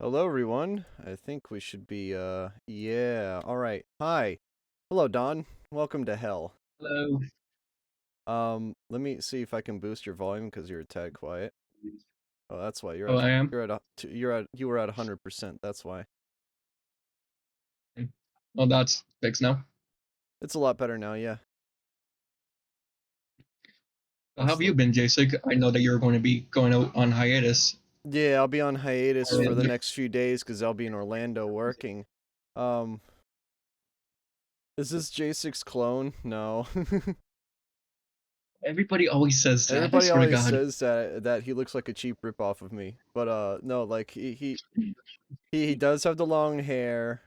Hello, everyone. I think we should be, yeah. All right. Hi. Hello, Don. Welcome to hell. Hello. Let me see if I can boost your volume because you're a tad quiet. Oh, that's why Oh, I am. you were at 100%. That's why. Well, that's fixed now. It's a lot better now, yeah. How have you Excellent. been, Jacek? I know that you're going to be going out on hiatus. Yeah, I'll be on hiatus Or for the next few days because I'll be in Orlando working. Um, is this J6 clone? No. everybody always says that. I Everybody swear to always God. says that he looks like a cheap ripoff of me, but no, like he does have the long hair,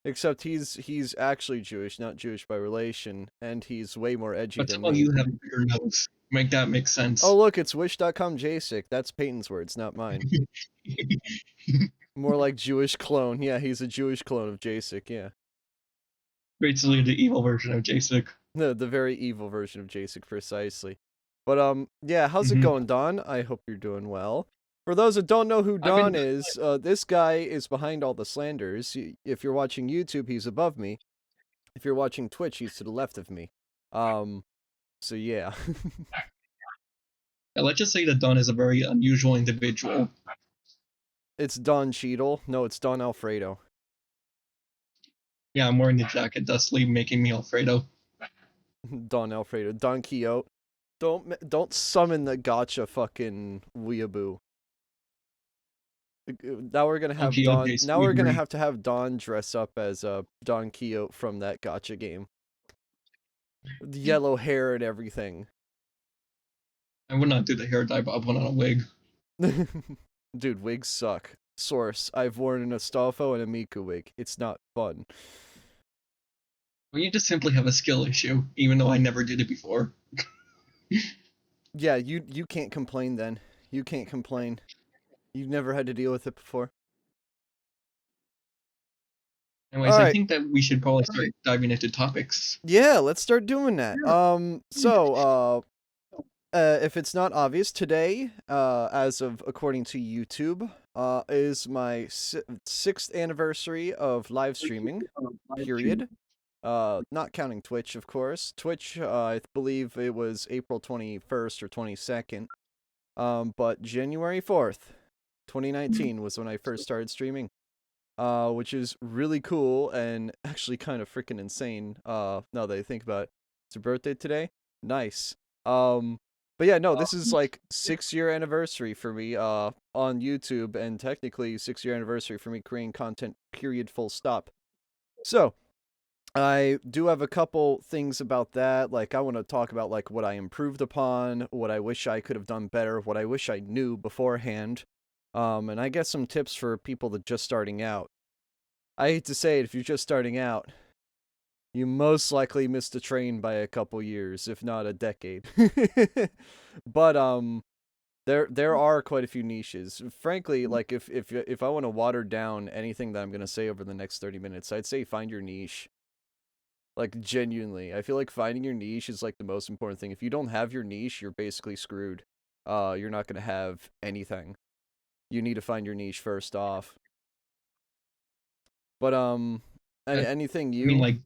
except he's actually Jewish, not Jewish by relation, and he's way more edgy But than somehow me. you have a bigger nose. Make that make Oh sense. look, it's wish.com JSIC. That's Peyton's words, not mine. More like Jewish clone. Yeah, he's a Jewish clone of JSIC, yeah. Basically, the evil version of Jacek. The very evil version of JSIC precisely. But yeah, how's it Mm-hmm. going, Don? I hope you're doing well. For those that don't know who I've been. Don is, this guy is behind all the slanders. If you're watching YouTube, he's above me. If you're watching Twitch, he's to the left of me. Um, so yeah. Let's just say that Don is a very unusual individual. It's Don Cheadle. No, it's Don Alfredo. Yeah, I'm wearing the jacket, thusly making me Alfredo. Don Alfredo. Don Quixote. Don't summon the gotcha fucking weeaboo. Now we're gonna Don have Quixote, Don. Jason, Now we we're gonna agree. have to have Don dress up as Don Quixote from that gotcha game. The yellow hair and everything. I would not do the hair dye, but I put on a wig. Dude, wigs suck. Source: I've worn an Astolfo and a Miku wig. It's not fun. Well, you just simply have a skill issue, even though I never did it before. Yeah, you can't complain then. You can't complain. You've never had to deal with it before. All Anyways, I right. think that we should probably start diving into topics. Yeah, let's start doing that. If it's not obvious, today, as of according to YouTube, is my sixth anniversary of live streaming. Period. Not counting Twitch, of course. Twitch, I believe it was April 21st or 22nd. But January 4th, 2019 was when I first started streaming. Which is really cool and actually kind of freaking insane. Now that I think about it, it's your birthday today. Nice. Um, but yeah, no, this is like 6 year anniversary for me. On YouTube, and technically 6 year anniversary for me creating content. Period. Full stop. So I do have a couple things about that. Like I want to talk about like what I improved upon, what I wish I could have done better, what I wish I knew beforehand. And I guess some tips for people that just starting out. I hate to say it, if you're just starting out, you most likely missed a train by a couple years, if not a decade. But there are quite a few niches. Frankly, like if I want to water down anything that I'm gonna say over the next 30 minutes, I'd say find your niche. Like genuinely, I feel like finding your niche is like the most important thing. If you don't have your niche, you're basically screwed. You're not gonna have anything. You need to find your niche first off. But I anything mean, you like,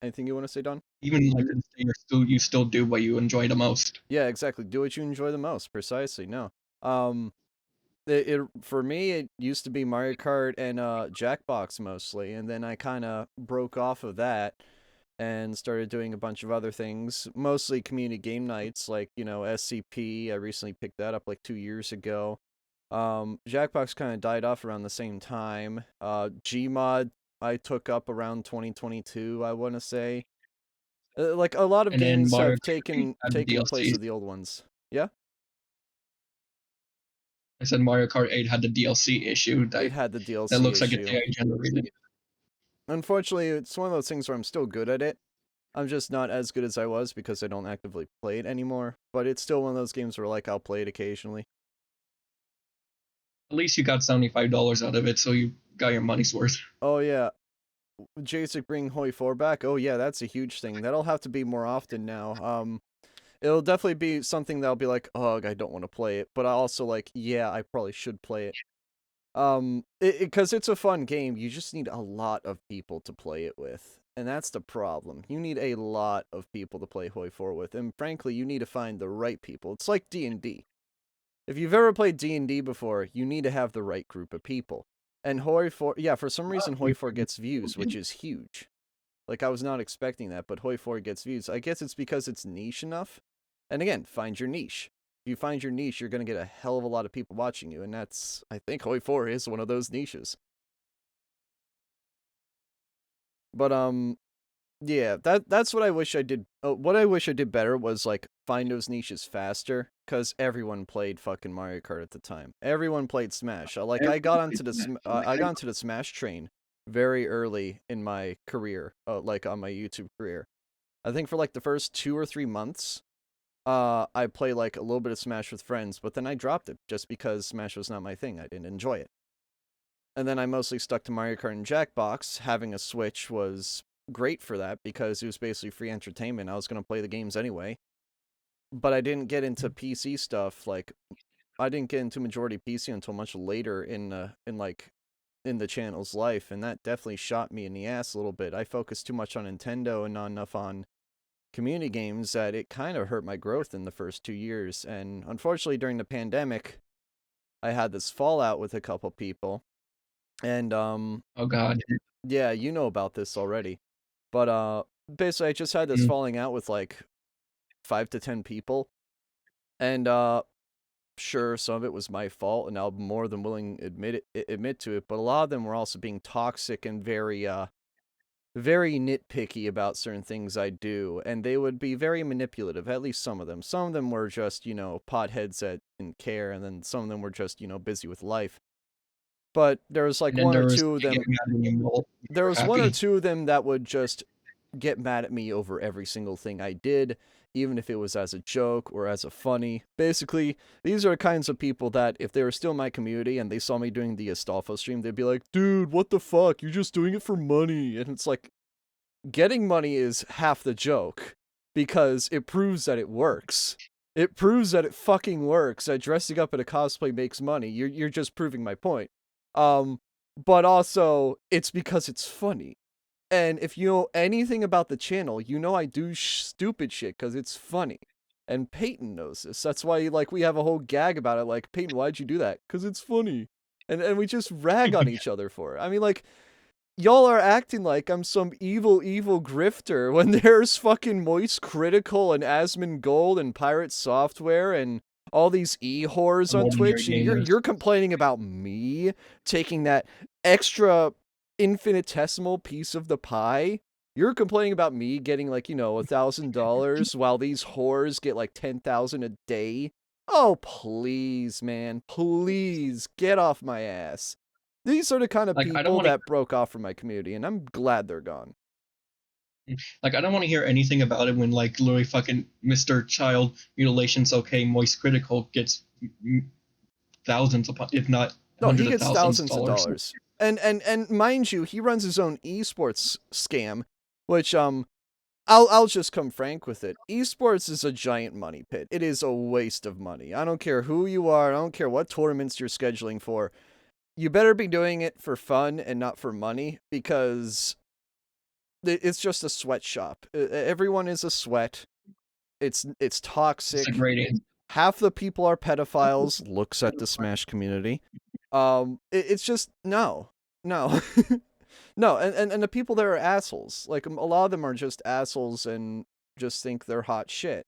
anything you want to say, Don? even like you still do what you enjoy the most. Yeah, exactly. Do what you enjoy the most. Precisely. No. Um, it for me it used to be Mario Kart and Jackbox mostly, and then I kind of broke off of that and started doing a bunch of other things, mostly community game nights like SCP. I recently picked that up like 2 years ago. Jackbox kind of died off around the same time. Gmod I took up around 2022, I want to say. Like a lot of And then games Mario have Kart 8 had the taken the place DLC. of the old ones. Yeah, I said Mario Kart 8 had the DLC issue it that had the that DLC looks like it's issue. AI generated. Unfortunately, it's one of those things where I'm still good at it. I'm just not as good as I was because I don't actively play it anymore. But it's still one of those games where like I'll play it occasionally. At least you got $75 out of it, so you got your money's worth. Oh yeah, Jacek bring Hoi 4 back. Oh yeah, that's a huge thing. That'll have to be more often now. It'll definitely be something that'll be like, ugh, I don't want to play it, but I also like, yeah, I probably should play it. Because it's a fun game, you just need a lot of people to play it with. And that's the problem. You need a lot of people to play Hoi 4 with, and frankly, you need to find the right people. It's like D&D. If you've ever played D&D before, you need to have the right group of people. And Hoi 4, yeah, for some reason Hoi 4 gets views, which is huge. Like, I was not expecting that, but Hoi 4 gets views. I guess it's because it's niche enough. And again, find your niche. If you find your niche, you're going to get a hell of a lot of people watching you, and that's, I think Hoi 4 is one of those niches. But, yeah, that's what I wish I did. What I wish I did better was, like, find those niches faster, because everyone played fucking Mario Kart at the time. Everyone played Smash. Like, I got onto the Smash train very early in my career, like, on my YouTube career. I think for, like, the first 2 or 3 months, I play like a little bit of Smash with friends, but then I dropped it just because Smash was not my thing. I didn't enjoy it. And then I mostly stuck to Mario Kart and Jackbox. Having a Switch was great for that because it was basically free entertainment. I was going to play the games anyway. But I didn't get into PC stuff. Like, I didn't get into majority PC until much later in the channel's life, and that definitely shot me in the ass a little bit. I focused too much on Nintendo and not enough on community games that it kind of hurt my growth in the first 2 years. And unfortunately, during the pandemic, I had this fallout with a couple people. And Oh God. yeah, you know about this already. But basically I just had this Mm. falling out with like 5 to 10 people. And sure, some of it was my fault, and I'm more than willing to admit to it, but a lot of them were also being toxic and very nitpicky about certain things I do, and they would be very manipulative, at least some of them. Some of them were just, potheads that didn't care, and then some of them were just, busy with life. But there was like And then one or there was two of getting them, mad at you while you there were was one or happy. two of them that would just get mad at me over every single thing I did, even if it was as a joke or as a funny. Basically, these are the kinds of people that if they were still in my community and they saw me doing the Astolfo stream, they'd be like, dude, what the fuck? You're just doing it for money. And it's like, getting money is half the joke because it proves that it works. It proves that it fucking works. That dressing up in a cosplay makes money. You're just proving my point. But also it's because it's funny. And if you know anything about the channel, you know I do stupid shit because it's funny. And Peyton knows this. That's why like we have a whole gag about it. Like, Peyton, why'd you do that? Because it's funny. And we just rag on each other for it. I mean, like, y'all are acting like I'm some evil grifter when there's fucking Moist Critical and Asmongold and Pirate Software and all these e-whores I'm on ordinary Twitch, and gamers. you're complaining about me taking that extra infinitesimal piece of the pie. You're complaining about me getting like, $1,000 while these whores get like 10,000 a day. Oh, please, man. Please get off my ass. These are the kind of Like I don't people want to that broke off from my community, and I'm glad they're gone. I don't want to hear anything about it when like literally fucking Mr. Child Mutilation's okay Moist Critical gets thousands upon if not No, he hundreds of gets thousands of thousands of dollars. dollars. And mind you, he runs his own esports scam, which I'll just come frank with it. Esports is a giant money pit. It is a waste of money. I don't care who you are, I don't care what tournaments you're scheduling for. You better be doing it for fun and not for money, because it's just a sweatshop. Everyone is a sweat. It's It's a toxic. great answer. Half the people are pedophiles. Looks at the Smash community. It's just no, no, no, and the people there are assholes. Like, a lot of them are just assholes and just think they're hot shit.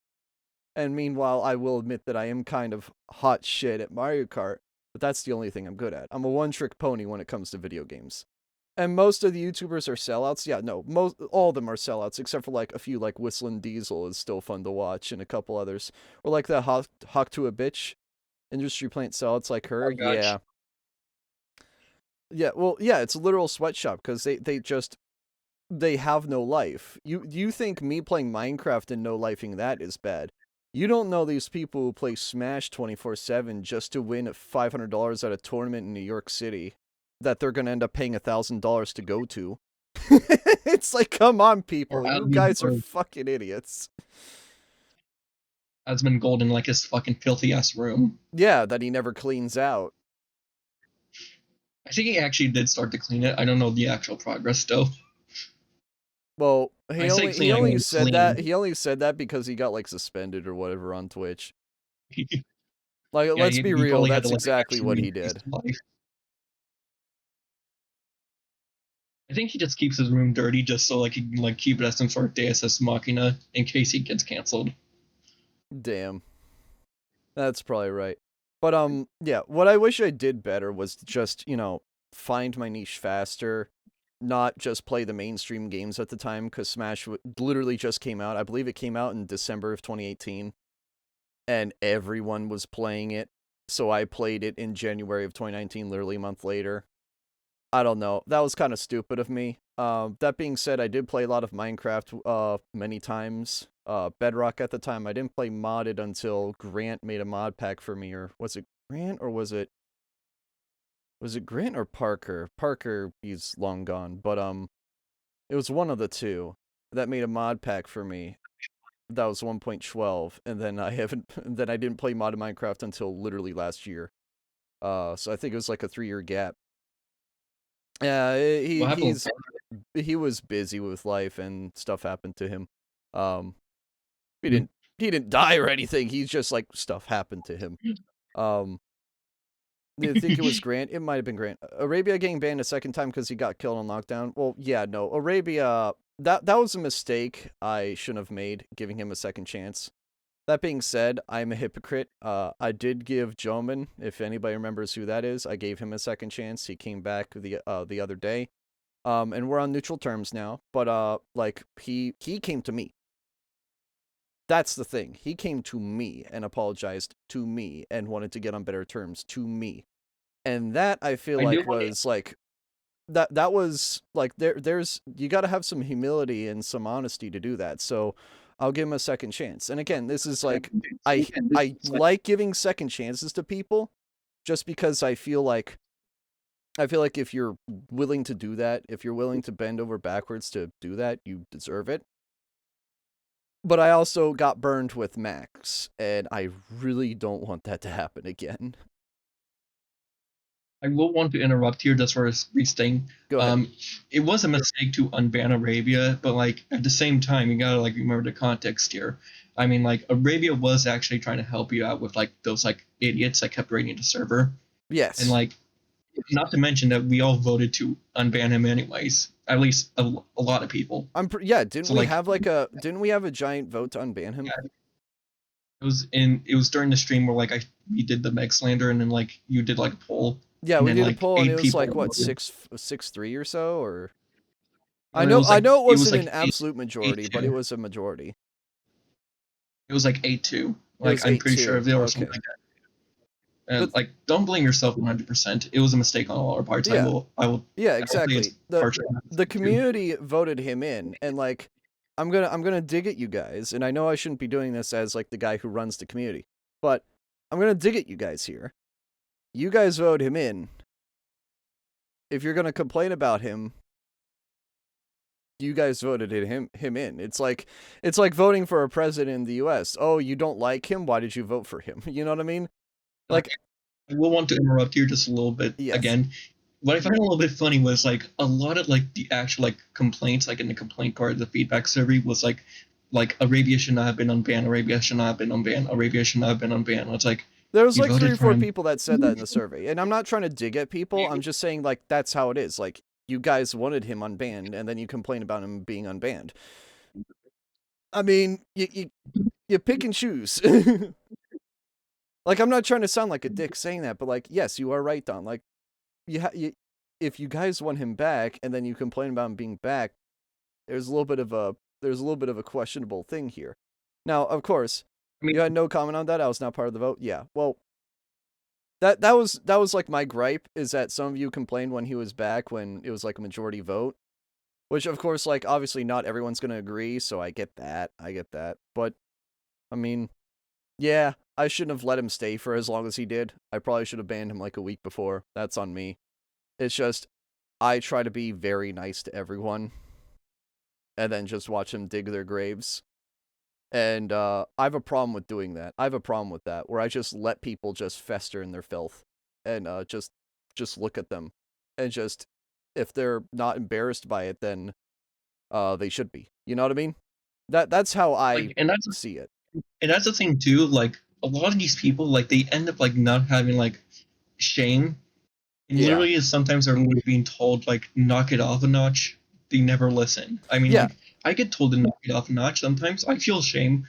And meanwhile, I will admit that I am kind of hot shit at Mario Kart, but that's the only thing I'm good at. I'm a one-trick pony when it comes to video games. And most of the YouTubers are sellouts. Yeah, no, all of them are sellouts, except for like a few, like Whistling Diesel is still fun to watch, and a couple others. Or like that Hawk to a bitch industry plant sellouts like her. Oh gosh. Yeah. Yeah, well, yeah, it's a literal sweatshop because they have no life. You think me playing Minecraft and no lifing that is bad? You don't know these people who play Smash 24/7 just to win $500 at a tournament in New York City that they're gonna end up paying $1,000 to go to. It's like, come on, Or people, you guys are or fucking idiots. Asmon Gold in like his fucking filthy ass room. Yeah, that he never cleans out. I think he actually did start to clean it. I don't know the actual progress though. Well, I say he clean, I only mean said that clean. he only said that because he got like suspended or whatever on Twitch. Like, Yeah, let's be he real, probably had to that's like exactly what actually he increase did. his life. I think he just keeps his room dirty just so like he can like keep it as some sort of Deus Ex Machina in case he gets canceled. Damn. That's probably right. But yeah, what I wish I did better was to just, find my niche faster, not just play the mainstream games at the time cuz Smash literally just came out. I believe it came out in December of 2018 and everyone was playing it. So I played it in January of 2019, literally a month later. I don't know. That was kind of stupid of me. That being said, I did play a lot of Minecraft many times. Bedrock at the time. I didn't play modded until Grant made a mod pack for me, or was it Grant or was it Grant or Parker? Parker, he's long gone, but it was one of the two that made a mod pack for me. That was 1.12, and then I haven't. Then I didn't play modded Minecraft until literally last year. So I think it was like a 3-year gap. Yeah, What happened with he was busy with life and stuff happened to him. Um, he Parker? didn't die or anything. He's just like stuff happened to him. Um, I think it was Grant. It might have been Grant. Arabia getting banned a second time because he got killed on lockdown. Well, yeah, no, Arabia. That was a mistake I shouldn't have made, giving him a second chance. That being said, I'm a hypocrite. I did give Joman, if anybody remembers who that is, I gave him a second chance. He came back the other day. And we're on neutral terms now, but like he came to me. That's the thing. He came to me and apologized to me and wanted to get on better terms to me. And that I feel I do like want to. was like that was like there's you got to have some humility and some honesty to do that. So I'll give him a second chance. And again, this is like I like giving second chances to people just because I feel like if you're willing to do that, if you're willing to bend over backwards to do that, you deserve it. But I also got burned with Max, and I really don't want that to happen again. I will want to interrupt here just for a brief thing. Go ahead. Um, it was a mistake to unban Arabia, but like at the same time, you gotta like remember the context here. I mean, like Arabia was actually trying to help you out with like those like idiots that kept raiding the server, and Yes. like not to mention that we all voted to unban him anyways. At least a lot of people. Yeah, So like didn't we have a giant vote to unban him? yeah, it was during the stream where like we did the Meg slander and then like you did like a poll Yeah, and we then did a like poll and it eight was people like what voted. 6-3 or so, or It was I like know it it was wasn't like an eight absolute eight majority, but it two. was a majority. It was like 8-2. It Like was I'm eight pretty sure if two. there was something Okay. like that. But Like don't blame yourself 100%. It was a mistake on all our parts. yeah, yeah, I will say it's exactly. partially The too. community voted him in, and like I'm gonna dig at you guys, and I know I shouldn't be doing this as like the guy who runs the community, but I'm gonna dig at you guys here. You guys vote him in. If you're gonna complain about him, you guys voted him in. It's like voting for a president in the U.S. Oh, you don't like him? Why did you vote for him? You know what I mean? Like, I will want to interrupt here just a little bit yes, again. What I found a little bit funny was like a lot of like the actual like complaints, like in the complaint part of the feedback survey, was like Arabia should not have been unbanned, Arabia should not have been unbanned, Arabia should not have been unbanned. It's like there was you like three voted or for four him. people that said that in the survey, and I'm not trying to dig at people. I'm just saying like that's how it is. Like you guys wanted him unbanned, and then you complain about him being unbanned. I mean, you pick and choose. Like I'm not trying to sound like a dick saying that, but like yes, you are right, Don. Like you if you guys want him back and then you complain about him being back, there's a little bit of a questionable thing here. Now, of course, I mean, you had no comment on that. I was not part of the vote. Yeah. Well, that was like my gripe is that some of you complained when he was back when it was like a majority vote, which of course like obviously not everyone's going to agree, so I get that. I get that. But I mean, yeah, I shouldn't have let him stay for as long as he did. I probably should have banned him like a week before. That's on me. It's just I try to be very nice to everyone and then just watch them dig their graves. And I have a problem with doing that. I have a problem with that, where I just let people just fester in their filth and just look at them. and just if they're not embarrassed by it, then they should be. You know what I mean? That's how I Like, and that's see it. and that's the thing too. Like, a lot of these people, like, they end up like not having like shame. And Yeah. literally, sometimes they're literally being told like knock it off a notch. They never listen. I mean, Yeah. like, I get told to knock it off a notch sometimes. I feel shame.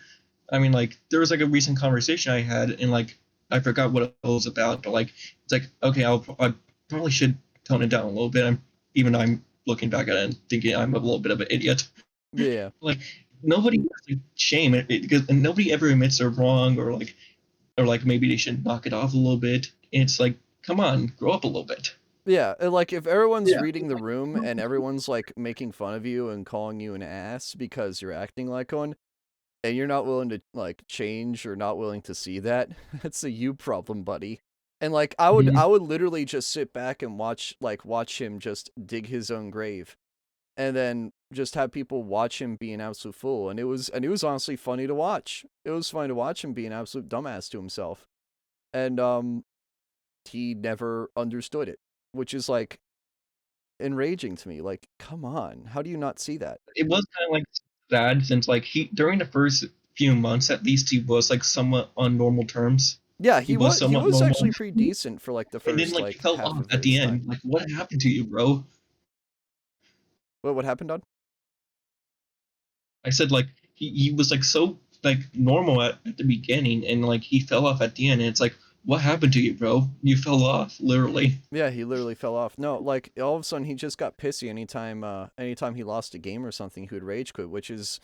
I mean, like, there was like a recent conversation I had, and like I forgot what it was about, but like it's like, okay, I probably should tone it down a little bit. Even though I'm looking back at it and thinking I'm a little bit of an idiot. Yeah. Like, nobody has like, shame because and nobody ever admits they're wrong, or like maybe they should knock it off a little bit. And it's like, come on, grow up a little bit. Yeah, and, like, if everyone's reading the room and everyone's, like, making fun of you and calling you an ass because you're acting like one, and you're not willing to, like, change or not willing to see that, that's a you problem, buddy. And, like, I would literally just sit back and watch him just dig his own grave, and then just have people watch him be an absolute fool, and it was honestly funny to watch. It was funny to watch him be an absolute dumbass to himself. And, he never understood it, which is, like, enraging to me. Like, come on, how do you not see that? It was kind of like sad since like he during the first few months at least he was like somewhat on normal terms. Yeah, He was he somewhat was normal, actually pretty decent for like the and then first like he like fell half off of at the his time. end. Like, what happened to you, bro? What happened, Don? I said like he was like so like normal at the beginning, and like he fell off at the end. And it's like, what happened to you, bro? You fell off, literally. Yeah, he literally fell off. No, like all of a sudden he just got pissy anytime he lost a game or something, he would rage quit, which is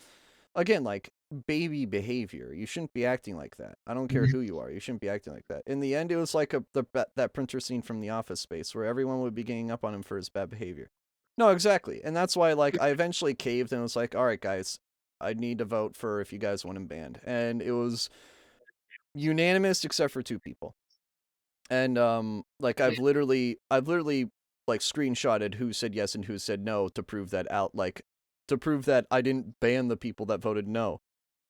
again like baby behavior. You shouldn't be acting like that. I don't care who you are. You shouldn't be acting like that. In the end, it was like that printer scene from The Office Space where everyone would be ganging up on him for his bad behavior. No, exactly. And that's why like I eventually caved and was like, "All right, guys, I need to vote for if you guys want him banned." And it was unanimous except for two people. And like I've literally like screenshotted who said yes and who said no to prove that out, like to prove that I didn't ban the people that voted no.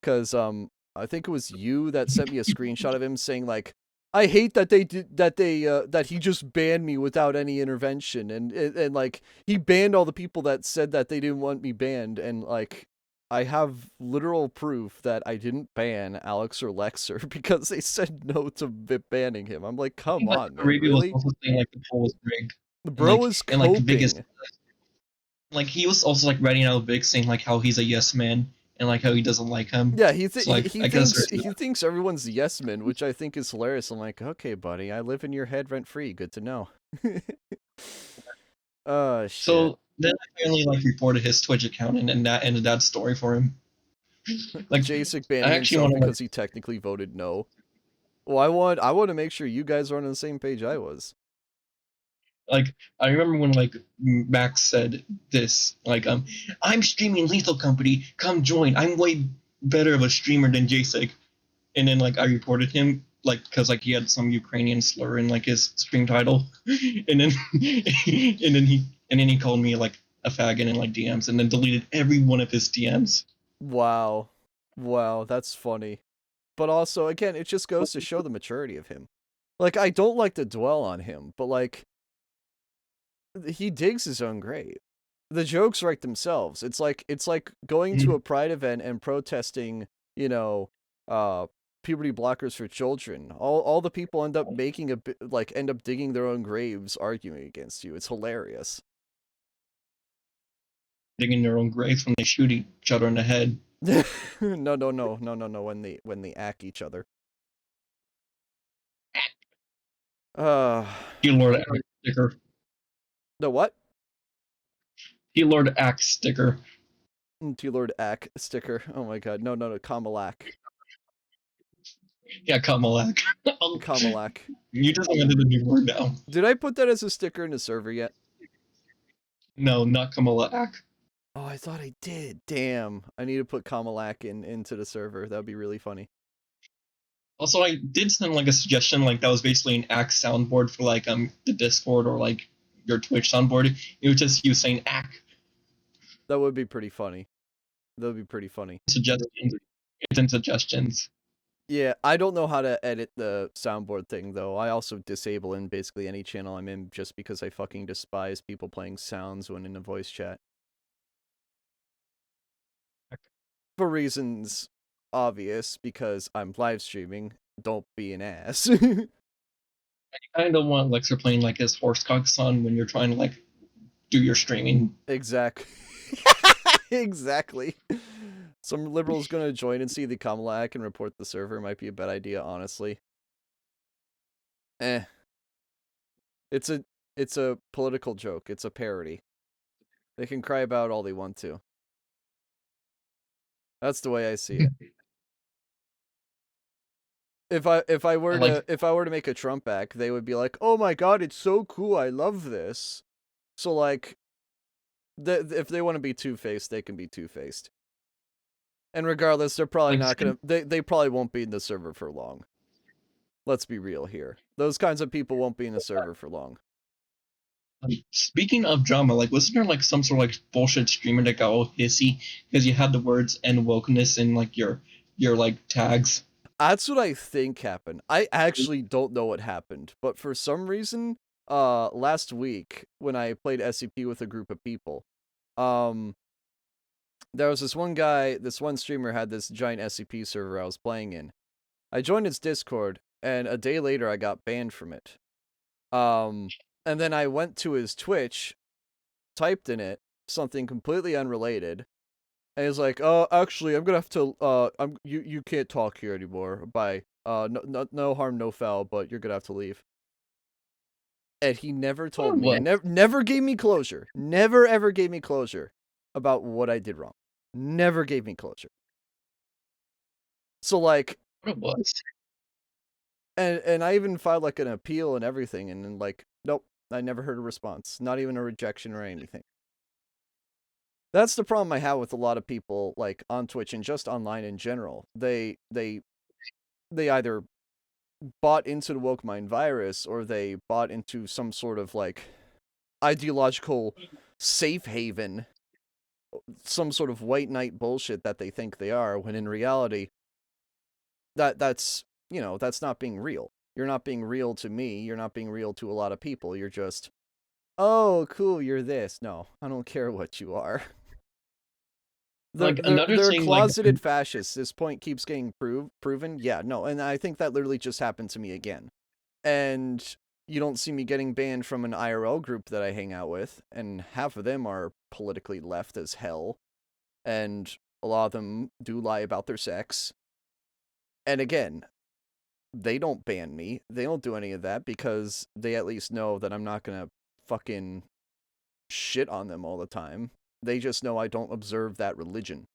Cuz I think it was you that sent me a screenshot of him saying like, I hate that they did that he just banned me without any intervention, and like he banned all the people that said that they didn't want me banned. And like I have literal proof that I didn't ban Alex or Lexer because they said no to banning him. I'm like, I come think like on, man, Arabia was really? also saying like the poll was rigged, The and bro is like the biggest, coping. like he was also like writing out Vic saying like how he's a yes man and like how he doesn't like him. Yeah, So like I guess there's he thinks everyone's yes men, which I think is hilarious. I'm like, okay, buddy, I live in your head rent free. Good to know. Oh shit. so then I finally like reported his Twitch account, and then that ended that story for him. Like, Jacek I banning actually himself want to like because he technically voted no. Well, I want to make sure you guys are on the same page I was. like I remember when like Max said this like I'm streaming Lethal Company, come join. I'm way better of a streamer than JSig. And then like I reported him like because like he had some Ukrainian slur in like his stream title, and then and then he called me like a faggot in like DMs, and then deleted every one of his DMs. Wow. Wow, that's funny. But also, again, it just goes to show the maturity of him. Like, I don't like to dwell on him, but like, he digs his own grave. The jokes write themselves. It's like going to a pride event and protesting, you know, uh, puberty blockers for children. All the people end up making end up digging their own graves arguing against you. It's hilarious. Digging their own graves when they shoot each other in the head. No. When they ack each other. Uh, Lord Axe sticker. the what? Lord Axe sticker. T-Lord Ack sticker. Oh my god. No. Kamalak. Yeah, Kamalak. Kamalak. You just invented a new word now. Did I put that as a sticker in the server yet? No, not Kamalak. Oh, I thought I did. Damn. I need to put Kamalak into the server. That would be really funny. Also, I did send like a suggestion, like that was basically an Axe soundboard for like the Discord or like your Twitch soundboard. It was just you saying Axe. That would be pretty funny. That would be pretty funny. Suggestions. It's in suggestions. Yeah, I don't know how to edit the soundboard thing though. I also disable in basically any channel I'm in just because I fucking despise people playing sounds when in a voice chat. For reasons obvious, because I'm live streaming. Don't be an ass. I kind of want Lexer playing like his horsecock son when you're trying to like do your streaming. Exactly. Exactly. Some liberal's gonna join and see the Kamala hack and report the server. Might be a bad idea, honestly. Eh. It's a political joke. It's a parody. They can cry about it all they want to. That's the way I see it. If I were Like to make a Trump hack, they would be like, "Oh my god, it's so cool. I love this." So like, if they want to be two-faced, they can be two-faced. And regardless, they're probably like not gonna. They probably won't be in the server for long. Let's be real here. Those kinds of people won't be in the server for long. speaking of drama, like wasn't there like some sort of like bullshit streamer that got all hissy because you had the words "and wokeness" in like your like tags? That's what I think happened. I actually don't know what happened, but for some reason, last week when I played SCP with a group of people, um, there was this one guy, this one streamer had this giant SCP server I was playing in. I joined his Discord, and a day later I got banned from it. Um, and then I went to his Twitch, typed in it something completely unrelated, and he's like, actually, I'm gonna have to, you can't talk here anymore. Bye. No harm, no foul, but you're gonna have to leave." And he never told me, What? never gave me closure, never ever gave me closure about what I did wrong. Never gave me closure. So like, What it was? and I even filed like an appeal and everything, and then like, nope, I never heard a response, not even a rejection or anything. That's the problem I have with a lot of people like on Twitch and just online in general. They either bought into the woke mind virus or they bought into some sort of like ideological safe haven, some sort of white knight bullshit that they think they are, when in reality that's that's not being real. You're not being real to me, you're not being real to a lot of people. You're just, "Oh, cool, you're this." No, I don't care what you are. Like another They're thing, like closeted fascists. This point keeps getting proven. Yeah, no, and I think that literally just happened to me again. And you don't see me getting banned from an IRL group that I hang out with, and half of them are politically left as hell, and a lot of them do lie about their sex. And again, they don't ban me. They don't do any of that because they at least know that I'm not gonna fucking shit on them all the time. They just know I don't observe that religion,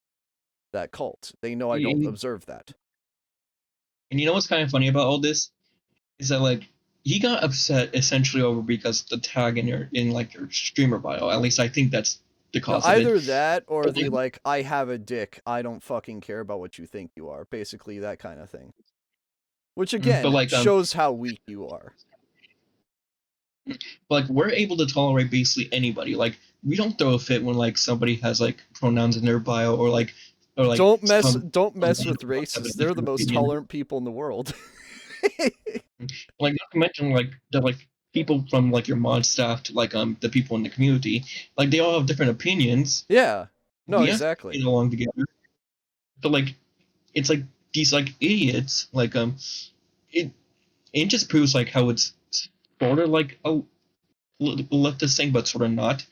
that cult. They know I don't and observe that. you know what's kind of funny about all this is that like he got upset essentially over because the tag in like your streamer bio. At least I think that's the No, cause of it. either that or But the like, like, "I have a dick. I don't fucking care about what you think you are." Basically that kind of thing. Which but again like shows how weak you are. like we're able to tolerate basically anybody. Like we don't throw a fit when like somebody has like pronouns in their bio or like Don't some mess with have a racists. They're the different most opinion. tolerant people in the world. Like not to mention like the like people from like your mod staff to like the people in the community, like they all have different opinions. Yeah. No, We have to exactly. get along together. But like it's like these like idiots like it it just proves like how it's sort of like a leftist thing, but sort of not.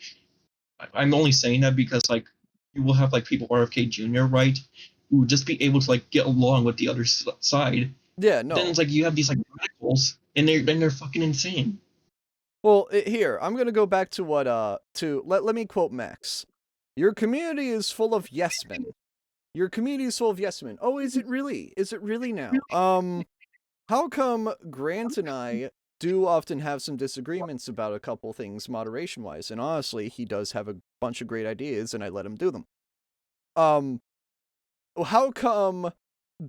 I'm only saying that because like you will have like people RFK Jr. right, who would just be able to like get along with the other side. Yeah, Then no. it's like you have these like radicals, and they're fucking insane. Well, here, I'm going to go back to what let me quote Max. "Your community is full of yes men. Your community is full of yes men." Oh, is it really? Is it really now? How come Grant and I do often have some disagreements about a couple things moderation wise, and honestly, he does have a bunch of great ideas and I let him do them. Um how come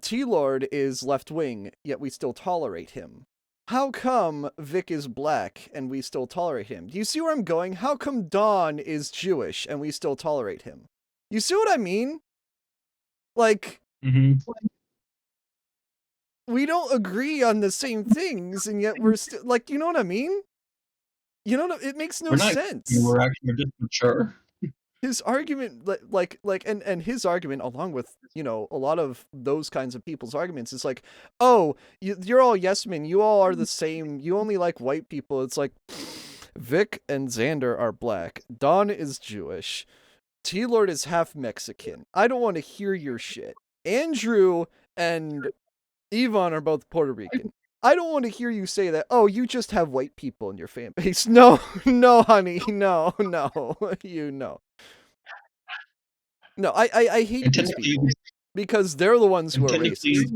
T-Lord is left wing yet we still tolerate him? How come Vic is black and we still tolerate him? Do you see where I'm going? How come Dawn is Jewish and we still tolerate him? You see what I mean? Like, Mm-hmm. we don't agree on the same things, and yet we're still like, you know what I mean? You know, it makes no We're not. sense. We're actually just mature. His argument, and his argument, along with a lot of those kinds of people's arguments, is like, oh, you're all yes men. You all are the same. You only like white people. It's like, Vic and Xander are black. Dawn is Jewish. T-Lord is half Mexican. I don't want to hear your shit. Andrew and Yvonne are both Puerto Rican. I don't want to hear you say that, oh, you just have white people in your fan base. No, no, honey. No, you know. No, I hate And these technically, people because they're the ones who and are racist.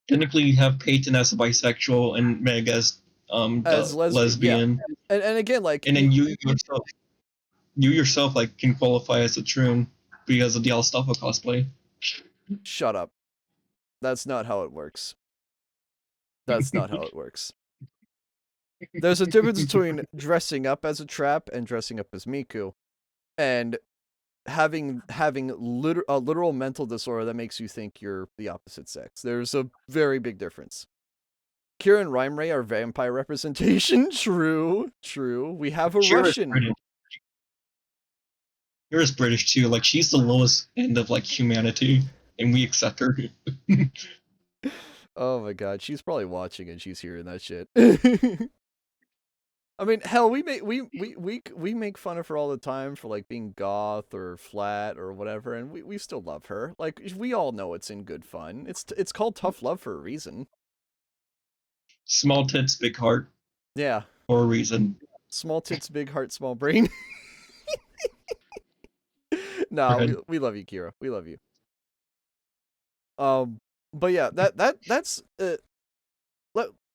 technically, you have Peyton as a bisexual and Meg as As the lesbian. lesbian. Yeah. And again, like, And then you yourself like can qualify as a troon because of the Alstafa cosplay. Shut up. That's not how it works. That's not how it works. There's a difference between dressing up as a trap and dressing up as Miku, and having a literal mental disorder that makes you think you're the opposite sex. There's a very big difference. Kira and Raimray are vampire representation. True. We have a Russian. Kira's British too. Like she's the lowest end of like humanity, and we accept her. Oh my god, she's probably watching and she's hearing that shit. I mean, hell, we make fun of her all the time for like being goth or flat or whatever, and we still love her. Like, we all know it's in good fun. It's called tough love for a reason. Small tits, big heart. Yeah. For a reason. Small tits, big heart, small brain. Nah, we love you, Kira. We love you. But yeah, that's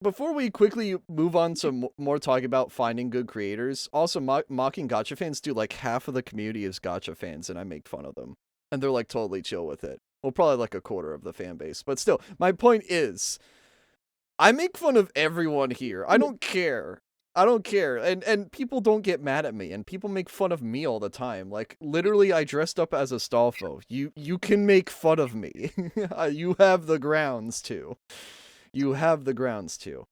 before we quickly move on to more talking about finding good creators, also mocking gacha fans, dude, like half of the community is gacha fans, and I make fun of them. And they're like totally chill with it. Well, probably like a quarter of the fan base. But still, my point is, I make fun of everyone here. I don't care. I don't care. And people don't get mad at me, and people make fun of me all the time. Like, literally, I dressed up as a Astolfo. You can make fun of me. You have the grounds to. You have the grounds to.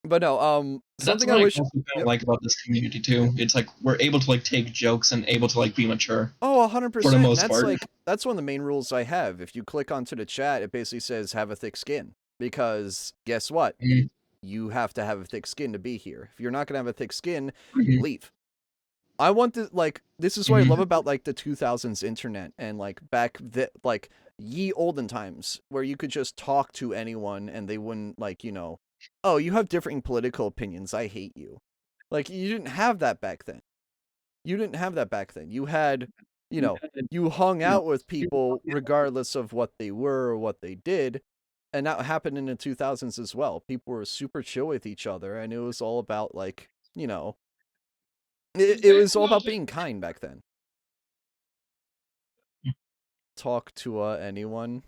But no, something I wish. That's what I like about this community too. It's like we're able to like take jokes and able to like be mature. Oh, 100%. For the most That's part. like that's one of the main rules I have. If you click onto the chat, it basically says have a thick skin, because guess what? Mm-hmm. You have to have a thick skin to be here. If you're not gonna have a thick skin, Mm-hmm. leave. I want to this is what I love about like the 2000s internet and like back like ye olden times where you could just talk to anyone and they wouldn't oh, you have differing political opinions, I hate you. Like, you didn't have that back then. You had, you hung out with people regardless of what they were or what they did. And that happened in the 2000s as well. People were super chill with each other, and it was all about like, it was all about being kind back then. Talk to anyone.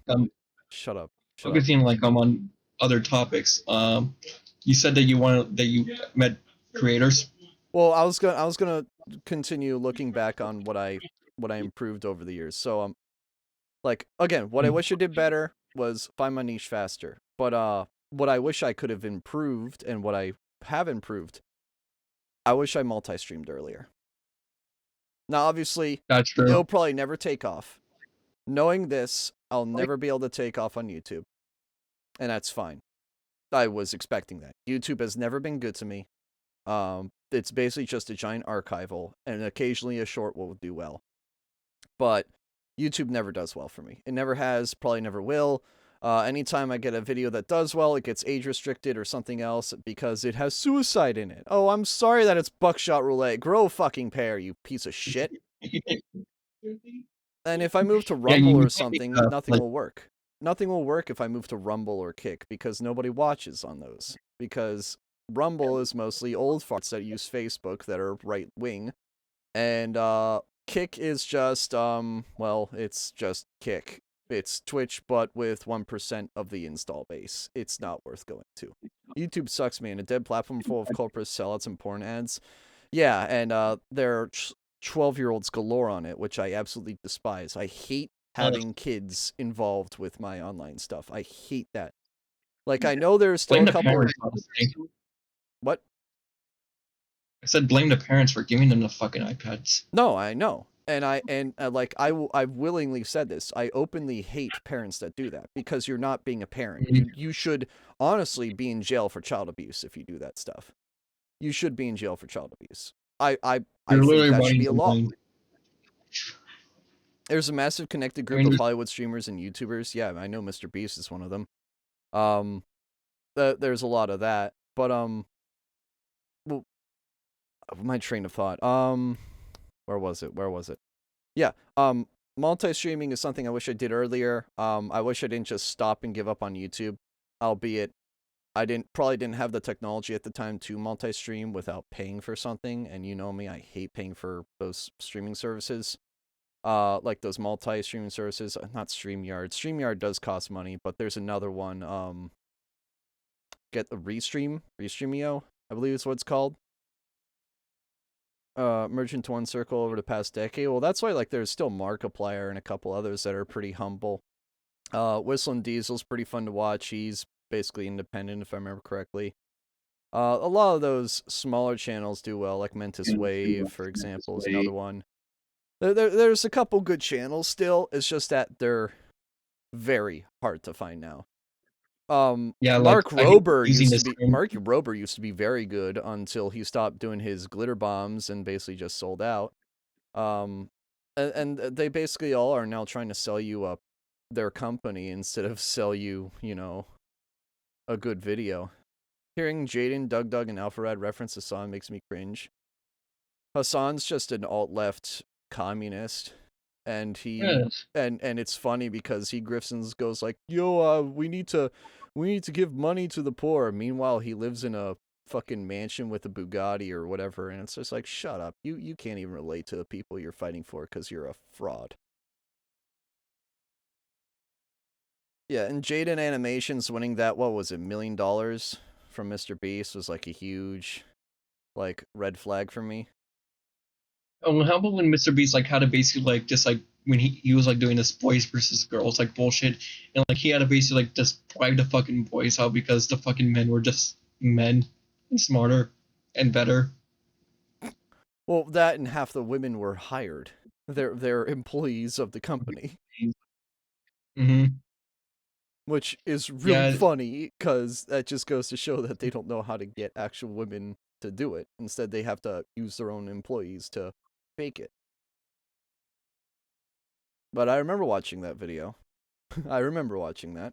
Shut up. Focusing like on other topics. You said that you met creators. Well, I was gonna continue looking back on what I improved over the years. So like, again, what I wish I did better was find my niche faster. But what I wish I could have improved and what I have improved, I wish I multi-streamed earlier. Now, obviously, That's true. It'll probably never take off. Knowing this, I'll never be able to take off on YouTube. And that's fine. I was expecting that. YouTube has never been good to me. It's basically just a giant archival, and occasionally a short will do well. But YouTube never does well for me. It never has, probably never will. Anytime I get a video that does well, it gets age restricted or something else because it has suicide in it. Oh, I'm sorry that it's buckshot roulette. Grow a fucking pair, you piece of shit. And if I move to Rumble or something, nothing will work. Nothing will work if I move to Rumble or Kick because nobody watches on those. Because Rumble is mostly old farts that use Facebook that are right wing. And Kick is just, well, it's just Kick. It's Twitch, but with 1% of the install base. It's not worth going to. YouTube sucks, man. A dead platform full of culprits, sellouts, and porn ads. Yeah, and there are 12-year-olds galore on it, which I absolutely despise. I hate having kids involved with my online stuff. I hate that. Like, I know there's still Blame a the couple. parents, honestly. What? I said blame the parents for giving them the fucking iPads. No, I know. And I've willingly said this. I openly hate parents that do that because you're not being a parent. You should honestly be in jail for child abuse if you do that stuff. You should be in jail for child abuse. I You're think literally that should running be a the law. line. There's a massive connected I group mean, of Hollywood streamers and YouTubers. Yeah, I know Mr. Beast is one of them. There's a lot of that, but well, my train of thought. Where was it? Yeah. Multi-streaming is something I wish I did earlier. I wish I didn't just stop and give up on YouTube, albeit I probably didn't have the technology at the time to multi-stream without paying for something. And you know me, I hate paying for those streaming services. Like those multi-streaming services, not StreamYard. StreamYard does cost money, but there's another one. Get the Restreamio, I believe is what it's called. Merged into one circle over the past decade. Well, that's why like there's still Markiplier and a couple others that are pretty humble. Whistling Diesel's pretty fun to watch. He's basically independent, if I remember correctly. A lot of those smaller channels do well, like Mentis Wave, for example, is another one. There's a couple good channels still. It's just that they're very hard to find now. yeah, like Mark I hate Rober using used to this be term. Mark Rober used to be very good until he stopped doing his glitter bombs and basically just sold out. And they basically all are now trying to sell you their company instead of sell you, a good video. Hearing Jaden, Doug, and Alpharad reference Hassan makes me cringe. Hassan's just an alt-left communist, and Yes. and it's funny because he Griffsons goes like, "Yo, we need to give money to the poor." Meanwhile, he lives in a fucking mansion with a Bugatti or whatever, and it's just like, shut up. You can't even relate to the people you're fighting for because you're a fraud. Yeah, and Jaden Animations winning that, what was it, $1 million from Mr. Beast was like a huge, like, red flag for me. Oh, how about when Mr. Beast like had to basically like just like when he was like doing this boys versus girls like bullshit, and like he had to basically like just drive the fucking boys out because the fucking men were just men and smarter and better. Well, that and half the women were hired. They're employees of the company, Mm-hmm. which is really Yeah, funny because that just goes to show that they don't know how to get actual women to do it. Instead, they have to use their own employees to fake it. But I remember watching that video. I remember watching that.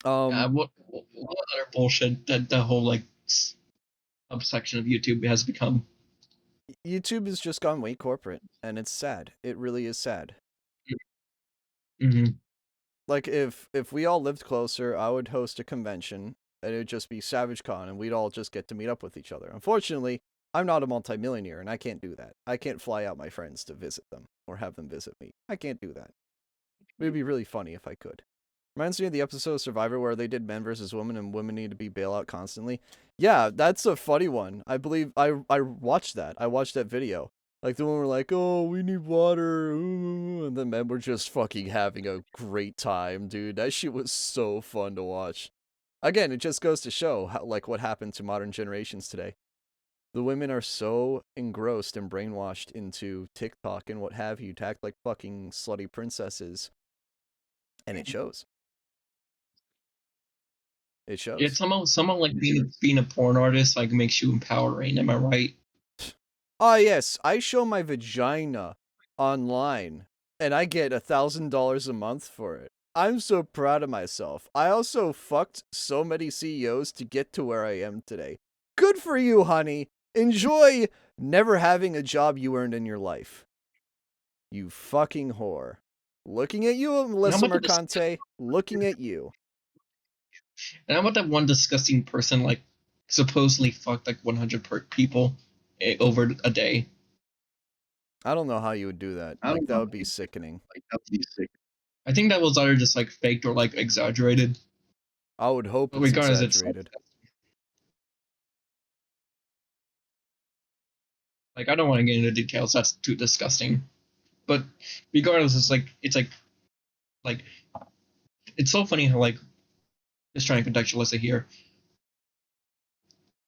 what other bullshit that the whole like subsection of YouTube has become. YouTube has just gone way corporate, and it's sad. It really is sad. Mm-hmm. Like if we all lived closer, I would host a convention, and it would just be SavageCon, and we'd all just get to meet up with each other. Unfortunately, I'm not a multimillionaire, and I can't do that. I can't fly out my friends to visit them or have them visit me. I can't do that. It would be really funny if I could. Reminds me of the episode of Survivor where they did men versus women and women need to be bailout constantly. Yeah, that's a funny one. I believe I watched that. I watched that video. Like the one were like, "Oh, we need water," and the men were just fucking having a great time, dude. That shit was so fun to watch. Again, it just goes to show how, like, what happened to modern generations today. The women are so engrossed and brainwashed into TikTok and what have you to act like fucking slutty princesses, and it shows. It Yeah, shows. somehow like being a porn artist like makes you empowering. Am I right? Ah, yes, I show my vagina online, and I get $1,000 a month for it. I'm so proud of myself. I also fucked so many CEOs to get to where I am today. Good for you, honey. Enjoy never having a job you earned in your life. You fucking whore. Looking at you, And how Melissa about Mercante. Looking at you. that one disgusting person like supposedly fucked like 100 people over a day? I don't know how you would do that. Like, that would be sickening. I think that was either just like faked or like exaggerated. I would hope But it's regardless, it's exaggerated. like I don't want to get into details. That's too disgusting. But regardless, like it's so funny how like just trying to contextualize it here.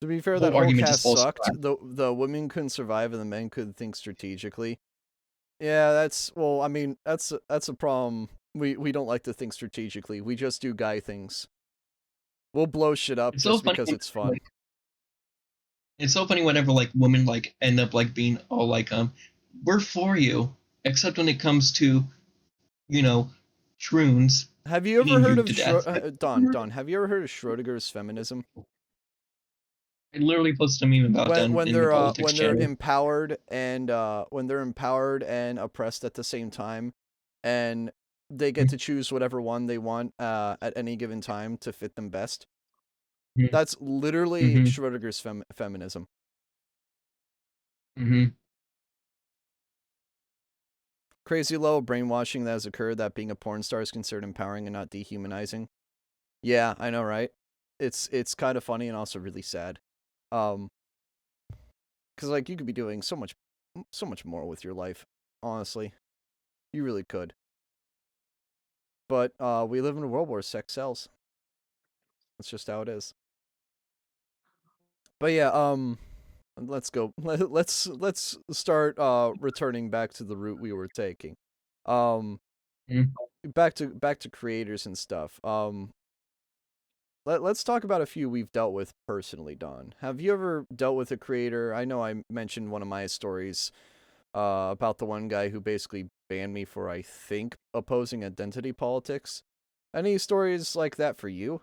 To be fair, The that whole whole argument just cast falls sucked. flat. The women couldn't survive and the men couldn't think strategically. Yeah, that's well. I mean, that's a problem. We don't like to think strategically. We just do guy things. We'll blow shit up It's so just funny because when, it's fun. like it's so funny whenever like women like end up like being all like we're for you, except when it comes to you know troons Have you ever beating heard you of to death. Like, Don? Have you ever heard of Schrodinger's feminism? I literally posted a meme about that in the politics When they're channel. empowered and when they're empowered and oppressed at the same time, and they get to choose whatever one they want at any given time to fit them best. Mm-hmm. That's literally Mm-hmm. Schrodinger's feminism. Mm-hmm. Crazy low brainwashing that has occurred that being a porn star is considered empowering and not dehumanizing. Yeah, I know, right? It's kind of funny and also really sad. Um, because like you could be doing so much more with your life. Honestly, you really could. But we live in a world where sex sells. That's just how it is. But yeah, let's go. Let's start returning back to the route we were taking. Um, back to creators and stuff. Let's talk about a few we've dealt with personally, Don. Have you ever dealt with a creator? I know I mentioned one of my stories about the one guy who basically banned me for, I think, opposing identity politics. Any stories like that for you?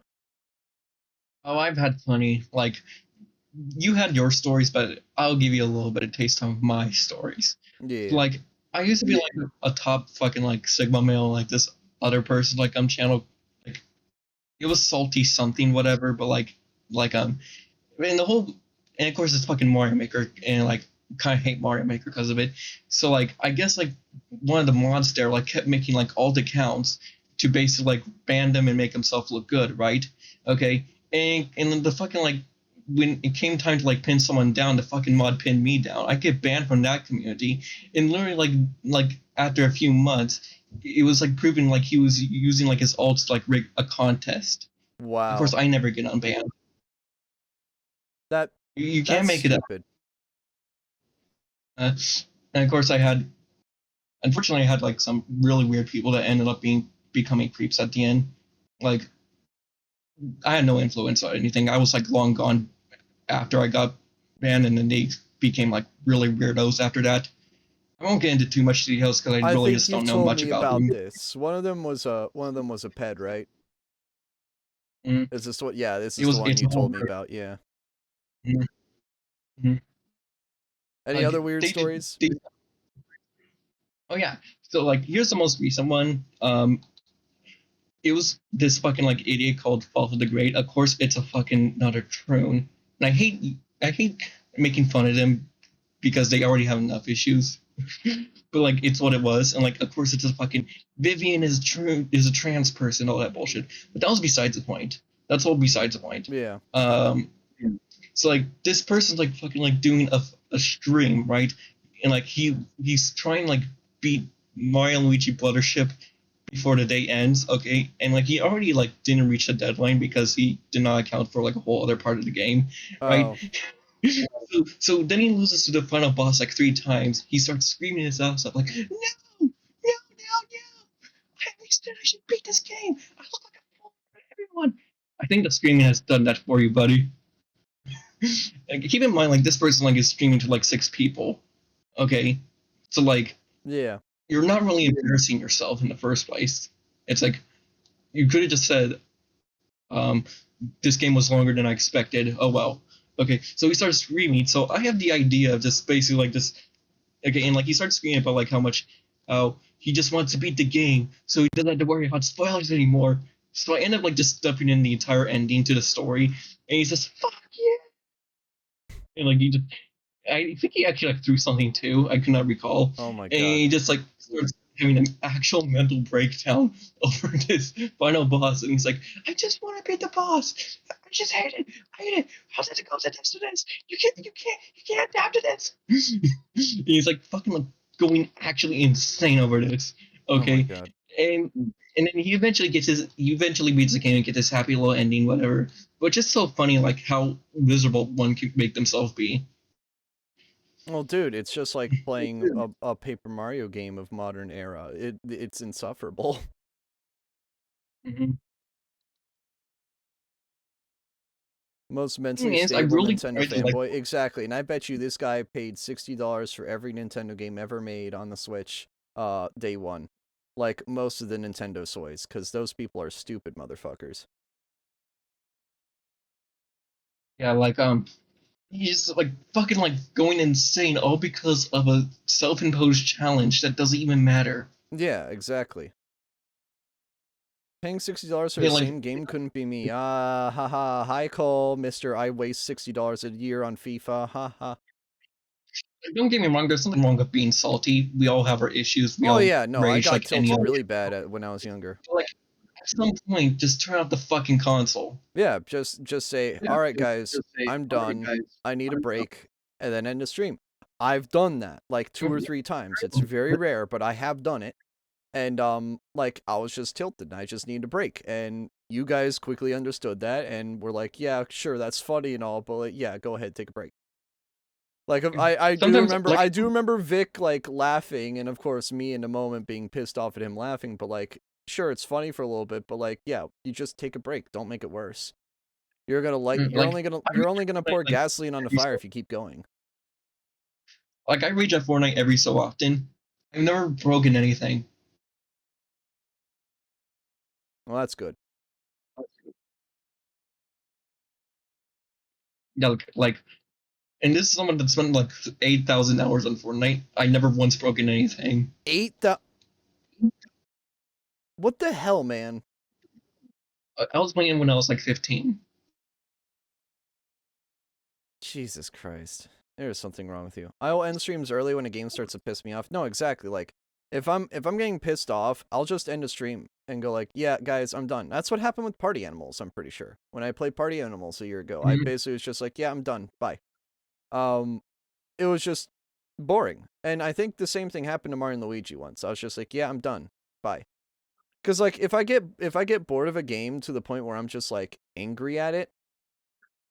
Oh, I've had plenty. Like you had your stories, but I'll give you a little bit of taste of my stories. Yeah. Like I used to be like a top fucking like Sigma male, like this other person, like channel, like it was salty something, whatever, but like and the whole, and of course it's fucking Mario Maker, and like kind of hate Mario Maker because of it. So like I guess like one of the mods there like kept making like alt accounts to basically like ban them and make himself look good, right? Okay, and then the fucking like when it came time to like pin someone down, the fucking mod pinned me down. I get banned from that community, and literally like after a few months, it was like proven like he was using like his alts to like rig a contest. Of course, Wow. I never get unbanned. That You can't that's make it up. stupid. And of course, unfortunately, I had like some really weird people that ended up becoming creeps at the end. Like, I had no influence or anything. I was like long gone after I got banned, and then they became like really weirdos after that. I won't get into too much details because I I really think just you've don't know told much me about about them. this. One of them was a ped, right? Mm. Is this what? Yeah, this It is the was one it's you a whole. told me about. Yeah. Mm-hmm. Any Like other weird stories? oh yeah. So like here's the most recent one. It was this fucking like idiot called Fall of the Great. Of course, it's a fucking not a troon, and I hate making fun of them because they already have enough issues. But like it's what it was, and like of course it's a fucking Vivian is a trans person, all that bullshit. But that was besides the point. That's all besides the point. Yeah. Um, so like this person's like fucking like doing a stream, right? And like he's trying like beat Mario and Luigi Brothership before the day ends, okay? And like he already like didn't reach the deadline because he did not account for like a whole other part of the game, right? Oh. So then he loses to the final boss like 3 times. He starts screaming his ass off like, no, no, no, no! I should beat this game. I look like a fool for everyone. I think the screaming has done that for you, buddy. And keep in mind, like this person like is streaming to like 6 people. Okay, so like Yeah. you're not really embarrassing yourself in the first place. It's like you could have just said, um, "This game was longer than I expected." Oh well. Okay, so he starts screaming. So I have the idea of just basically like this. Okay, and like he starts screaming about like how much, he just wants to beat the game, so he doesn't have to worry about spoilers anymore. So I end up like just stuffing in the entire ending to the story, and he says, "Fuck yeah!" And like he just I think he actually like threw something too. I could not recall. Oh my And god. he just like starts having an actual mental breakdown over this final boss, and he's like, "I just want to beat the boss. I just hate it. I hate it. How does it go to this to this? You can't adapt to this." And he's like fucking like going actually insane over this. Oh my Okay, god. and and then he eventually beats the game and gets his happy little ending, whatever. But just so funny, like how miserable one can make themselves be. Well, dude, it's just like playing a Paper Mario game of modern era. It's insufferable. Mm-hmm. Most Thing mentally is, I stable really Nintendo tried to like. fanboy. Exactly. And I bet you this guy paid $60 for every Nintendo game ever made on the Switch day one. Like most of the Nintendo soys, because those people are stupid motherfuckers. Yeah, like he's like fucking like going insane all because of a self-imposed challenge that doesn't even matter. Yeah, exactly. Paying $60 for Okay, the like same game couldn't be me. Ah, haha. Hi, Cole, Mister. I waste $60 a year on FIFA. Haha. don't get me wrong, there's something wrong with being salty. We all have our issues. We Oh all yeah, no, I rage got like any tilted other. really bad when I was younger. But, like at some point, just turn off the fucking console. Yeah, just say, Yeah, all right, just guys, just say, I'm all right, done. guys, I need a I'm done. break, and then end the stream. I've done that like 2 or 3 times. It's very rare, but I have done it. And like I was just tilted, and I just needed a break. And you guys quickly understood that, and were like, yeah, sure, that's funny and all, but like, yeah, go ahead, take a break. Like I do Sometimes, remember like, Vic like laughing, and of course me in the moment being pissed off at him laughing, but like sure it's funny for a little bit, but like yeah, you just take a break. Don't make it worse. You're gonna like I you're reach only at gonna Fortnite pour like gasoline on the every fire so if you keep going. I reach at Fortnite every so often. I've never broken anything. Well, that's good. Yeah, and this is someone that spent like 8,000 hours on Fortnite. I never once broken anything. What the hell, man? I was playing when I was like 15. Jesus Christ. There's something wrong with you. I'll end streams early when a game starts to piss me off. No, exactly. Like if I'm getting pissed off, I'll just end a stream and go like, "Yeah, guys, I'm done." That's what happened with Party Animals, I'm pretty sure. When I played Party Animals a year ago, I Mm-hmm. basically was just like, "Yeah, I'm done. Bye." Um it was just boring. And I think the same thing happened to Mario and Luigi once. I was just like, "Yeah, I'm done. Bye." Cuz like if I get bored of a game to the point where I'm just like angry at it,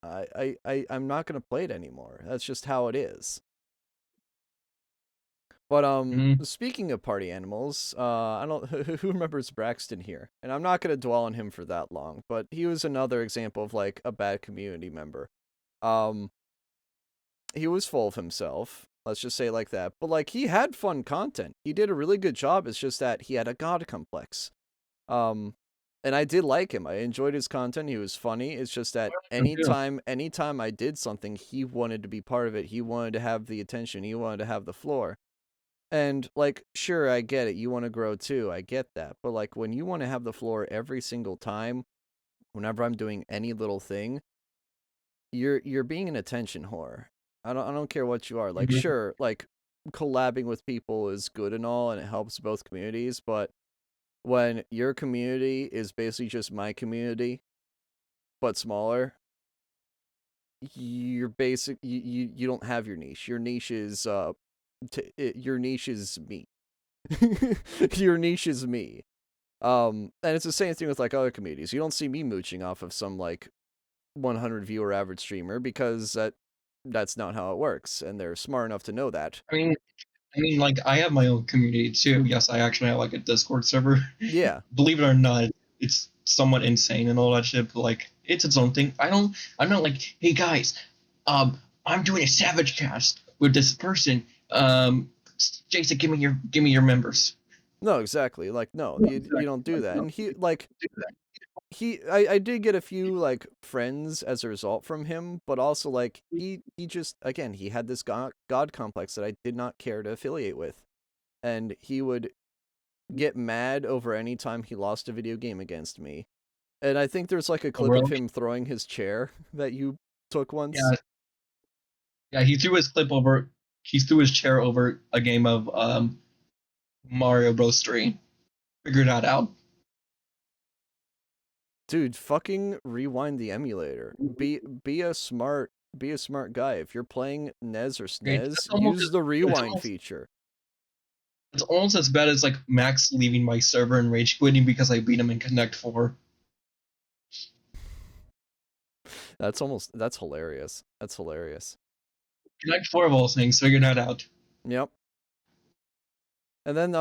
I'm not gonna play it anymore. That's just how it is. But Mm-hmm. speaking of party animals, I don't who remembers Braxton here, and I'm not gonna dwell on him for that long. But he was another example of like a bad community member. Um, he was full of himself. Let's just say it like that. But like he had fun content. He did a really good job. It's just that he had a god complex. Um, and I did like him. I enjoyed his content. He was funny. It's just that anytime I did something, he wanted to be part of it. He wanted to have the attention. He wanted to have the floor. And like, sure, I get it. You want to grow too. I get that. But like when you want to have the floor every single time, whenever I'm doing any little thing, you're being an attention whore. I don't care what you are. Like, Mm-hmm. sure, like collabing with people is good and all and it helps both communities, but when your community is basically just my community but smaller, you're basic you don't have your niche. Your niche is your niche is me. Your niche is me. And it's the same thing with like other communities. You don't see me mooching off of some like 100 viewer average streamer because that's not how it works, and they're smart enough to know that. I mean, like I have my own community too. Yes, I actually have like a Discord server. Yeah. Believe it or not, it's somewhat insane and all that shit. But like, it's its own thing. I'm not like, hey guys, I'm doing a SavageCast with this person. Jason, give me your members. No, exactly. Like no, you don't do that. And he like I did get a few like friends as a result from him, but also like he just again, he had this god complex that I did not care to affiliate with. And he would get mad over any time he lost a video game against me. And I think there's like a Oh, clip of really? him throwing his chair that you took once. Yeah, yeah. He threw his chair over a game of Mario Bros. 3. Figure that out. Dude, fucking rewind the emulator. Be a smart guy. If you're playing NES or Right? SNES, use the It's rewind almost feature. It's almost as bad as like Max leaving my server and rage quitting because I beat him in Connect 4. That's hilarious. That's hilarious. Connect 4 of all things, figure that out. Yep. And then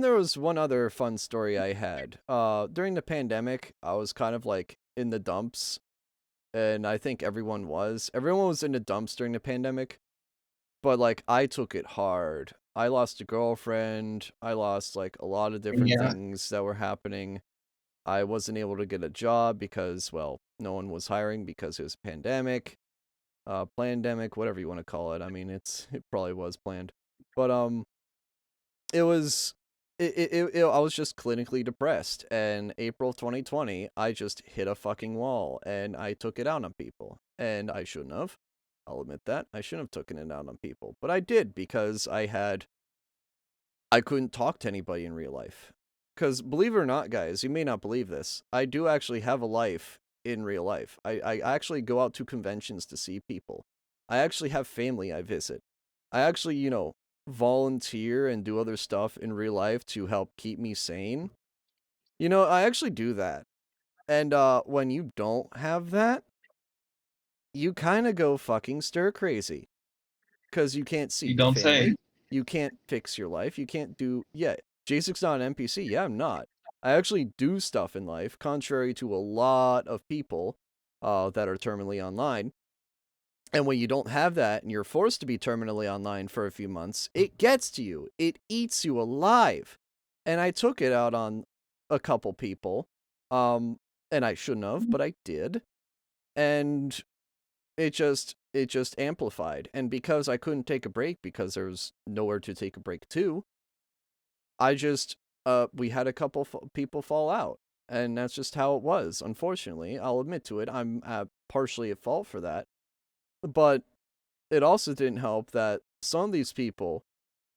there was one other fun story I had. During the pandemic, I was kind of like in the dumps, and I think everyone was. Everyone was in the dumps during the pandemic, but like I took it hard. I lost a girlfriend. I lost like a lot of different Yeah. things that were happening. I wasn't able to get a job because, well, no one was hiring because it was a pandemic, plandemic, whatever you want to call it. I mean, it probably was planned, but it was I was just clinically depressed, and April 2020 I just hit a fucking wall and I took it out on people, and I shouldn't have. I'll admit that I shouldn't have taken it out on people, but I did because I couldn't talk to anybody in real life. Because believe it or not, guys, you may not believe this, I do actually have a life in real life. I actually go out to conventions to see people. I actually have family I visit. I actually, volunteer and do other stuff in real life to help keep me sane. I actually do that. And when you don't have that, you kind of go fucking stir crazy. Because you can't see You your don't say. family. You can't fix your life. You can't do. Yeah, J6 not an NPC. Yeah, I'm not. I actually do stuff in life, contrary to a lot of people that are terminally online. And when you don't have that and you're forced to be terminally online for a few months, it gets to you. It eats you alive. And I took it out on a couple people. Um, and I shouldn't have, but I did. And it just amplified. And because I couldn't take a break because there was nowhere to take a break to, I just we had a couple people fall out, and that's just how it was. Unfortunately, I'll admit to it. I'm partially at fault for that, but it also didn't help that some of these people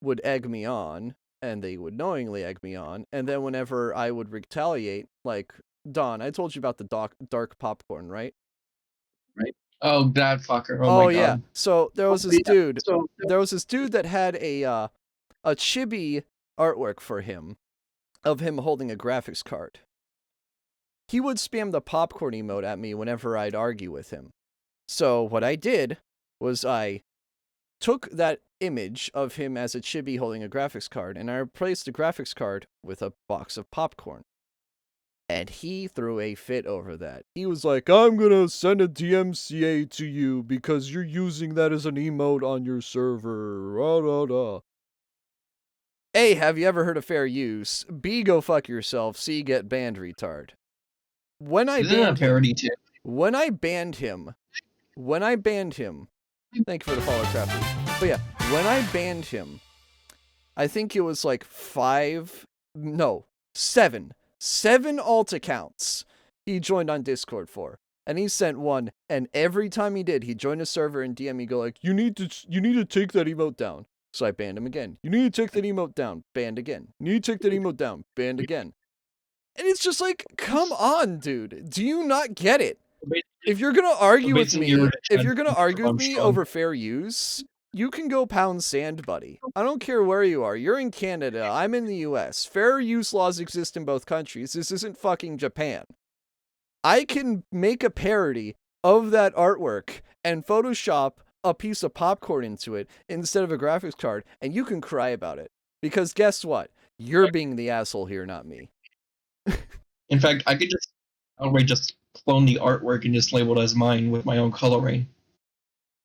would egg me on, and they would knowingly egg me on, and then whenever I would retaliate, like Don, I told you about the dark popcorn, right? Right. Oh, that fucker. Oh my Oh yeah. god. So there Oh was this yeah. dude. So There was this dude that had a chibi artwork for him of him holding a graphics card. He would spam the popcorn emote at me whenever I'd argue with him. So what I did was I took that image of him as a chibi holding a graphics card and I replaced the graphics card with a box of popcorn. And he threw a fit over that. He was like, I'm gonna send a DMCA to you because you're using that as an emote on your server. A, have you ever heard of fair use? B, go fuck yourself. C, get banned, retard. When I isn't it a banned him, parody too? when I banned him, thank you for the follow, Crafty. But yeah, when I banned him, I think it was like 7 alt accounts he joined on Discord for. And he sent one, and every time he did, he'd join a server and DM me, go like, you need to take that emote down. So I banned him again. You need to take that emote down. Banned again. You need to take that emote down. Banned again. And it's just like, come on, dude. Do you not get it? If you're gonna argue with me, Armstrong. over fair use, you can go pound sand, buddy. I don't care where you are. You're in Canada. I'm in the US. Fair use laws exist in both countries. This isn't fucking Japan. I can make a parody of that artwork and Photoshop a piece of popcorn into it instead of a graphics card, and you can cry about it. Because guess what? You're being the asshole here, not me. In fact, I could just outright just clone the artwork and just label it as mine with my own coloring.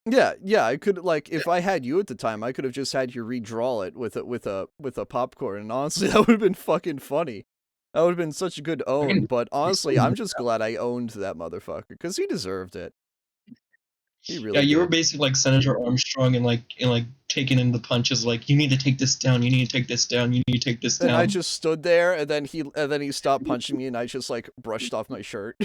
Yeah, I could, like, if I had you at the time, I could have just had you redraw it with a popcorn, and honestly, that would have been fucking funny. That would have been such a good own, but honestly, I'm just glad I owned that motherfucker, because he deserved it. He really Yeah, you were did. basically like Senator Armstrong and like taking in the punches. Like, you need to take this down. You need to take this down. You need to take this And I down. just stood there, and then he stopped punching me, and I just like brushed off my shirt.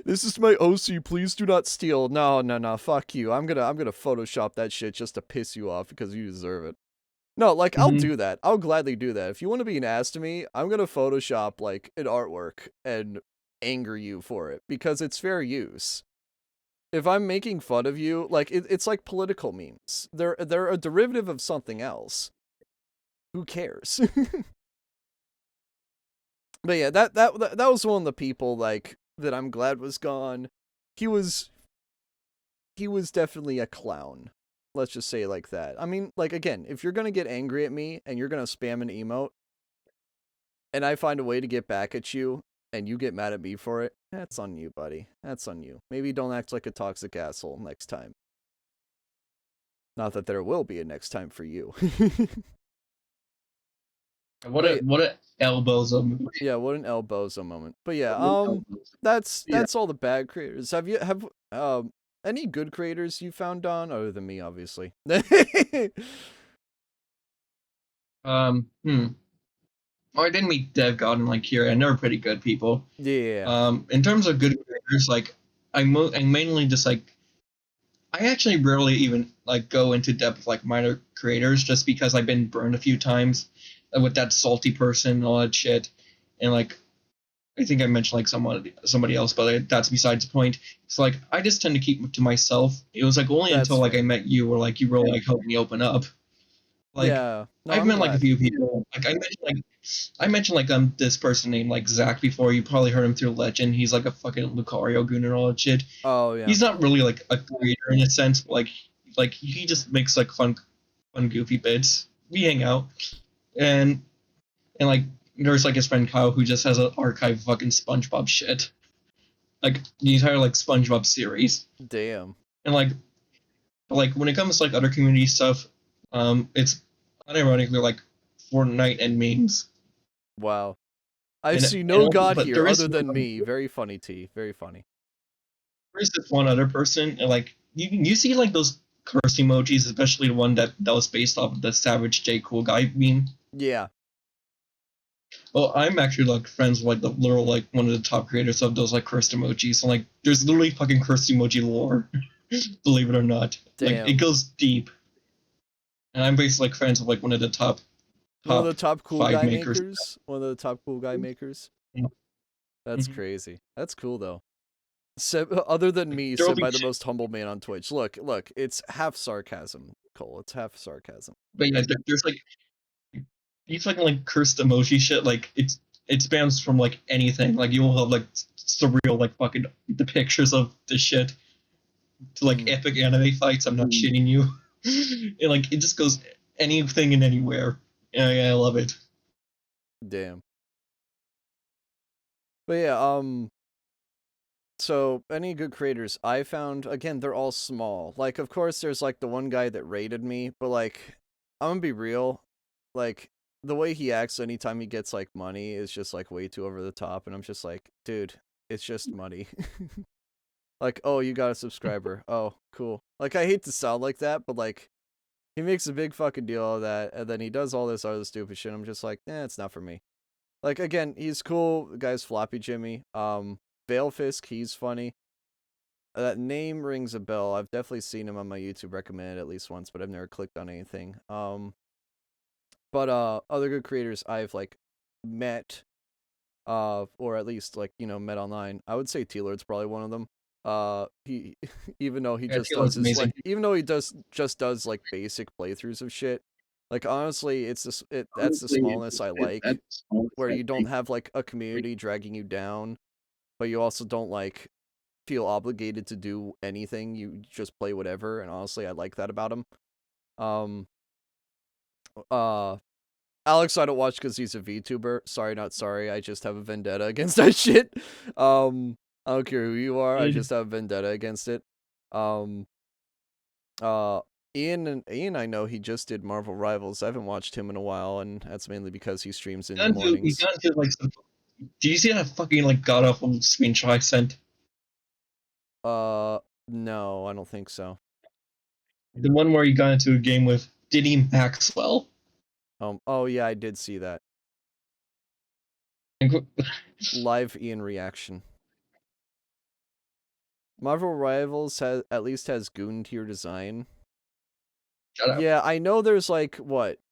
This is my OC. Please do not steal. No. Fuck you. I'm gonna Photoshop that shit just to piss you off because you deserve it. No, like I'll do that. I'll gladly do that. If you want to be an ass to me, I'm gonna Photoshop like an artwork and anger you for it because it's fair use. if I'm making fun of you, like it's like political memes. They're a derivative of something else. Who cares? But yeah, that was one of the people like that I'm glad was gone. He was definitely a clown. Let's just say it like that. I mean, like again, if you're gonna get angry at me and you're gonna spam an emote, and I find a way to get back at you, and you get mad at me for it, that's on you, buddy. That's on you. Maybe don't act like a toxic asshole next time. Not that there will be a next time for you. What But a elbows. yeah, what an elbozo moment. But yeah, that's all the bad creators. Have any good creators you found, Don, other than me, obviously? Hmm. Oh, I didn't meet Dev God and like Kira, and they're pretty good people. Yeah. In terms of good creators, like I mainly just like I actually rarely even like go into depth with like minor creators just because I've been burned a few times with that salty person and all that shit, and like I think I mentioned like somebody else, but that's besides the point. So like I just tend to keep it to myself. It was like only That's until like fair. I met you, where like you really like helped me open up. Like Yeah. No, I've I'm met like a glad. few people. Like I mentioned like this person named like Zach before. You probably heard him through Legend. He's like a fucking Lucario goon and all that shit. Oh yeah. He's not really like a creator in a sense, but like he just makes like fun goofy bits. We hang out and like there's like his friend Kyle who just has an archive of fucking SpongeBob shit. Like the entire like SpongeBob series. Damn. And like when it comes to like other community stuff, it's unironically like Fortnite and memes. Wow. I And, see no god but here other than me. Very funny, T. Very funny. there is this one other person, and like you see like those curse emojis, especially the one that was based off of the Savage J Cool Guy meme. Yeah. Well, I'm actually like friends with like the literal like one of the top creators of those like cursed emojis, and like there's literally fucking cursed emoji lore. Believe it or not, like it Damn. goes deep. And I'm basically like friends with like one of the One of the top top cool five guy makers. makers. One of the top cool guy makers. That's Mm-hmm. crazy. That's cool though. Other than me, There will said be by the most humble man on Twitch. Look, it's half sarcasm, Cole. It's half sarcasm. but yeah, there's like these fucking like cursed emoji shit. Like it spans from like anything. Like you will have like surreal like fucking the pictures of the shit to like epic anime fights. I'm not shitting you. And like it just goes anything and anywhere. And I love it. Damn. But yeah, so any good creators I found, again, they're all small. Like, of course, there's like the one guy that raided me, but like, I'm gonna be real, like the way he acts anytime he gets like money is just like way too over the top, and I'm just like, dude, it's just money. Like, oh, you got a subscriber. Oh, cool. Like, I hate to sound like that, but like, he makes a big fucking deal of that, and then he does all this other stupid shit. I'm just like, it's not for me. Like, again, he's cool. The guy's Floppy Jimmy. Veilfisk, he's funny. That name rings a bell. I've definitely seen him on my YouTube recommended at least once, but I've never clicked on anything. But other good creators I've like met, or at least like met online. I would say T-Lord's probably one of them. He even though he Yeah, just does Taylor's his amazing. like even though he just does like basic playthroughs of shit. Like honestly, that's the smallness I like, where you don't have like a community dragging you down, but you also don't like feel obligated to do anything. You just play whatever, and honestly, I like that about him. Um, uh, Alex, I don't watch because he's a VTuber. Sorry, not sorry. I just have a vendetta against that shit. I don't care who you are. I just have a vendetta against it. Um, uh, Ian, I know he just did Marvel Rivals. I haven't watched him in a while, and that's mainly because he streams in the He mornings. got into like some. Do you see that fucking like god awful screenshot I sent? No, I don't think so. The one where he got into a game with Diddy Maxwell. Oh yeah, I did see that. Live Ian reaction. Marvel Rivals at least has goon tier design. Shut up. Yeah, I know there's like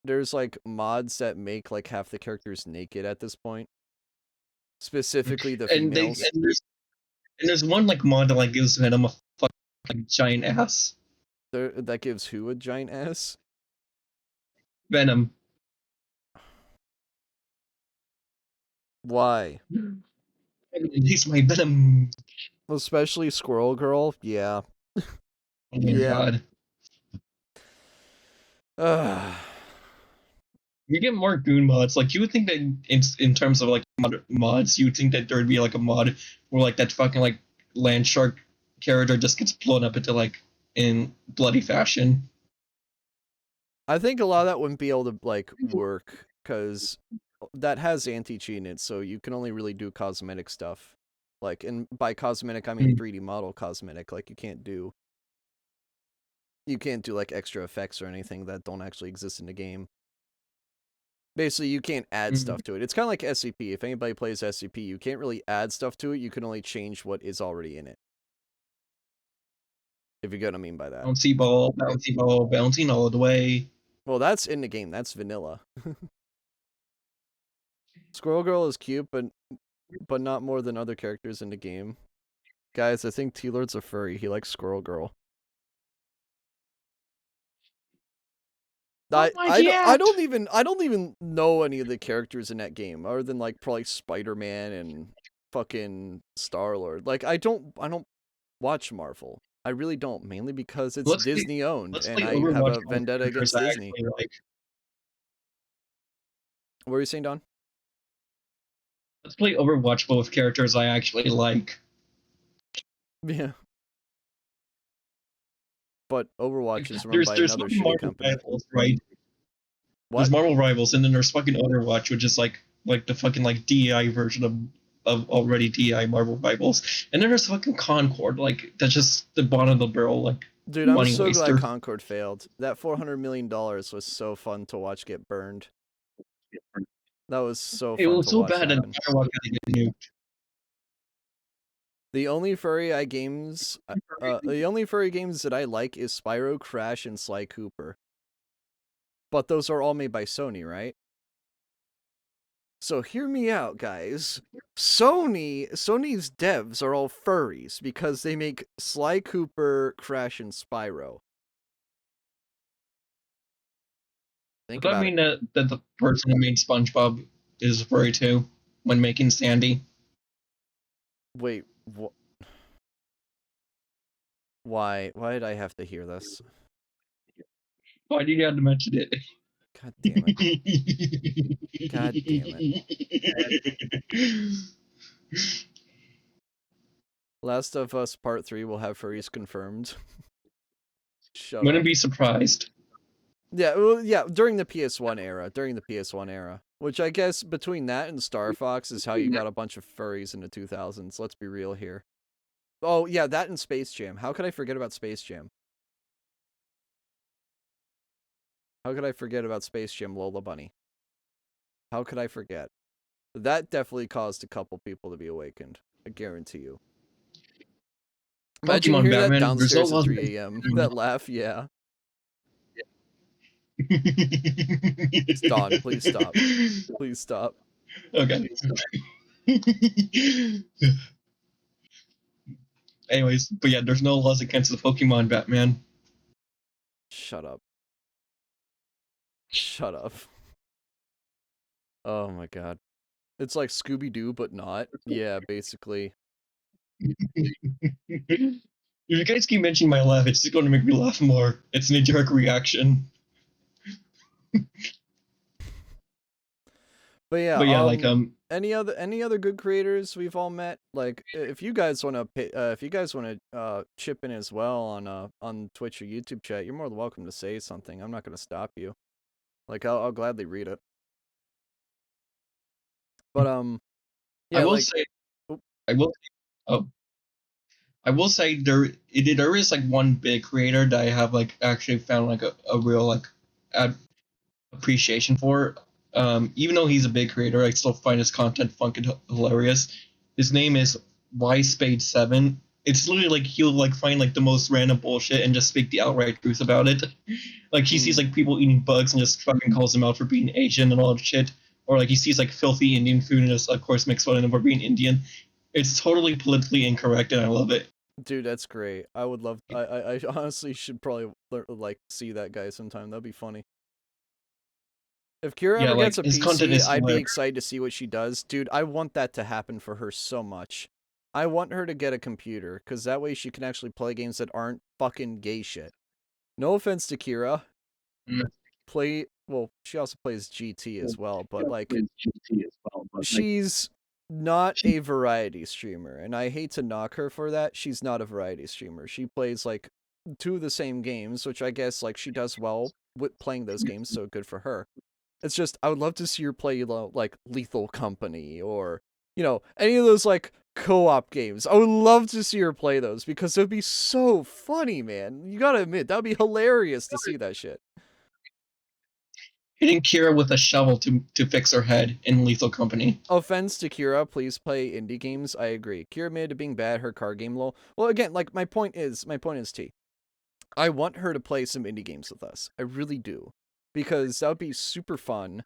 there's like mods that make like half the characters naked at this point. Specifically the And females. there's one like mod that like gives Venom a fuck like giant ass. That gives who a giant ass? Venom. Why? He's my Venom. Especially Squirrel Girl? Yeah. Oh my Yeah. god. You get more goon mods. Like, you would think that in terms of like mods, you would think that there would be like a mod where like that fucking like land shark character just gets blown up into like in bloody fashion. I think a lot of that wouldn't be able to like work because that has anti-cheat in it, so you can only really do cosmetic stuff. Like, and by cosmetic I mean 3D model cosmetic. Like, you can't do like extra effects or anything that don't actually exist in the game. Basically, you can't add stuff to it. It's kind of like SCP. If anybody plays SCP, you can't really add stuff to it. You can only change what is already in it. If you get what I mean by that. Bouncy ball, bouncing all the way. Well, that's in the game. That's vanilla. Squirrel Girl is cute, but not more than other characters in the game. Guys, I think T-Lord's a furry. He likes Squirrel Girl. I don't even know any of the characters in that game other than like probably Spider-Man and fucking Star-Lord. Like, I don't watch Marvel. I really don't, mainly because it's Disney owned and I have a vendetta against Disney. What are you saying, Don? Let's play Overwatch with characters I actually like. Yeah. But Overwatch is run by another shitty company. Rivals, right? What? There's Marvel Rivals, and then there's fucking Overwatch, which is like the fucking like DEI version of already DEI Marvel Rivals. And then there's fucking Concord, like that's just the bottom of the barrel, like. Dude, I'm so glad Concord failed. That $400 million was so fun to watch get burned. That was so fun. It was so bad that Firewalk had to get nuked. The only furry games that I like is Spyro, Crash, and Sly Cooper. But those are all made by Sony, right? So hear me out, guys. Sony's devs are all furries because they make Sly Cooper, Crash, and Spyro. Does that mean that the person who made SpongeBob is furry too when making Sandy? Wait, what? Why did I have to hear this? Why did you have to mention it? God damn it. God damn it. Last of Us Part 3 will have furries confirmed. Shut Wouldn't be surprised. Yeah, well, yeah, during the PS1 era. Which I guess between that and Star Fox is how you got a bunch of furries in the 2000s. Let's be real here. Oh, yeah, that and Space Jam. How could I forget about Space Jam? How could I forget about Space Jam Lola Bunny? How could I forget? That definitely caused a couple people to be awakened. I guarantee you. Imagine hearing that downstairs at 3 a.m. That laugh, yeah. Don, please stop. Please stop. Okay. Anyways, but yeah, there's no laws against the Pokemon Batman. Shut up. Shut up. Oh my god. It's like Scooby-Doo, but not. Yeah, basically. If you guys keep mentioning my laugh, it's just going to make me laugh more. It's an knee-jerk reaction. But yeah, like any other good creators we've all met. Like, if you guys want to chip in as well on Twitch or YouTube chat, you're more than welcome to say something. I'm not going to stop you. Like, I'll gladly read it. But yeah, I will say there is like one big creator that I have like actually found like a real like appreciation for. Even though he's a big creator, I still find his content fucking hilarious. His name is YSpade7. It's literally like he'll like find like the most random bullshit and just speak the outright truth about it. Like he sees like people eating bugs and just fucking calls them out for being Asian and all that shit. Or like he sees like filthy Indian food and just of course makes fun of them for being Indian. It's totally politically incorrect and I love it. Dude, that's great. I would love. I honestly should probably like see that guy sometime. That'd be funny. If Kira Yeah, ever gets like a his content PC, is I'd be hilarious. excited to see what she does. Dude, I want that to happen for her so much. I want her to get a computer, because that way she can actually play games that aren't fucking gay shit. No offense to Kira. Mm. Well, she also plays GT as well, but like, she's not a variety streamer, and I hate to knock her for that. She's not a variety streamer. She plays like two of the same games, which I guess like she does well with playing those games, so good for her. It's just I would love to see her play like Lethal Company or any of those like co-op games. I would love to see her play those because it'd be so funny, man. You gotta admit that'd be hilarious to see that shit. Hitting Kira with a shovel to fix her head in Lethal Company. Offense to Kira, please play indie games. I agree. Kira admitted to being bad, her card game low. Well, again, like my point is T. I want her to play some indie games with us. I really do. Because that would be super fun.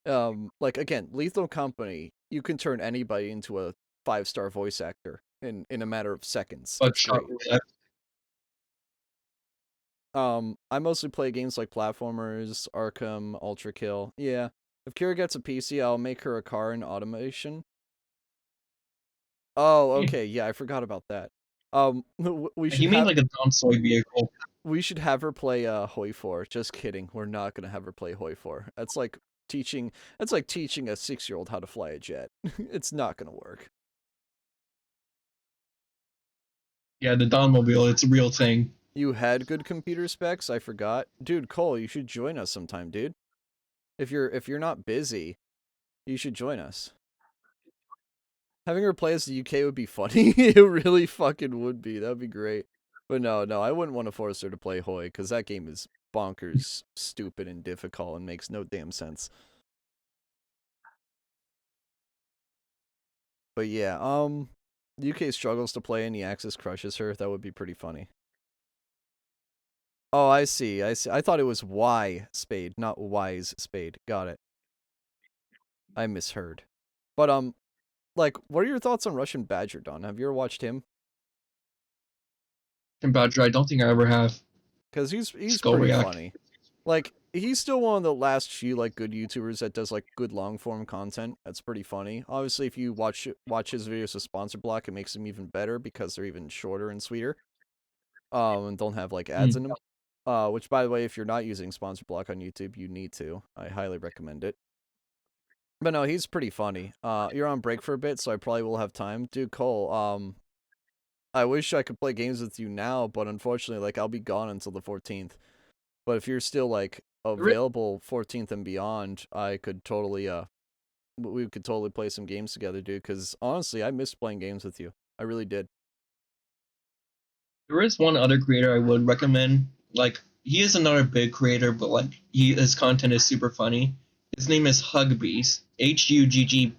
Like again, Lethal Company, you can turn anybody into a 5-star voice actor in a matter of seconds. It's Buckshot great. Roulette. I mostly play games like platformers, Arkham, Ultra Kill. Yeah. If Kira gets a PC, I'll make her a car in automation. Oh, okay. Yeah, I forgot about that. We should He made have like a Don Soy vehicle. her play Hoi 4. Just kidding. We're not gonna have her play Hoi 4. Teaching that's like teaching a 6-year-old how to fly a jet. It's not gonna work. Yeah, the Don Mobile. It's a real thing. You had good computer specs, I forgot. Dude, Cole, you should join us sometime, dude. If you're not busy, you should join us. Having her play as the UK would be funny. It really fucking would be. That'd be great. But no, I wouldn't want to force her to play Hoi because that game is bonkers, stupid, and difficult and makes no damn sense. But yeah, the UK struggles to play and the Axis crushes her. That would be pretty funny. Oh, I see. I see. I thought it was Y Spade, not Wise Spade. Got it. I misheard. But like, what are your thoughts on Russian Badger, Don? Have you ever watched him? And Badger, I don't think I ever have. Because he's Skull pretty React. funny. Like, he's still one of the last few like good YouTubers that does like good long form content. That's pretty funny. Obviously, if you watch his videos with sponsor block, it makes them even better because they're even shorter and sweeter. And don't have like ads Mm. in them. Which by the way, if you're not using sponsor block on YouTube, you need to. I highly recommend it. But no, he's pretty funny. You're on break for a bit, so I probably will have time. Dude, Cole, I wish I could play games with you now, but unfortunately, like I'll be gone until the 14th. But if you're still like available 14th and beyond, I could totally we could totally play some games together, dude, cuz honestly, I missed playing games with you. I really did. There is one other creator I would recommend. Like he is another big creator, but like his content is super funny. His name is Hugbees. Huggbees.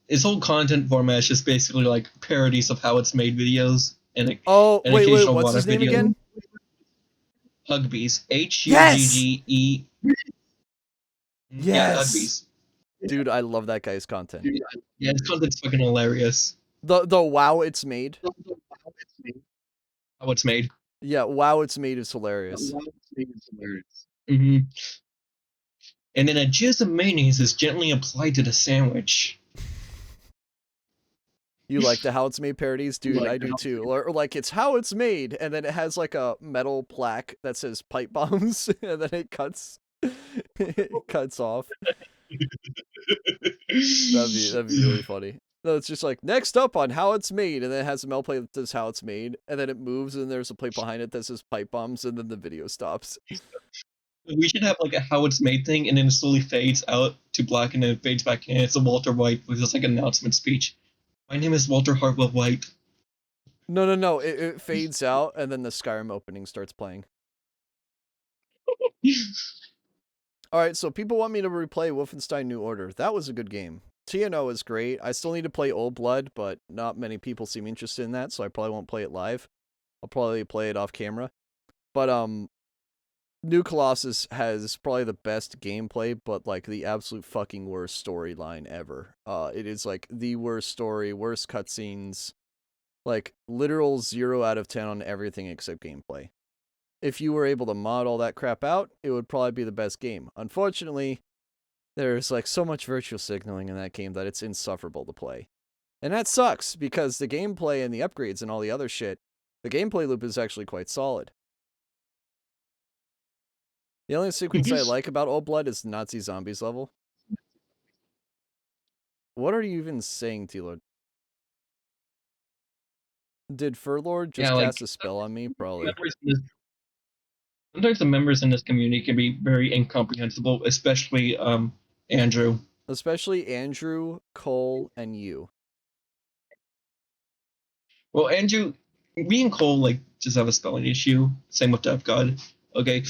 His whole content format is just basically like parodies of how it's made videos and like Oh, an wait, occasional what's water his name video. again? Hugbees. Yes. Hugge. Yeah, Yes. Hugbees. Dude, I love that guy's content. Yeah, his content's fucking hilarious. The wow it's made. How it's made. Yeah, wow it's made is hilarious. Mm-hmm. And then a jizz of mayonnaise is gently applied to the sandwich. You like the how it's made parodies? Dude, I do too. Or like it's how it's made and then it has like a metal plaque that says pipe bombs and then it cuts it cuts off. That'd be really funny. No, it's just like next up on how it's made, and then it has a metal plate that says how it's made, and then it moves, and there's a plate behind it that says pipe bombs, and then the video stops. We should have like a how it's made thing, and then it slowly fades out to black, and then it fades back in. It's a Walter White with just like an announcement speech. My name is Walter Hartwell White. No. It fades out, and then the Skyrim opening starts playing. All right, so people want me to replay Wolfenstein New Order. That was a good game. TNO is great. I still need to play Old Blood, but not many people seem interested in that, so I probably won't play it live. I'll probably play it off camera. But New Colossus has probably the best gameplay, but like the absolute fucking worst storyline ever. It is like the worst story, worst cutscenes. Like, literal 0 out of 10 on everything except gameplay. If you were able to mod all that crap out, it would probably be the best game. Unfortunately, there's like so much virtual signaling in that game that it's insufferable to play. And that sucks because the gameplay and the upgrades and all the other shit, the gameplay loop is actually quite solid. The only sequence I like about Old Blood is the Nazi Zombies level. What are you even saying, T-Lord? Did Furlord just Yeah, cast like a spell on me? Probably. sometimes the members in this community can be very incomprehensible, especially Andrew. Especially Andrew, Cole, and you. Well, Andrew, me and Cole like just have a spelling issue. Same with Dev God. Okay.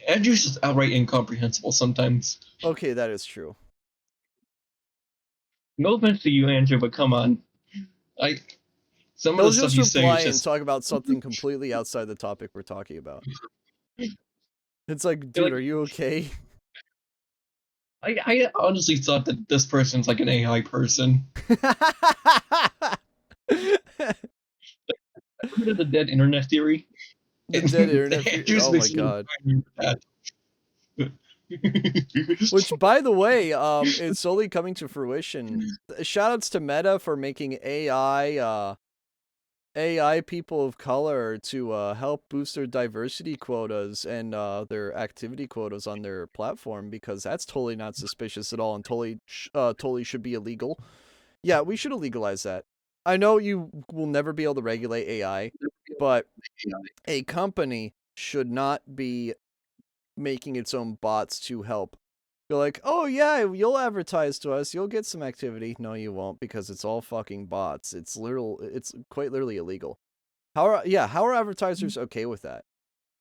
Andrew's just outright incomprehensible sometimes. Okay, that is true. No offense to you, Andrew, but come on. Some of He'll the stuff just you say reply is and just talk about something completely outside the topic we're talking about. It's like, dude, like, are you okay? I honestly thought that this person's like an AI person. Remember the dead internet theory? The And dead internet. Andrew's Oh my basically god. that. Which, by the way, it's slowly coming to fruition. Shoutouts to Meta for making AI people of color to help boost their diversity quotas and their activity quotas on their platform, because that's totally not suspicious at all and totally should be illegal. Yeah, we should legalize that. I know you will never be able to regulate AI, but a company should not be making its own bots to help. You're like, oh yeah, you'll advertise to us, you'll get some activity. No, you won't, because it's all fucking bots. It's quite literally illegal. How are advertisers okay with that?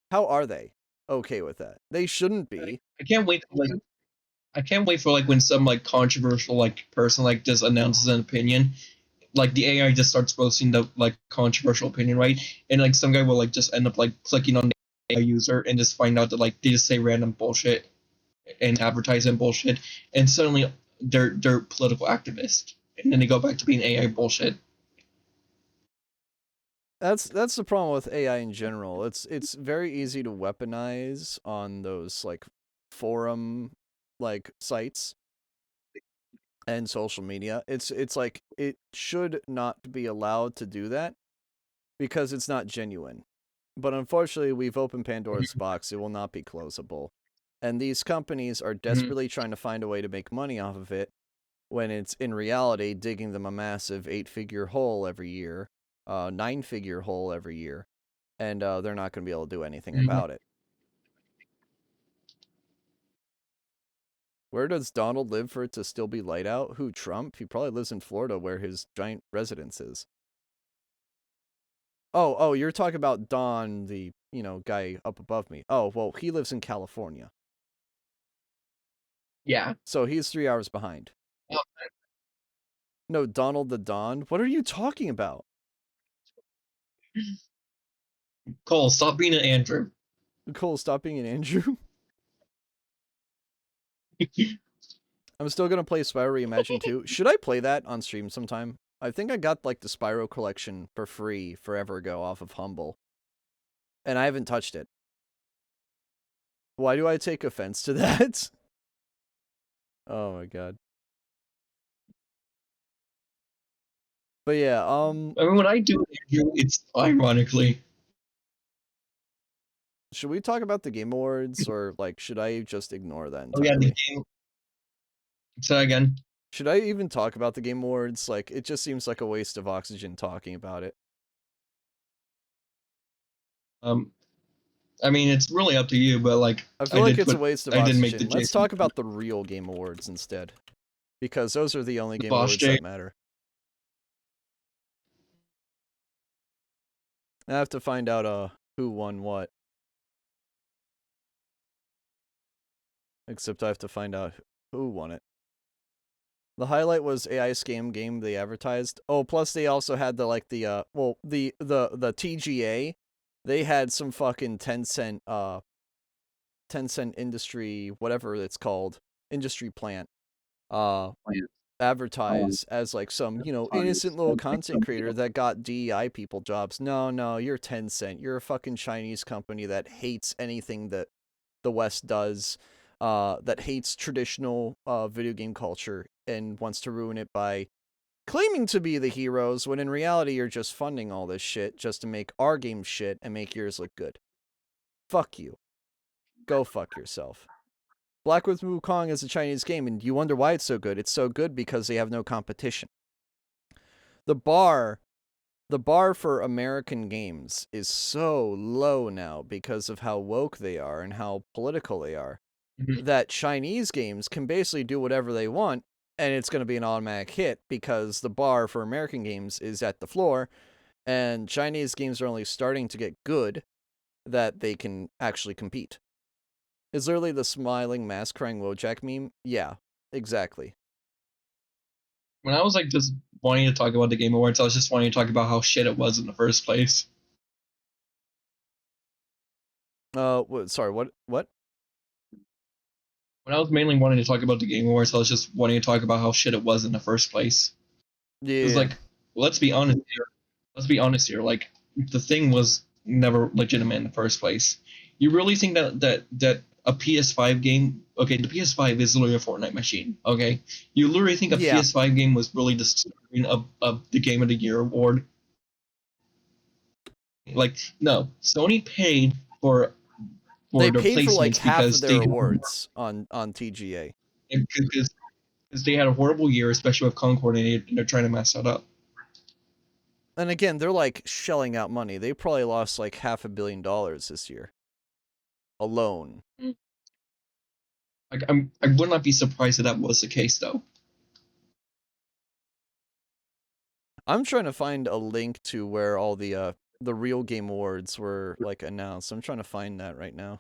How are they okay with that? They shouldn't be. I can't wait for like when some like controversial like person like just announces an opinion, like the AI just starts roasting the like controversial opinion, right? And like some guy will like just end up like clicking on the AI user and just find out that like they just say random bullshit and advertise and bullshit, and suddenly they're political activists, and then they go back to being AI bullshit. That's the problem with AI in general. It's very easy to weaponize on those like forum like sites and social media. It's like it should not be allowed to do that because it's not genuine. But unfortunately, we've opened Pandora's box. It will not be closable. And these companies are Mm-hmm. desperately trying to find a way to make money off of it when it's in reality digging them a massive 8-figure hole every year, 9-figure hole every year, and they're not going to be able to do anything about it. Where does Donald live for it to still be light out? Who, Trump? He probably lives in Florida where his giant residence is. Oh, you're talking about Don, the, guy up above me. Oh, well, he lives in California. Yeah. So he's 3 hours behind. Oh, No, Donald the Don? What are you talking about? Cole, stop being an Andrew. Cole, stop being an Andrew. I'm still gonna play Spyro Reimagined 2. Should I play that on stream sometime? I think I got like the Spyro collection for free forever ago off of Humble. And I haven't touched it. Why do I take offense to that? Oh my god. But yeah, I mean, when I do Andrew, it's ironically. should we talk about the Game Awards, or like should I just ignore that Oh yeah, the entirely? game. Say again. Should I even talk about the Game Awards? Like, it just seems like a waste of oxygen talking about it. Um, I mean, it's really up to you, but like, I feel like it's a waste of I did make the oxygen. Let's Jason talk about the real Game Awards instead. Because those are the only Game Boss Awards J. that matter. I have to find out who won what. Except I have to find out who won it. The highlight was AI scam game they advertised. Oh, plus they also had the the TGA. They had some fucking 10-cent industry, whatever it's called, industry plant. advertise as like some, innocent little content creator that got DEI people jobs. No, you're Tencent. You're a fucking Chinese company that hates anything that the West does, that hates traditional video game culture and wants to ruin it by claiming to be the heroes when in reality you're just funding all this shit just to make our game shit and make yours look good. Fuck you. Go fuck yourself. Black with Wukong is a Chinese game, and you wonder why it's so good. It's so good because they have no competition. The bar for American games is so low now because of how woke they are and how political they are, that Chinese games can basically do whatever they want, and it's going to be an automatic hit because the bar for American games is at the floor, and Chinese games are only starting to get good that they can actually compete. Is literally the smiling mask crying Wojak meme? Yeah, exactly. When I was like just wanting to talk about the Game Awards, I was just wanting to talk about how shit it was in the first place. Sorry, what? When I was mainly wanting to talk about the Game Awards, I was just wanting to talk about how shit it was in the first place. Because Yeah. like, let's be honest here. Let's be honest here. Like, the thing was never legitimate in the first place. You really think that a PS5 game? Okay, the PS5 is literally a Fortnite machine. Okay, you literally think a Yeah. PS5 game was really deserving of the Game of the Year award? Like, no. Sony paid for They their paid for like placements half of because their awards on TGA. because they had a horrible year, especially with Concord, and they're trying to mess that up. And again, they're like shelling out money. They probably lost like $500 million this year alone. Like, I would not be surprised if that was the case, though. I'm trying to find a link to where all the real game awards were like announced. I'm trying to find that right now.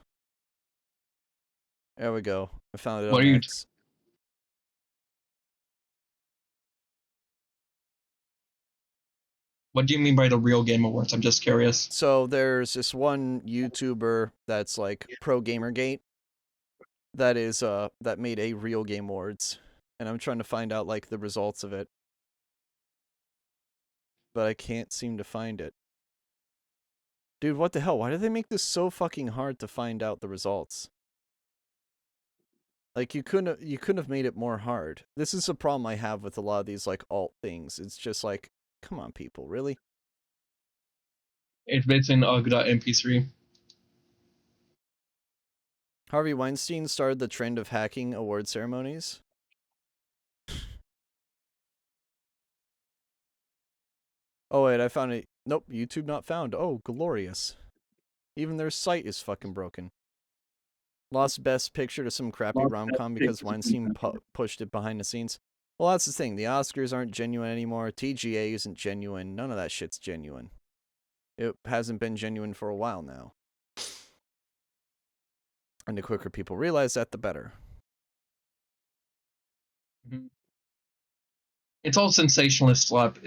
There we go. I found it What on are you? X. What do you mean by the real Game Awards? I'm just curious. So there's this one YouTuber that's like Pro Gamergate that is that made a real game awards, and I'm trying to find out like the results of it, but I can't seem to find it. Dude, what the hell? Why did they make this so fucking hard to find out the results? Like you couldn't have made it more hard. This is a problem I have with a lot of these like alt things. It's just like, come on, people, really? It's in UGG.mp3. Harvey Weinstein started the trend of hacking award ceremonies. Oh wait, I found it. Nope, YouTube not found. Oh, glorious. Even their site is fucking broken. Lost best picture to some crappy rom-com because Weinstein pushed it behind the scenes. Well, that's the thing. The Oscars aren't genuine anymore. TGA isn't genuine. None of that shit's genuine. It hasn't been genuine for a while now. And the quicker people realize that, the better. Mm-hmm. It's all sensationalist slap,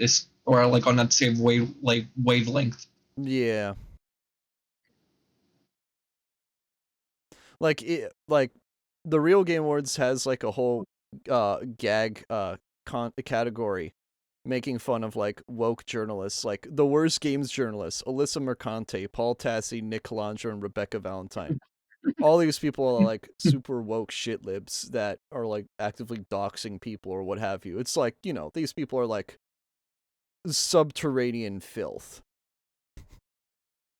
or like on that same wavelength. Yeah. Like the Real Game Awards has like a whole gag category making fun of like woke journalists, like the worst games journalists, Alyssa Mercante, Paul Tassi, Nick Calandra, and Rebecca Valentine. All these people are like super woke shit libs that are like actively doxing people or what have you. It's like, these people are like subterranean filth.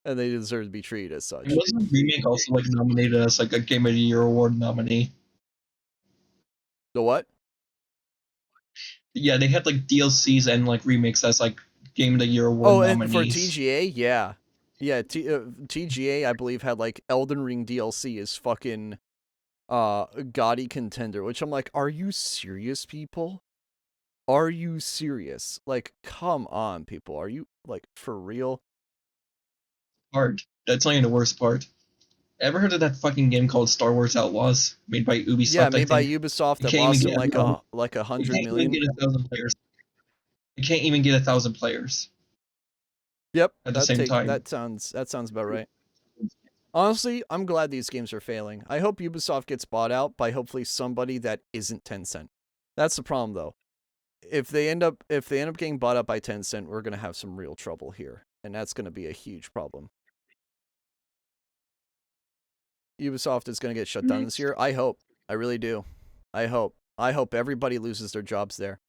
And they deserve to be treated as such. Wasn't Remake also like nominated as like a Game of the Year award nominee? The what? Yeah, they had like DLCs and like remakes as like Game of the Year award Oh, and for nominees. TGA, yeah. Yeah, TGA I believe had like Elden Ring DLC as fucking gaudy contender, which I'm like, are you serious, people? Are you serious? Like, come on, people. Are you like for real? Hard. That's not even the worst part. Ever heard of that fucking game called Star Wars Outlaws, made by Yeah, Ubisoft? I made by think Ubisoft it that can't even lost get them like it a hundred can't even million. get 1,000 players. It can't even get 1,000 players Yep, at the same time. that sounds about right. Honestly, I'm glad these games are failing. I hope Ubisoft gets bought out by hopefully somebody that isn't Tencent. That's the problem though. if they end up getting bought up by Tencent, we're gonna have some real trouble here, and that's gonna be a huge problem. Ubisoft is gonna get shut down this year. I hope. I really do. I hope. I hope everybody loses their jobs there.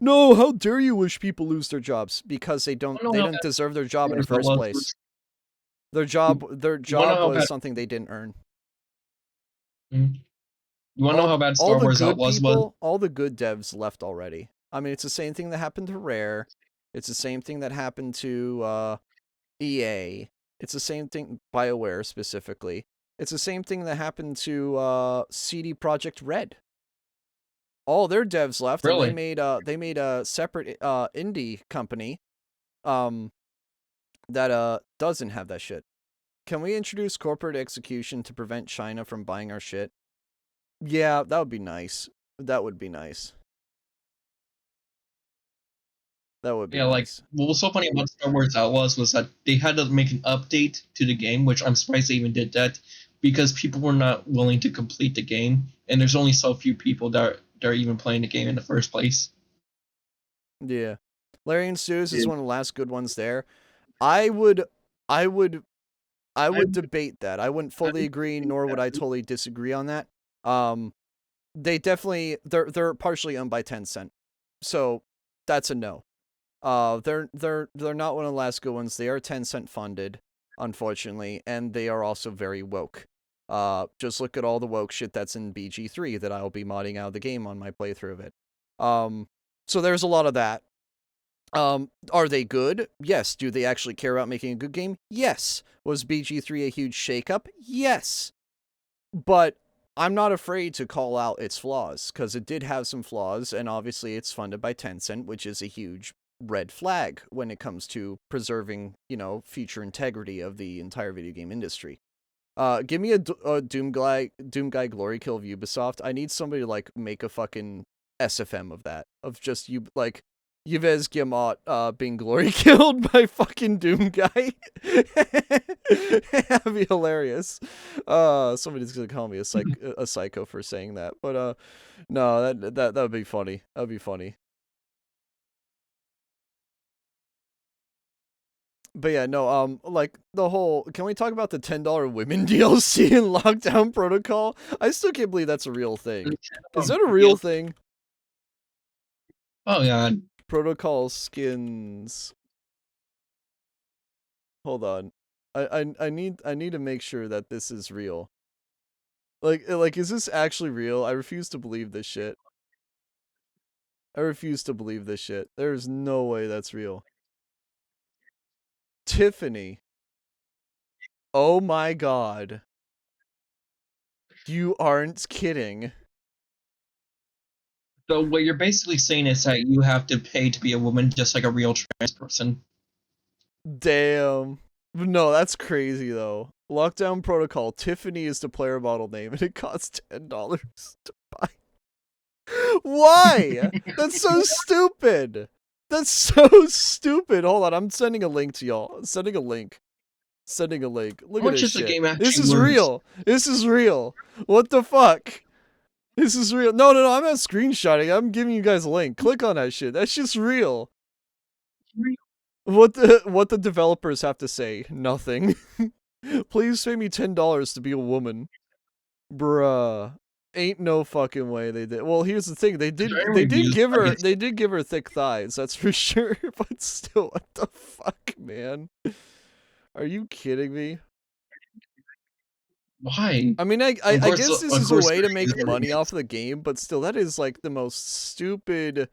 No, how dare you wish people lose their jobs because they don't deserve their job in the first place. Their job was something they didn't earn. You want to know how bad Star Wars Outlaws was? All the good devs left already. I mean, it's the same thing that happened to Rare. It's the same thing that happened to EA. It's the same thing, BioWare specifically. It's the same thing that happened to CD Projekt Red. All their devs left, Really? and they made a separate indie company that doesn't have that shit. Can we introduce corporate execution to prevent China from buying our shit? Yeah, that would be nice. That would be nice. That would be nice. What was so funny about Star Wars Outlaws was that they had to make an update to the game, which I'm surprised they even did that, because people were not willing to complete the game, and there's only so few people that are even playing the game in the first place. Yeah. Larry and Sue's is one of the last good ones there. I would debate that. I wouldn't fully agree, nor would I totally disagree on that. They definitely they're partially owned by Tencent, so that's a no. They're not one of the last good ones. They are Tencent funded, unfortunately, and they are also very woke. Just look at all the woke shit that's in BG3 that I'll be modding out of the game on my playthrough of it. So there's a lot of that. Are they good? Yes. Do they actually care about making a good game? Yes. Was BG3 a huge shakeup? Yes. But I'm not afraid to call out its flaws, because it did have some flaws, and obviously it's funded by Tencent, which is a huge red flag when it comes to preserving, future integrity of the entire video game industry. Give me a Doom Guy glory kill of Ubisoft. I need somebody to, make a fucking SFM of that. Of just, Yves Guillemot being glory killed by fucking Doom Guy. That'd be hilarious. Somebody's gonna call me a psycho for saying that. But no, that would be funny. That'd be funny. But yeah, no, the whole, can we talk about the $10 women DLC in Lockdown Protocol? I still can't believe that's a real thing. Is that a real thing? Oh yeah. Protocol skins. Hold on. I need to make sure that this is real. Like is this actually real? I refuse to believe this shit. I refuse to believe this shit. There's no way that's real. Tiffany. Oh my god. You aren't kidding. So what you're basically saying is that you have to pay to be a woman just like a real trans person. Damn. No, that's crazy though. Lockdown Protocol. Tiffany is the player model name, and it costs $10 to buy. Why? That's so stupid. That's so stupid. Hold on, I'm sending a link to y'all. I'm sending a link. Look at this shit. This is real. This is real. What the fuck? This is real. No, I'm not screenshotting. I'm giving you guys a link. Click on that shit. That's just real. What the developers have to say? Nothing. Please pay me $10 to be a woman. Bruh. Ain't no fucking way they did. Well, here's the thing. They did give her thick thighs, that's for sure. But still, what the fuck, man? Are you kidding me? Why? I mean, I guess this is a way to make money off of the game, but still, that is like the most stupid,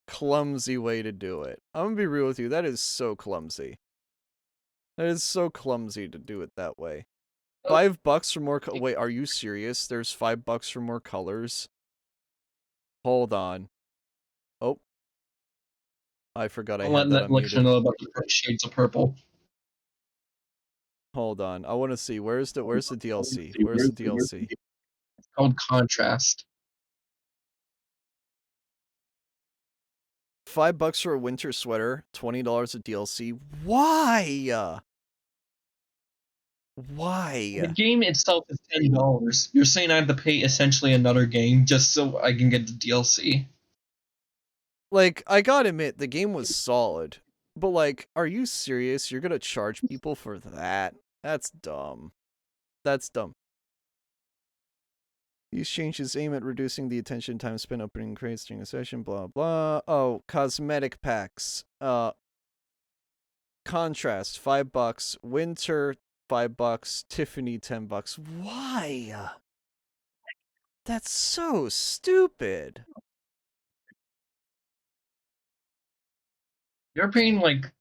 clumsy way to do it. I'm gonna be real with you. That is so clumsy. That is so clumsy to do it that way. $5 for more. Wait, are you serious? There's $5 for more colors. Hold on. Oh, I forgot I had that unmuted. Know about the shades of purple. Hold on. I want to see. Where's the DLC? Where's the DLC? It's called Contrast. $5 for a winter sweater, $20 of DLC. Why? Why? The game itself is $10. You're saying I have to pay essentially another game just so I can get the DLC. Like, I gotta admit, the game was solid. But, like, are you serious? You're gonna charge people for that? That's dumb. That's dumb. These changes aim at reducing the attention time spent opening crates during a session, blah, blah. Oh, cosmetic packs. Contrast, $5. Winter, $5. Tiffany, $10. Why? That's so stupid. You're paying like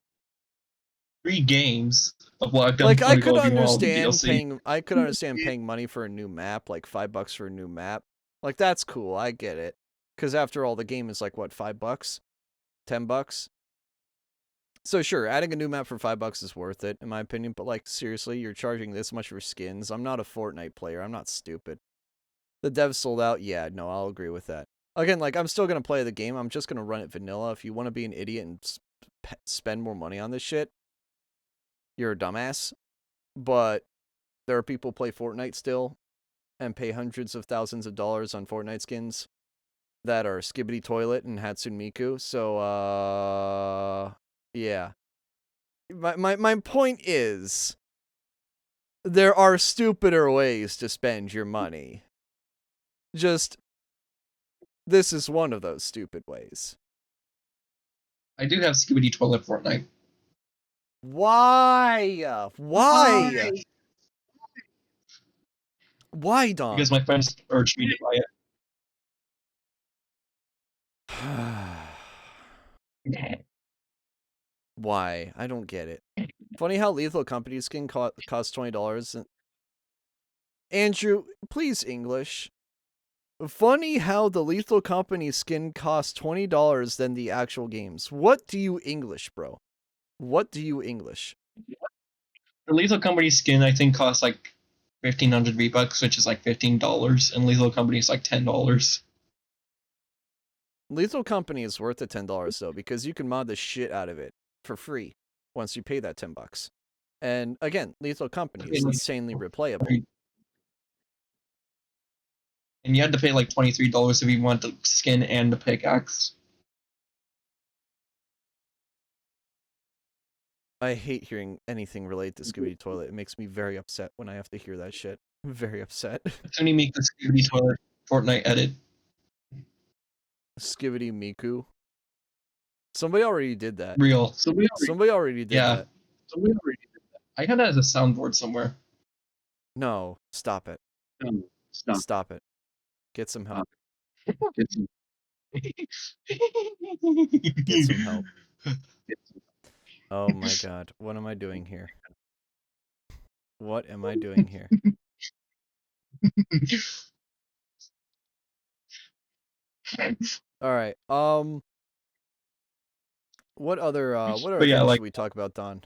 3 games of what I've done Like, I $20 could if you want all the understand DLC. paying money for a new map, like $5 for a new map. Like, that's cool. I get it. Because after all, the game is like what, $5, $10. So sure, adding a new map for $5 is worth it, in my opinion. But like, seriously, you're charging this much for skins? I'm not a Fortnite player. I'm not stupid. The devs sold out. Yeah, no, I'll agree with that. Again, like, I'm still gonna play the game. I'm just gonna run it vanilla. If you want to be an idiot and spend more money on this shit, you're a dumbass. But there are people who play Fortnite still and pay hundreds of thousands of dollars on Fortnite skins that are Skibbity Toilet and Hatsune Miku. So, yeah. My point is, there are stupider ways to spend your money. Just, this is one of those stupid ways. I do have Skibbity Toilet Fortnite. Why? Why? Why, Don? Because my friends urged me to buy it. Why? I don't get it. Funny how Lethal Company skin costs $20. Andrew, please English. Funny how the Lethal Company skin costs $20 than the actual games. What do you English, bro? What do you English? The Lethal Company skin, I think, costs like 1,500 V-Bucks, which is like $15, and Lethal Company is like $10. Lethal Company is worth the $10 though, because you can mod the shit out of it for free once you pay that $10. And again, Lethal Company is insanely replayable. And you had to pay like $23 if you want the skin and the pickaxe. I hate hearing anything related to Skibbity Toilet. It makes me very upset when I have to hear that shit. I'm very upset. Can you make the Skibbity Toilet Fortnite edit? Skibbity Miku. Somebody already did that. Real. Somebody already did that. I had that as a soundboard somewhere. No, stop it. Stop it. Get some help. Get some help. Oh my god. What am I doing here? What am I doing here? All right. What other things should we talk about, Don?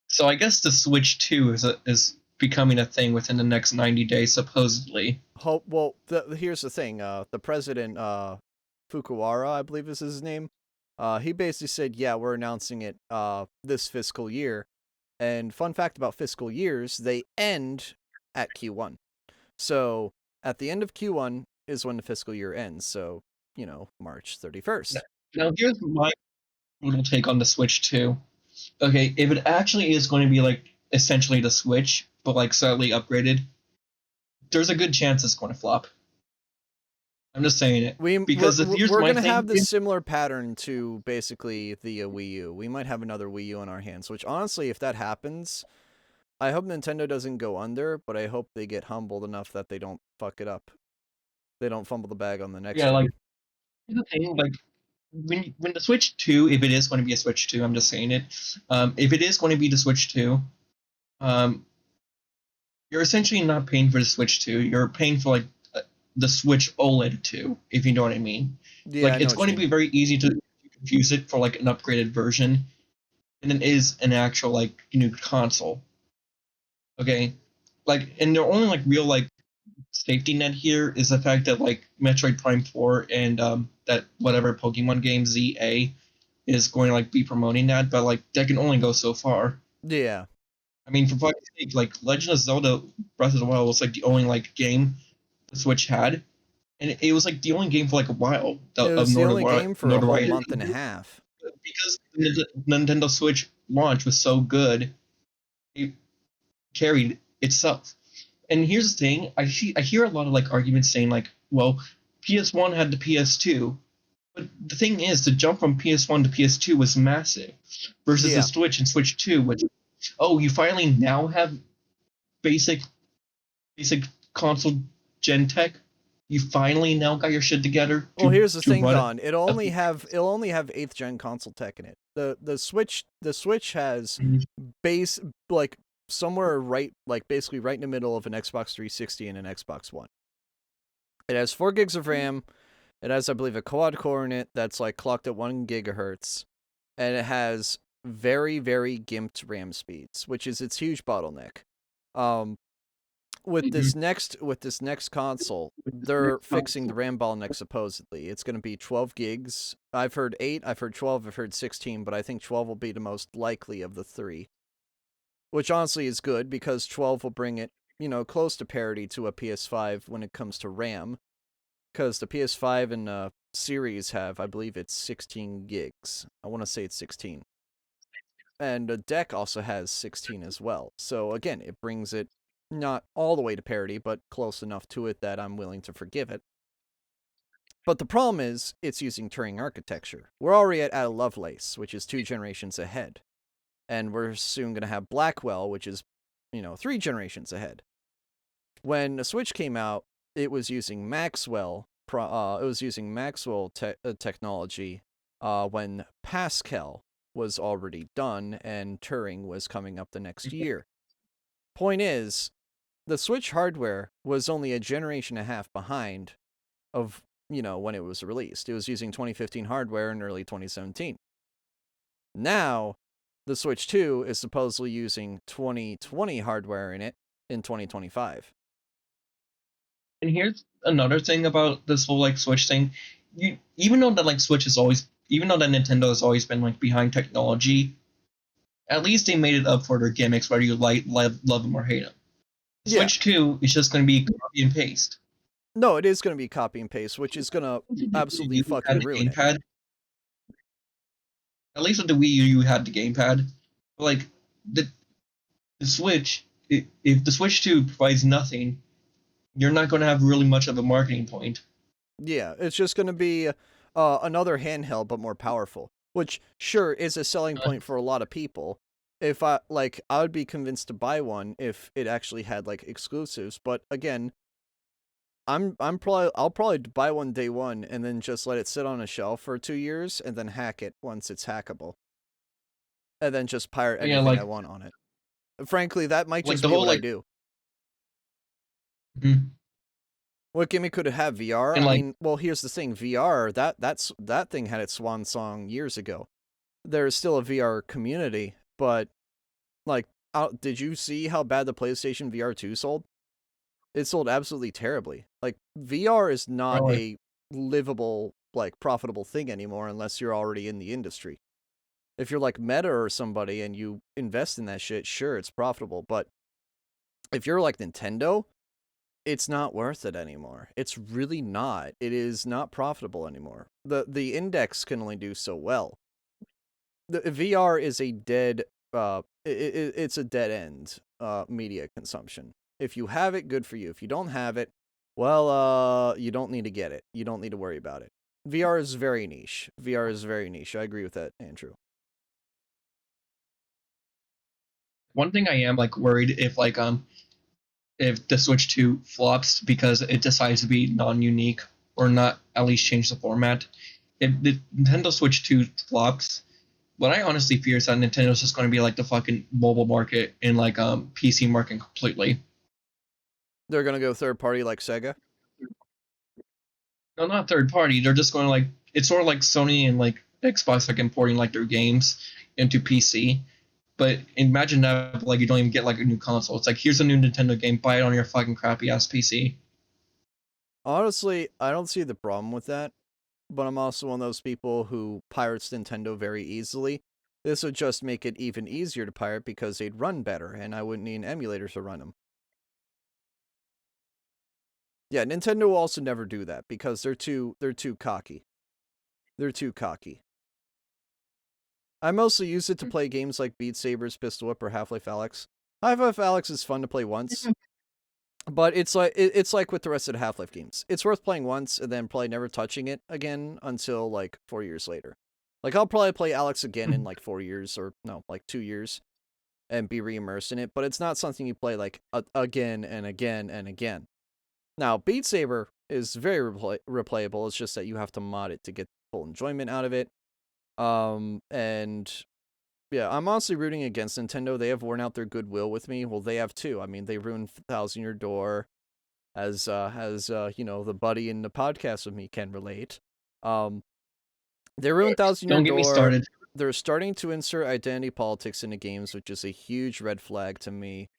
So I guess the Switch 2 is becoming a thing within the next 90 days, supposedly. Well, here's the thing. The president, Fukuhara, I believe is his name. He basically said, "Yeah, we're announcing it this fiscal year." And fun fact about fiscal years, they end at Q1. So at the end of Q1 is when the fiscal year ends. So, March 31st. Now here's my little take on the Switch 2. Okay, if it actually is going to be like essentially the Switch, but like slightly upgraded, there's a good chance it's going to flop. I'm just saying it. We're going to have this similar pattern to basically the Wii U. We might have another Wii U in our hands, which honestly, if that happens, I hope Nintendo doesn't go under, but I hope they get humbled enough that they don't fuck it up. They don't fumble the bag on the next one. Like, here's the thing, like, when the Switch 2, if it is going to be a Switch 2, I'm just saying it, if it is going to be the Switch 2, you're essentially not paying for the Switch 2, you're paying for, like, the Switch OLED 2, if you know what I mean. Yeah, like, it's going to be very easy to confuse it for, like, an upgraded version, and it is an actual, like, new console. Okay? Like, and the only, like, real, like, safety net here is the fact that, like, Metroid Prime 4 and that whatever Pokemon game ZA is going to, like, be promoting that, but, like, that can only go so far. Yeah. I mean, for fuck's sake, like, Legend of Zelda Breath of the Wild was, like, the only, like, game the Switch had, and it was like the only game for like a while It of was the only game for a whole notoriety. month and a half. Because the Nintendo Switch launch was so good, it carried itself. And here's the thing: I hear a lot of like arguments saying like, well, PS1 had the PS2, but the thing is, the jump from PS1 to PS2 was massive, versus the Yeah. Switch and Switch 2, which, oh, you finally now have basic basic console gen tech. You finally now got your shit together Well, here's the to thing, run Don. It'll only have 8th gen console tech in it. The Switch has base like somewhere right like basically right in the middle of an Xbox 360 and an Xbox One. It has 4 gigs of RAM. It has, I believe, a quad core in it that's like clocked at 1 gigahertz, and it has very, very gimped RAM speeds, which is its huge bottleneck. Um, with this next console, they're fixing the RAM bottleneck supposedly. It's going to be 12 gigs. I've heard 8, I've heard 12, I've heard 16, but I think 12 will be the most likely of the 3. Which honestly is good because 12 will bring it, close to parity to a PS5 when it comes to RAM. Because the PS5 and series have, I believe it's 16 gigs. I want to say it's 16. And the deck also has 16 as well. So again, it brings it not all the way to parity, but close enough to it that I'm willing to forgive it. But the problem is, it's using Turing architecture. We're already at Lovelace, which is 2 generations ahead. And we're soon going to have Blackwell, which is, 3 generations ahead. When the Switch came out, it was using Maxwell. Technology when Pascal was already done and Turing was coming up the next year. Point is, the Switch hardware was only a generation and a half behind of, when it was released. It was using 2015 hardware in early 2017. Now, the Switch 2 is supposedly using 2020 hardware in it in 2025. And here's another thing about this whole like Switch thing. Even though that like Switch is always, even though that Nintendo has always been like behind technology, at least they made it up for their gimmicks, whether you love them or hate them. Yeah. Switch 2 is just going to be copy and paste. No, it is going to be copy and paste, which is going to absolutely fucking ruin it. Gamepad. At least with the Wii U, you had the gamepad. But like the Switch, if the Switch 2 provides nothing, you're not going to have really much of a marketing point. Yeah, it's just going to be another handheld, but more powerful, which sure is a selling point for a lot of people. If I would be convinced to buy one if it actually had like exclusives. But again, I'll probably buy one day one and then just let it sit on a shelf for 2 years and then hack it once it's hackable, and then just pirate anything I want on it. Frankly, that might just be what I do. What gimmick could it have? VR? I mean, well, here's the thing: VR. That thing had its swan song years ago. There's still a VR community, but like, did you see how bad the PlayStation VR 2 sold? It sold absolutely terribly. Like, VR is not a livable, like, profitable thing anymore unless you're already in the industry. If you're like Meta or somebody and you invest in that shit, sure, it's profitable. But if you're like Nintendo, it's not worth it anymore. It's really not. It is not profitable anymore. The index can only do so well. The VR is a dead it's a dead end media consumption. If you have it, good for you. If you don't have it, well, you don't need to get it. You don't need to worry about it. VR is very niche. VR is very niche. I agree with that, Andrew. One thing I am like worried if the Switch 2 flops because it decides to be non-unique or not at least change the format. If the Nintendo Switch 2 flops, what I honestly fear is that Nintendo's just going to be like the fucking mobile market and like PC market completely. They're gonna go third party like Sega. No, not third party. They're just going to like, it's sort of like Sony and like Xbox like importing like their games into PC. But imagine that like you don't even get like a new console. It's like, here's a new Nintendo game, buy it on your fucking crappy ass PC. Honestly, I don't see the problem with that, but I'm also one of those people who pirates Nintendo very easily. This would just make it even easier to pirate because they'd run better, and I wouldn't need an emulator to run them. Yeah, Nintendo will also never do that because they're too cocky. They're too cocky. I mostly use it to play games like Beat Saber's Pistol Whip or Half-Life Alyx. Half-Life Alyx is fun to play once, but it's like with the rest of the Half-Life games. It's worth playing once and then probably never touching it again until like 4 years later. Like I'll probably play Alyx again in like 4 years or no, like 2 years and be re-immersed in it, but it's not something you play like again and again and again. Now, Beat Saber is very replayable. It's just that you have to mod it to get full enjoyment out of it. And yeah, I'm honestly rooting against Nintendo. They have worn out their goodwill with me. Well, they have too. I mean, they ruined Thousand Year Door, as you know, the buddy in the podcast with me can relate. They ruined Thousand Year Don't get me Door. started. They're starting to insert identity politics into games, which is a huge red flag to me.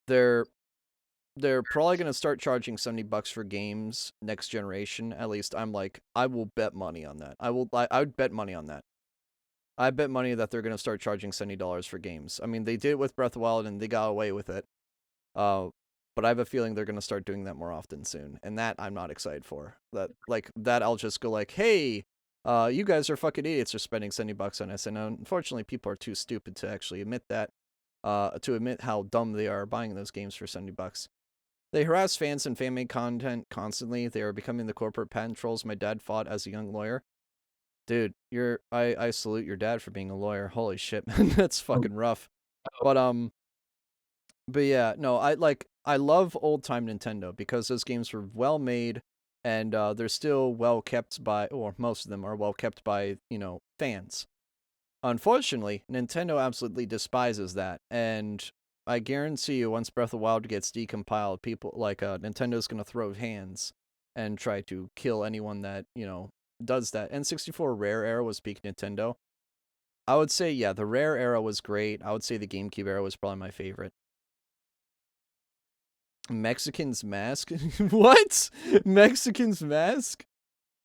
They're probably going to start charging $70 for games next generation. At least I'm like, I will bet money on that. I would bet money on that. I bet money that they're going to start charging $70 for games. I mean, they did it with Breath of the Wild and they got away with it. But I have a feeling they're going to start doing that more often soon. And that I'm not excited for. That I'll just go like, hey, you guys are fucking idiots for spending $70 on this. And unfortunately, people are too stupid to actually admit that. To admit how dumb they are buying those games for $70. They harass fans and fan-made content constantly. They are becoming the corporate patent trolls my dad fought as a young lawyer. Dude, I salute your dad for being a lawyer. Holy shit, man, that's fucking rough. But yeah, no, I love old-time Nintendo because those games were well made and they're still well kept by, or most of them are well kept by, you know, fans. Unfortunately, Nintendo absolutely despises that, and I guarantee you, once Breath of the Wild gets decompiled, people like Nintendo's gonna throw hands and try to kill anyone that, you know, does that. N64 Rare era was peak Nintendo. I would say, yeah, the Rare era was great. I would say the GameCube era was probably my favorite. Mexican's Mask? What? Mexican's Mask?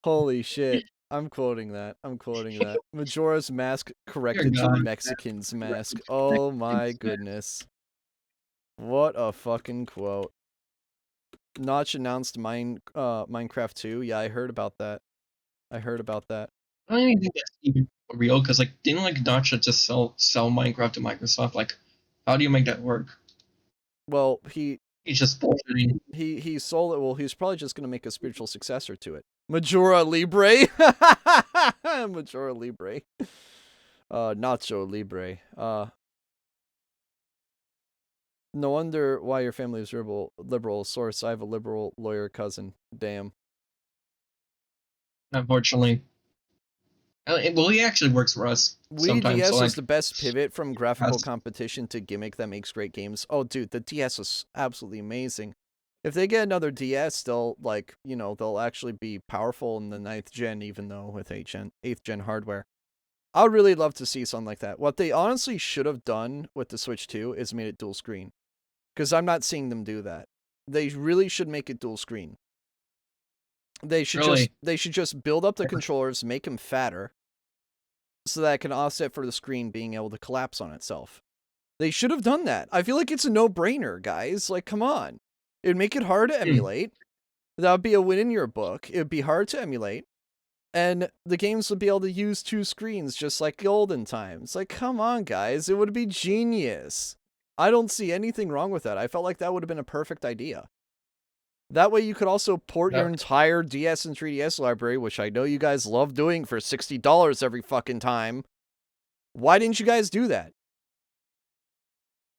Holy shit. I'm quoting that. Majora's Mask corrected to Mexican's Mask. Oh my goodness. What a fucking quote. Notch announced Minecraft 2. Yeah, I heard about that. I don't even think that's even real because like didn't like Notch just sell Minecraft to Microsoft? Like, how do you make that work? Well, he's just bullshitting. He sold it. Well, he's probably just gonna make a spiritual successor to it. Majora Libre. Majora Libre. Nacho Libre. No wonder why your family is liberal. Source, I have a liberal lawyer cousin. Damn. Unfortunately. Well, he actually works for us sometimes. DS so, like, is the best pivot from graphical competition to gimmick that makes great games. Oh, dude, the DS is absolutely amazing. If they get another DS, they'll, like, you know, they'll actually be powerful in the 9th gen, even though with 8th gen hardware. I would really love to see something like that. What they honestly should have done with the Switch 2 is made it dual screen. Because I'm not seeing them do that. They really should make it dual screen. They should just build up the controllers, make them fatter, so that it can offset for the screen being able to collapse on itself. They should have done that. I feel like it's a no-brainer, guys. Like, come on. It would make it hard to emulate. That would be a win in your book. It would be hard to emulate. And the games would be able to use 2 screens just like the olden times. Like, come on, guys. It would be genius. I don't see anything wrong with that. I felt like that would have been a perfect idea. That way you could also port your entire DS and 3DS library, which I know you guys love doing for $60 every fucking time. Why didn't you guys do that?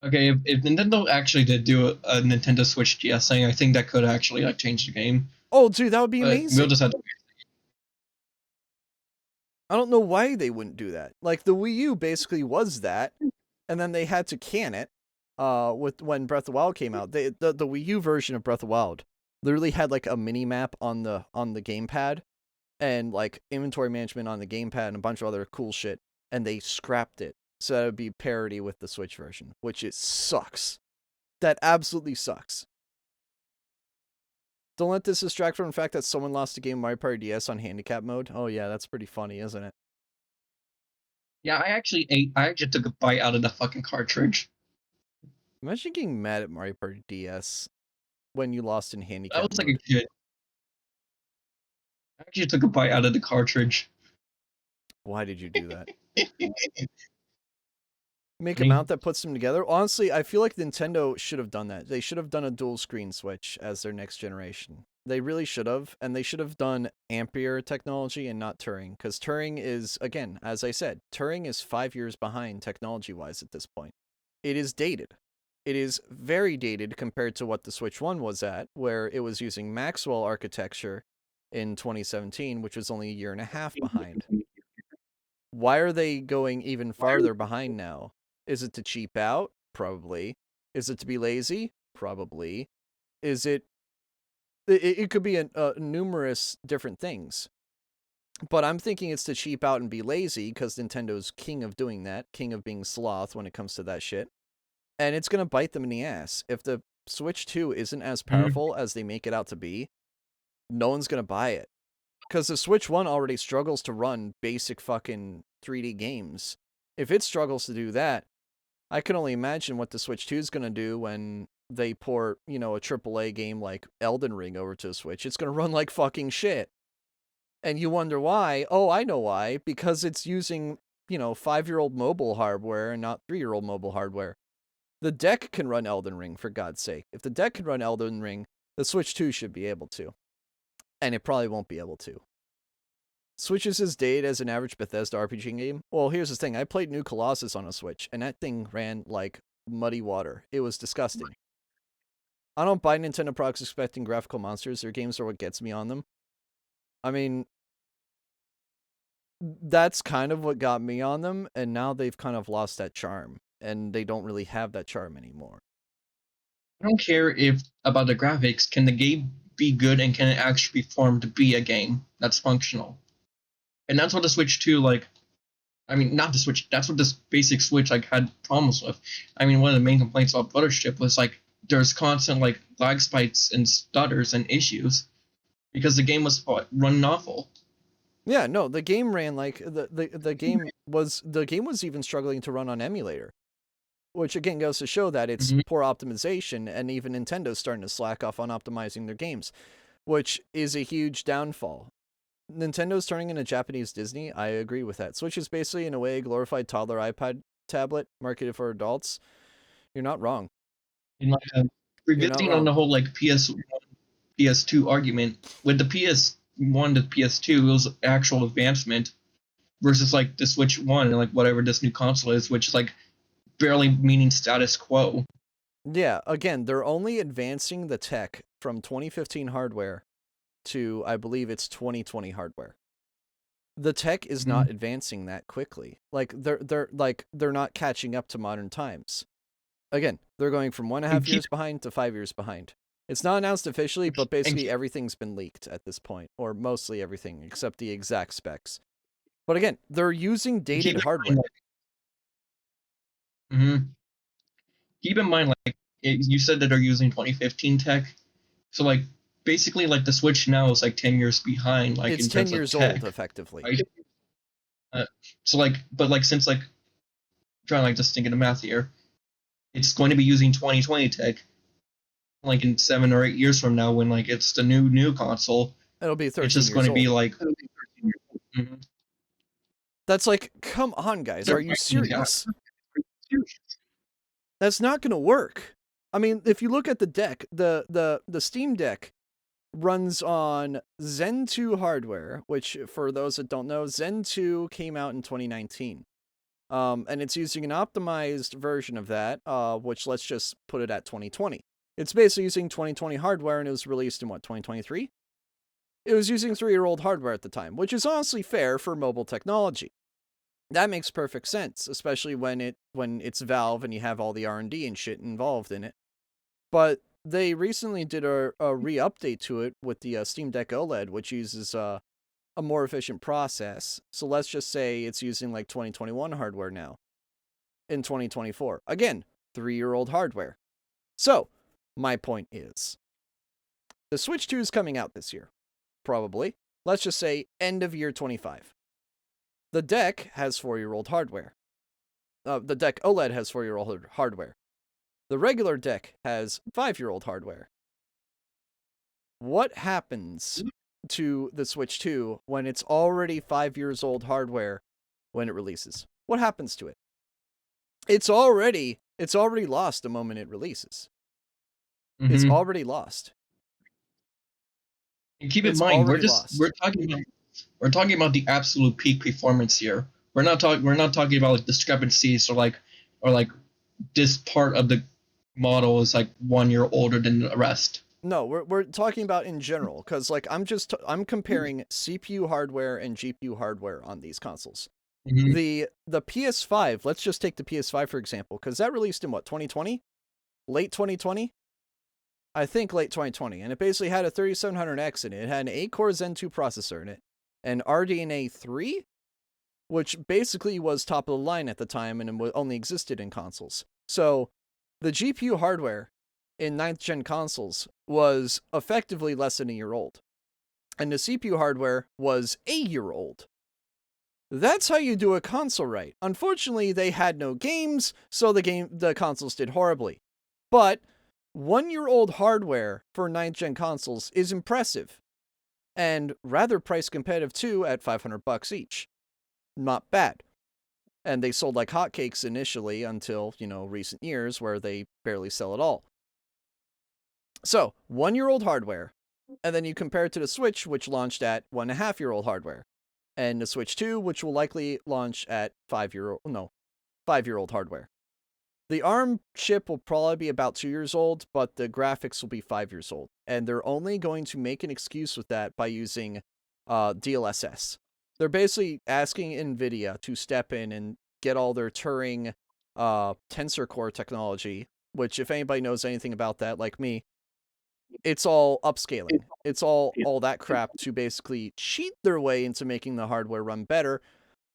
Okay, if Nintendo actually did do a Nintendo Switch DS thing, I think that could actually like change the game. Oh, dude, that would be amazing. We'll just have to. I don't know why they wouldn't do that. Like the Wii U basically was that, and then they had to can it. With when Breath of the Wild came out, the Wii U version of Breath of the Wild literally had like a mini map on the gamepad, and like inventory management on the gamepad and a bunch of other cool shit, and they scrapped it so that it would be parity with the Switch version, which it sucks. That absolutely sucks. Don't let this distract from the fact that someone lost a game Mario Party DS on handicap mode. Oh yeah, that's pretty funny, isn't it? Yeah, I actually took a bite out of the fucking cartridge. Imagine getting mad at Mario Party DS. when you lost in That handicap was like mode. a kid. I actually took a bite out of the cartridge. Why did you do that? Make a Funny. mount that puts them together? Honestly, I feel like Nintendo should have done that. They should have done a dual screen Switch as their next generation. They really should have, and they should have done Ampere technology and not Turing, because Turing is, again, as I said, Turing is 5 years behind technology-wise at this point. It is dated. It is very dated compared to what the Switch 1 was at, where it was using Maxwell architecture in 2017, which was only a year and a half behind. Why are they going even farther behind now? Is it to cheap out? Probably. Is it to be lazy? Probably. Is it... It could be numerous different things. But I'm thinking it's to cheap out and be lazy, because Nintendo's king of doing that, king of being sloth when it comes to that shit. And it's going to bite them in the ass. If the Switch 2 isn't as powerful as they make it out to be, no one's going to buy it. Because the Switch 1 already struggles to run basic fucking 3D games. If it struggles to do that, I can only imagine what the Switch 2 is going to do when they port, a AAA game like Elden Ring over to the Switch. It's going to run like fucking shit. And you wonder why. Oh, I know why. Because it's using, 5-year-old mobile hardware and not 3-year-old mobile hardware. The deck can run Elden Ring, for God's sake. If the deck can run Elden Ring, the Switch 2 should be able to. And it probably won't be able to. Switches his date as an average Bethesda RPG game? Well, here's the thing. I played New Colossus on a Switch, and that thing ran like muddy water. It was disgusting. I don't buy Nintendo products expecting graphical monsters. Their games are what gets me on them. I mean, that's kind of what got me on them, and now they've kind of lost that charm, and they don't really have that charm anymore. I don't care if about the graphics. Can the game be good, and can it actually form to be a game that's functional? And that's what the Switch 2, like, I mean, not the Switch. That's what this basic Switch like had problems with. I mean, one of the main complaints about Mothership was like there's constant like lag spikes and stutters and issues because the game was running awful. Yeah, no, the game ran like the game was even struggling to run on emulator, which again goes to show that it's poor optimization, and even Nintendo's starting to slack off on optimizing their games, which is a huge downfall. Nintendo's turning into Japanese Disney. I agree with that. Switch is basically, in a way, a glorified toddler iPad tablet marketed for adults. You're not wrong. And like You're not revisiting on wrong. the whole like PS2 argument with the PS1 to PS2, it was actual advancement versus like the Switch 1 and like whatever this new console is, which is like barely meaning status quo. Yeah, again, they're only advancing the tech from 2015 hardware to, I believe it's 2020 hardware. The tech is not advancing that quickly. Like they're not catching up to modern times. Again, they're going from 1.5 years behind to 5 years behind. It's not announced officially, but basically everything's been leaked at this point, or mostly everything except the exact specs. But again, they're using dated hardware. Keep in mind, like you said that they're using 2015 tech, so like basically like the Switch now is like 10 years behind, like It's in 10 terms years of tech, old, effectively. right? So like, but like since like trying to like just think of the math here, it's going to be using 2020 tech, like in 7 or 8 years from now when like it's the new console. It'll be 13 It's just years going to old. be like. That's like, come on, guys, are you serious? That's not going to work. I mean, if you look at the deck, the Steam Deck runs on Zen 2 hardware, which for those that don't know, Zen 2 came out in 2019. And it's using an optimized version of that, which let's just put it at 2020. It's basically using 2020 hardware, and it was released in what, 2023? It was using 3-year-old hardware at the time, which is honestly fair for mobile technology. That makes perfect sense, especially when it's Valve and you have all the R&D and shit involved in it. But they recently did a re-update to it with the Steam Deck OLED, which uses a more efficient process. So let's just say it's using like 2021 hardware now in 2024. Again, 3-year-old hardware. So my point is, the Switch 2 is coming out this year, probably. Let's just say end of year 25. The deck has 4-year-old hardware. The deck OLED has 4-year-old hardware. The regular deck has 5-year-old hardware. what happens to the Switch 2 when it's already 5 years old hardware when it releases? What happens to it? It's already lost the moment it releases. It's Mm-hmm. already lost. And keep in It's mind, already lost. we're talking about the absolute peak performance here. We're not talking about like discrepancies or like this part of the model is like 1 year older than the rest. No, we're talking about in general, because like I'm comparing CPU hardware and GPU hardware on these consoles. Mm-hmm. The PS5, let's just take the PS5 for example, because that released in what, 2020? Late 2020? I think late 2020, and it basically had a 3700X in it. It had an 8-core Zen 2 processor in it, an RDNA 3, which basically was top of the line at the time and only existed in consoles. So the GPU hardware in 9th gen consoles was effectively less than a year old, and the CPU hardware was a year old. That's how you do a console right. Unfortunately, they had no games, so the consoles did horribly. But 1-year-old hardware for 9th gen consoles is impressive, and rather price competitive too at $500 each. Not bad. And they sold like hotcakes initially until, recent years where they barely sell at all. So, 1-year-old hardware, and then you compare it to the Switch, which launched at 1.5-year-old hardware, and the Switch 2, which will likely launch at 5-year-old hardware. The ARM chip will probably be about 2 years old, but the graphics will be 5 years old. And they're only going to make an excuse with that by using DLSS. They're basically asking NVIDIA to step in and get all their Turing tensor core technology, which if anybody knows anything about that, like me, it's all upscaling. It's all that crap to basically cheat their way into making the hardware run better.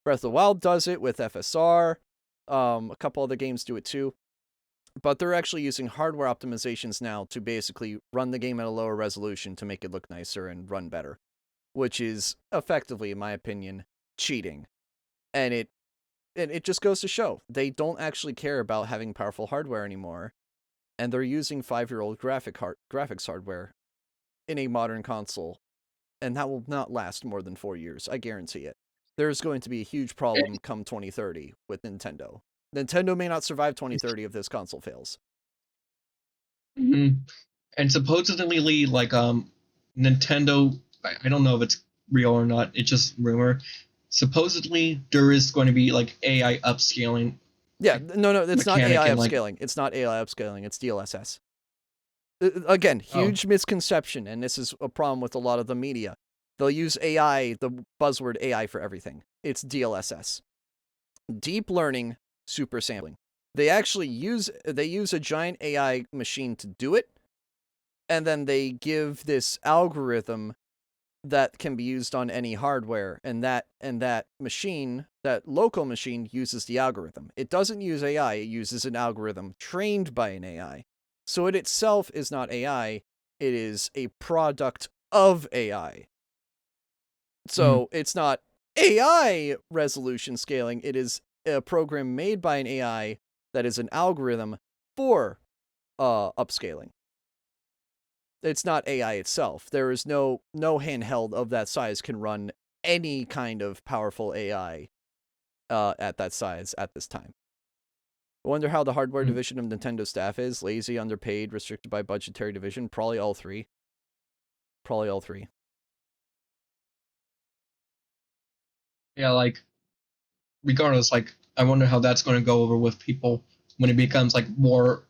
Breath of the Wild does it with FSR. A couple other games do it too. But they're actually using hardware optimizations now to basically run the game at a lower resolution to make it look nicer and run better, which is effectively, in my opinion, cheating. And it just goes to show they don't actually care about having powerful hardware anymore, and they're using 5-year-old graphics hardware in a modern console, and that will not last more than 4 years. I guarantee it. There's going to be a huge problem come 2030 with Nintendo. Nintendo may not survive 2030 if this console fails. Mm-hmm. And supposedly, like Nintendo, I don't know if it's real or not. It's just rumor. Supposedly, there is going to be like AI upscaling. Yeah, no, it's not AI and like upscaling. It's not AI upscaling. It's DLSS. Again, huge misconception, and this is a problem with a lot of the media. They'll use AI, the buzzword AI, for everything. It's DLSS. Deep learning super sampling. They actually use a giant AI machine to do it, and then they give this algorithm that can be used on any hardware, and that machine, that local machine, uses the algorithm. It doesn't use AI, it uses an algorithm trained by an AI. So it itself is not AI, it is a product of AI. So it's not AI resolution scaling, it is a program made by an AI that is an algorithm for upscaling. It's not AI itself. There is no handheld of that size can run any kind of powerful AI at that size at this time. I wonder how the hardware division of Nintendo staff is. Lazy, underpaid, restricted by budgetary division. Probably all three. Yeah, like regardless, like I wonder how that's going to go over with people when it becomes like more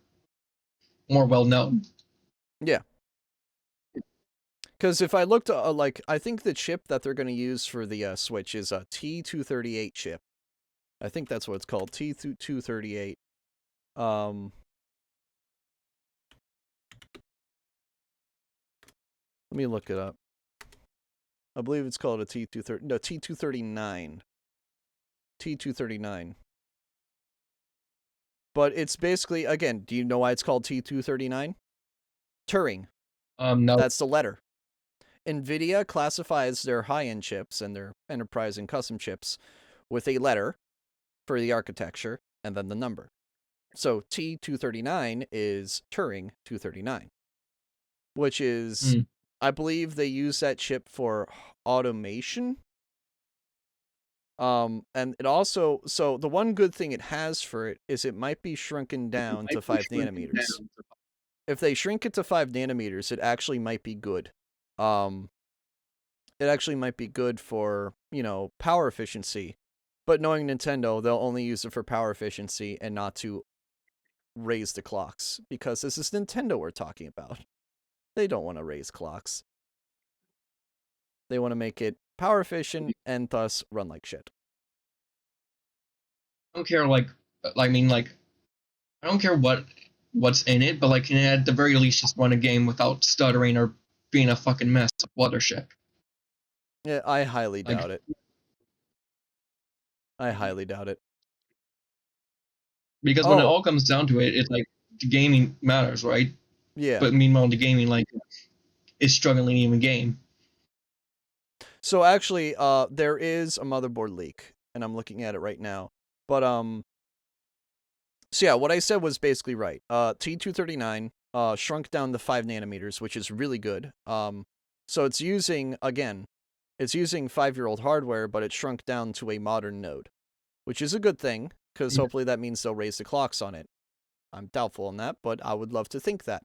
well known. Yeah. Because if I looked I think the chip that they're going to use for the Switch is a T238 chip. I think that's what it's called, T238. Let me look it up. I believe it's called a T239. T239. But it's basically, again, do you know why it's called T239? Turing. No. That's the letter. NVIDIA classifies their high-end chips and their enterprise and custom chips with a letter for the architecture and then the number. So T239 is Turing 239, which is I believe they use that chip for automation. And it also, so the one good thing it has for it is it might be shrunken down to 5 nanometers. If they shrink it to 5 nanometers, it actually might be good. It actually might be good for, power efficiency. But knowing Nintendo, they'll only use it for power efficiency and not to raise the clocks, because this is Nintendo we're talking about. They don't want to raise clocks. They want to make it power efficient and thus run like shit. I don't care, I don't care what's in it, but can it at the very least just run a game without stuttering or being a fucking mess of Fluttershy. Yeah, I highly doubt it. I highly doubt it. Because when it all comes down to it, it's the gaming matters, right? Yeah. But meanwhile, the gaming is struggling to even game. So actually, there is a motherboard leak, and I'm looking at it right now. But so yeah, what I said was basically right. T239 shrunk down to 5 nanometers, which is really good. So it's using 5-year-old hardware, but it shrunk down to a modern node, which is a good thing, because hopefully that means they'll raise the clocks on it. I'm doubtful on that, but I would love to think that.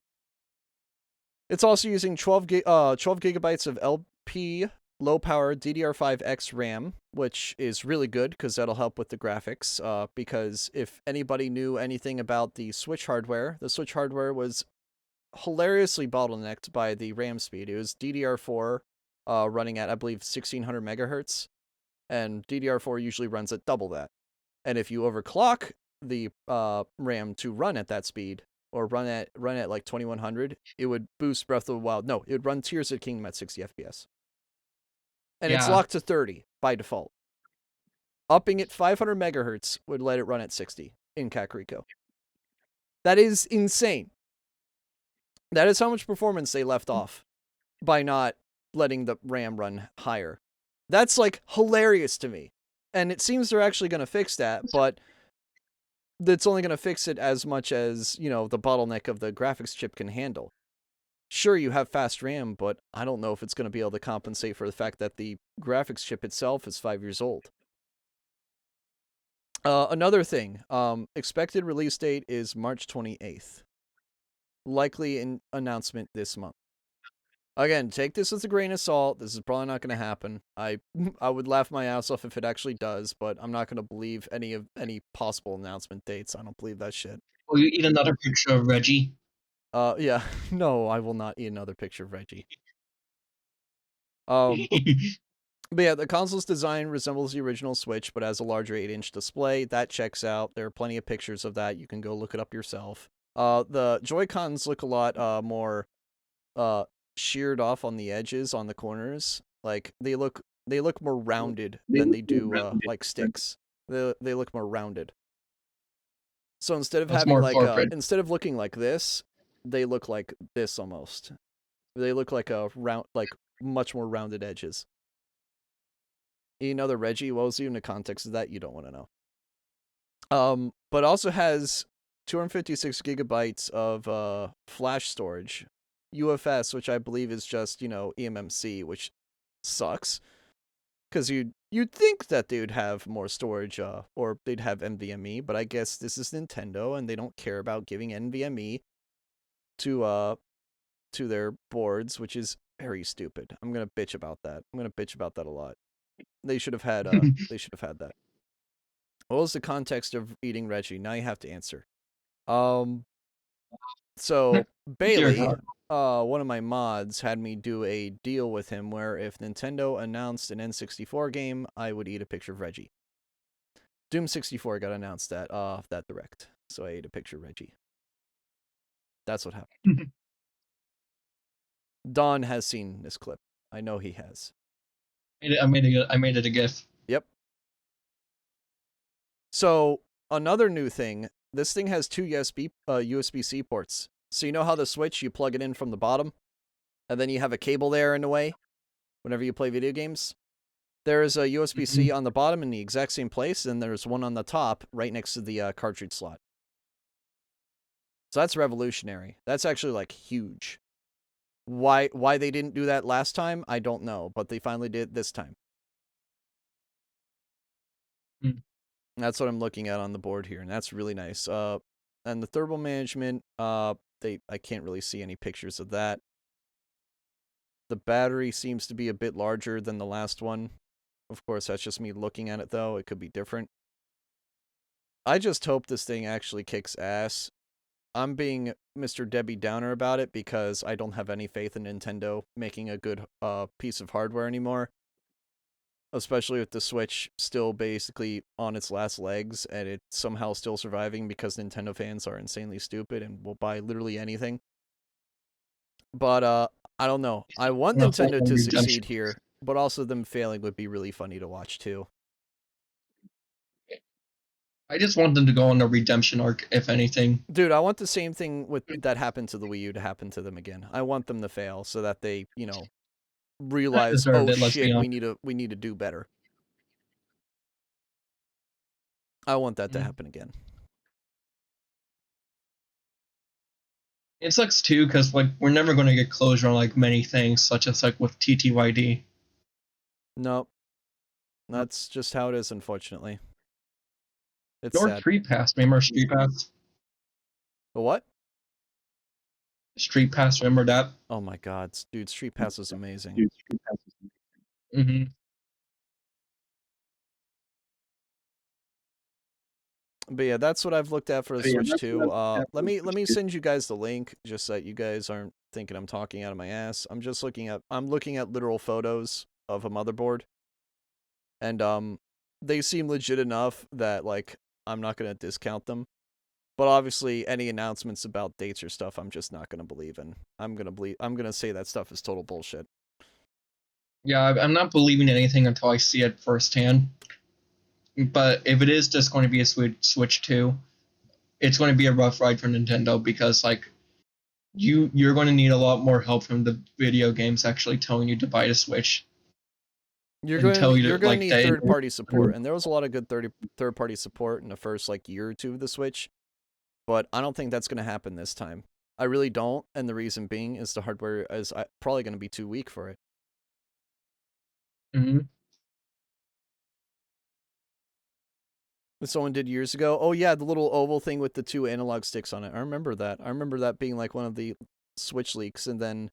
It's also using 12 gigabytes of LP low-power DDR5X RAM, which is really good because that'll help with the graphics. Because if anybody knew anything about the Switch hardware was hilariously bottlenecked by the RAM speed. It was DDR4 running at, I believe, 1600 megahertz, and DDR4 usually runs at double that. And if you overclock the RAM to run at that speed, or run at like 2100, it would boost Breath of the Wild. No, it would run Tears of the Kingdom at 60 FPS. And it's locked to 30 by default. Upping it 500 megahertz would let it run at 60 in Kakariko. That is insane. That is how much performance they left off by not letting the RAM run higher. That's hilarious to me. And it seems they're actually going to fix that, but that's only going to fix it as much as, the bottleneck of the graphics chip can handle. Sure, you have fast RAM, but I don't know if it's going to be able to compensate for the fact that the graphics chip itself is 5 years old. Another thing, expected release date is March 28th. Likely an announcement this month. Again, take this with a grain of salt. This is probably not going to happen. I would laugh my ass off if it actually does, but I'm not going to believe any possible announcement dates. I don't believe that shit. Will you eat another picture of Reggie? Yeah. No, I will not eat another picture of Reggie. But yeah, the console's design resembles the original Switch, but has a larger 8-inch display. That checks out. There are plenty of pictures of that. You can go look it up yourself. The Joy-Cons look a lot more sheared off on the edges, on the corners. They look more rounded than they do like sticks. They look more rounded. So instead of having instead of looking like this, they look like this almost. They look like a round, much more rounded edges. You know the Reggie, what was in the context of that? You don't want to know. But also has 256 gigabytes of flash storage, UFS, which I believe is just eMMC, which sucks, because you'd think that they'd have more storage, or they'd have NVMe, but I guess this is Nintendo and they don't care about giving NVMe to their boards, which is very stupid. I'm gonna bitch about that. I'm gonna bitch about that a lot. They should have had that. What was the context of eating Reggie? Now you have to answer. So Bailey, one of my mods, had me do a deal with him where if Nintendo announced an N64 game, I would eat a picture of Reggie. Doom 64 got announced that direct, so I ate a picture of Reggie. That's what happened. Don has seen this clip. I know he has. I made it a GIF. Yep. So another new thing, this thing has two USB-C ports. So you know how the Switch, you plug it in from the bottom, and then you have a cable there in the way whenever you play video games? There is a USB-C on the bottom in the exact same place, and there's one on the top right next to the cartridge slot. So that's revolutionary. That's actually huge. Why they didn't do that last time, I don't know, but they finally did this time. Mm. That's what I'm looking at on the board here, and that's really nice. And the thermal management, I can't really see any pictures of that. The battery seems to be a bit larger than the last one. Of course, that's just me looking at it, though. It could be different. I just hope this thing actually kicks ass. I'm being Mr. Debbie Downer about it because I don't have any faith in Nintendo making a good piece of hardware anymore. Especially with the Switch still basically on its last legs and it's somehow still surviving because Nintendo fans are insanely stupid and will buy literally anything. But I don't know. I want The whole Nintendo to redemption. succeed here, but also them failing would be really funny to watch too. I just want them to go on a redemption arc, if anything. Dude, I want the same thing with that happened to the Wii U to happen to them again. I want them to fail so that they, That realize, deserved oh it. Let's be shit, honest. we need to do better. I want that to Mm. happen again. It sucks too, because like we're never going to get closure on like many things, such as like with TTYD. Nope. That's just how it is, unfortunately. It's Or sad. Street Pass, remember Street Pass? The what? Street Pass, remember that? Oh my god, dude, Street Pass is amazing. Mm-hmm. But yeah, that's what I've looked at for the Switch too. Let me send you guys the link just so that you guys aren't thinking I'm talking out of my ass. I'm looking at literal photos of a motherboard, and they seem legit enough that like I'm not gonna discount them. But obviously, any announcements about dates or stuff, I'm just not gonna believe in. I'm gonna say that stuff is total bullshit. Yeah, I'm not believing anything until I see it firsthand. But if it is just going to be a Switch 2, it's going to be a rough ride for Nintendo because like you're going to need a lot more help from the video games actually telling you to buy a Switch and tell you You're to gonna like need they. third party support, and there was a lot of good third party support in the first like year or two of the Switch, but I don't think that's gonna happen this time. I really don't, and the reason being is the hardware is probably gonna be too weak for it. Mm-hmm. That someone did years ago. Oh yeah, the little oval thing with the two analog sticks on it. I remember that. I remember that being like one of the Switch leaks, and then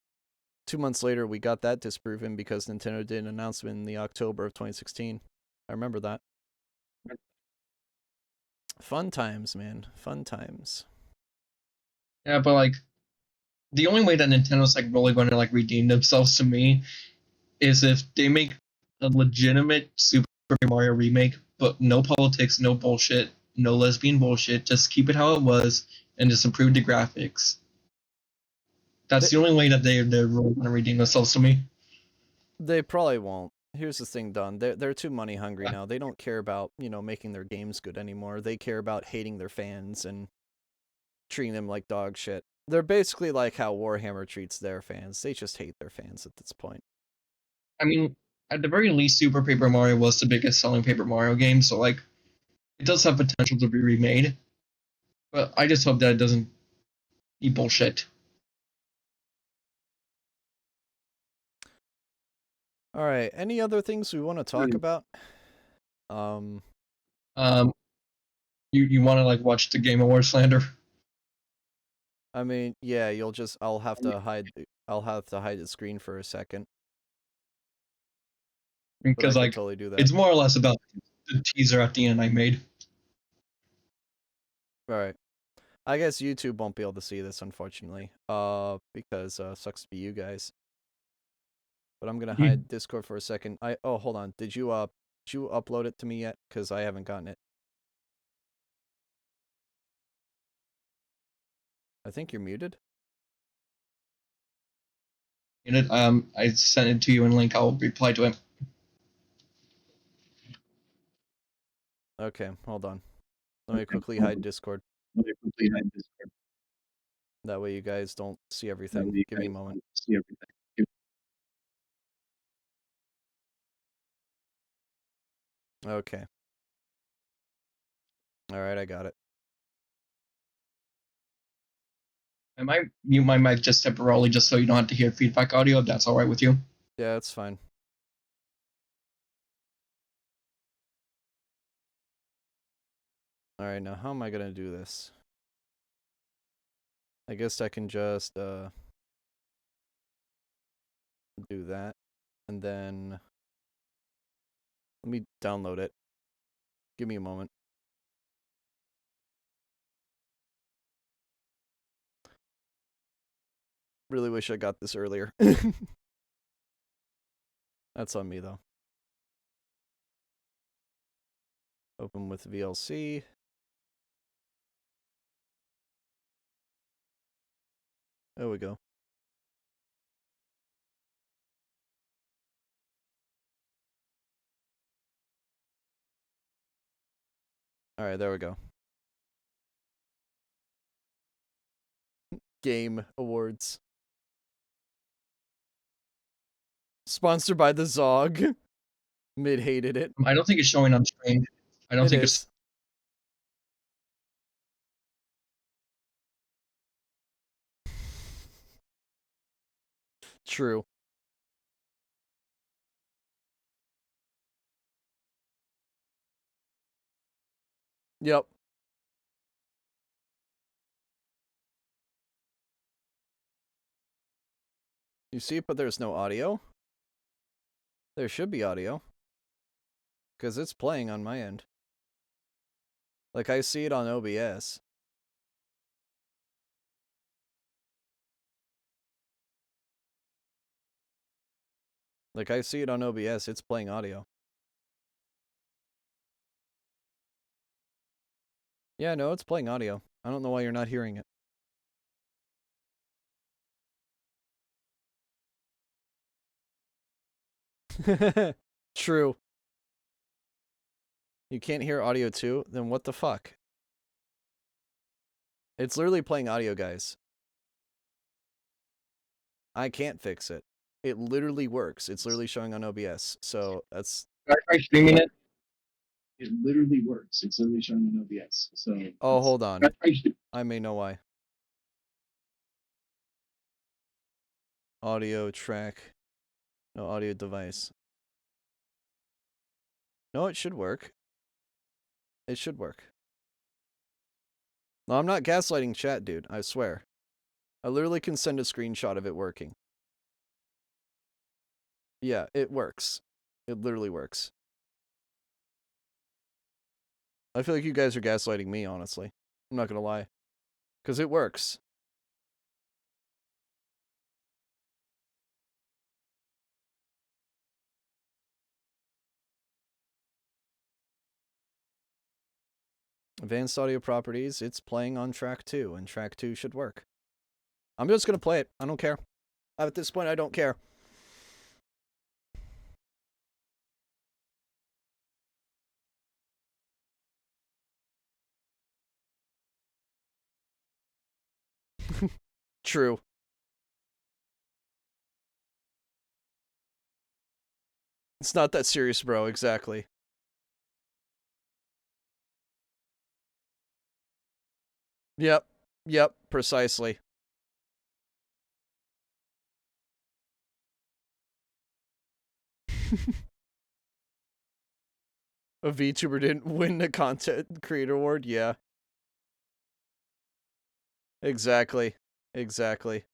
2 months later we got that disproven because Nintendo did an announcement in the October of 2016. I remember that. Fun times, man. Fun times. Yeah, but like the only way that Nintendo's like really going to like redeem themselves to me is if they make a legitimate Super Mario remake, but no politics, no bullshit, no lesbian bullshit. Just keep it how it was and just improve the graphics. That's They, the only way that they're really going to redeem themselves to me. they probably won't. Here's the thing, Don. They're too money hungry now. They don't care about, making their games good anymore. They care about hating their fans and treating them like dog shit. They're basically like how Warhammer treats their fans. They just hate their fans at this point. I mean, at the very least, Super Paper Mario was the biggest selling Paper Mario game, so like it does have potential to be remade. But I just hope that it doesn't be bullshit. All right. Any other things we want to talk about? Um, Um, you want to like watch the Game Awards slander I mean, yeah, I'll have to hide the screen for a second, but I because could like totally do that. it's more or less about the teaser at the end I made. All right. I guess YouTube won't be able to see this, unfortunately. Because sucks to be you guys. But I'm gonna hide Discord for a second. Hold on. Did you upload it to me yet? Because I haven't gotten it. I think you're muted. In it, I sent it to you in link. I'll reply to it. Okay, hold on. Let me quickly hide Discord. That way you guys don't see everything. Give me a moment. Okay. All right, I got it. I might mute my mic just temporarily, just so you don't have to hear feedback audio, if that's all right with you. Yeah, it's fine. Alright, now how am I gonna do this? I guess I can just, do that. And then... Let me download it. Give me a moment. Really wish I got this earlier. That's on me, though. Open with VLC. There we go. Alright, there we go. Game Awards. Sponsored by the Zog. Mid hated it. I don't think it's showing on screen. I don't It think is. it's... True. Yep. You see, but there's no audio. There should be audio. Because it's playing on my end. Like, I see it on OBS. Like, I see it on OBS. It's playing audio. Yeah, no, it's playing audio. I don't know why you're not hearing it. True. You can't hear audio too? Then what the fuck? It's literally playing audio, guys. I can't fix it. It literally works. It's literally showing on OBS. So that's... Try streaming it. It literally works. It's literally showing on OBS. So... Oh, hold on. I may know why. Audio track. No audio device. No, it should work. It should work. No, I'm not gaslighting chat, dude. I swear. I literally can send a screenshot of it working. Yeah, it works. It literally works. I feel like you guys are gaslighting me, honestly. I'm not gonna lie. Because it works. Advanced audio properties, it's playing on track 2, and track 2 should work. I'm just gonna play it. I don't care. At this point, I don't care. True. It's not that serious, bro. Exactly. Yep. Yep. Precisely. A VTuber didn't win the content creator award? Yeah. Exactly. Exactly.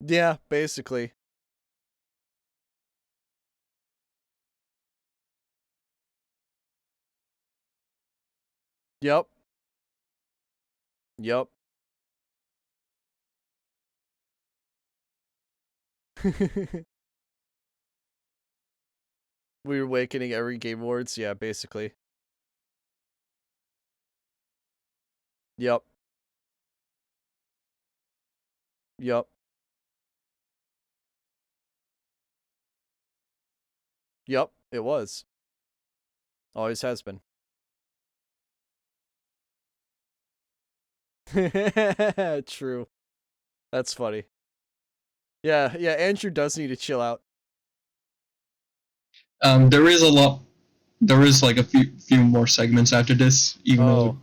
Yeah, basically. Yep. Yep. We're awakening every Game Awards. Yeah, basically. Yep. Yep. Yep. It was. Always has been. True. That's funny. Yeah, Andrew does need to chill out. There is a lot. There is like a few more segments after this, even though.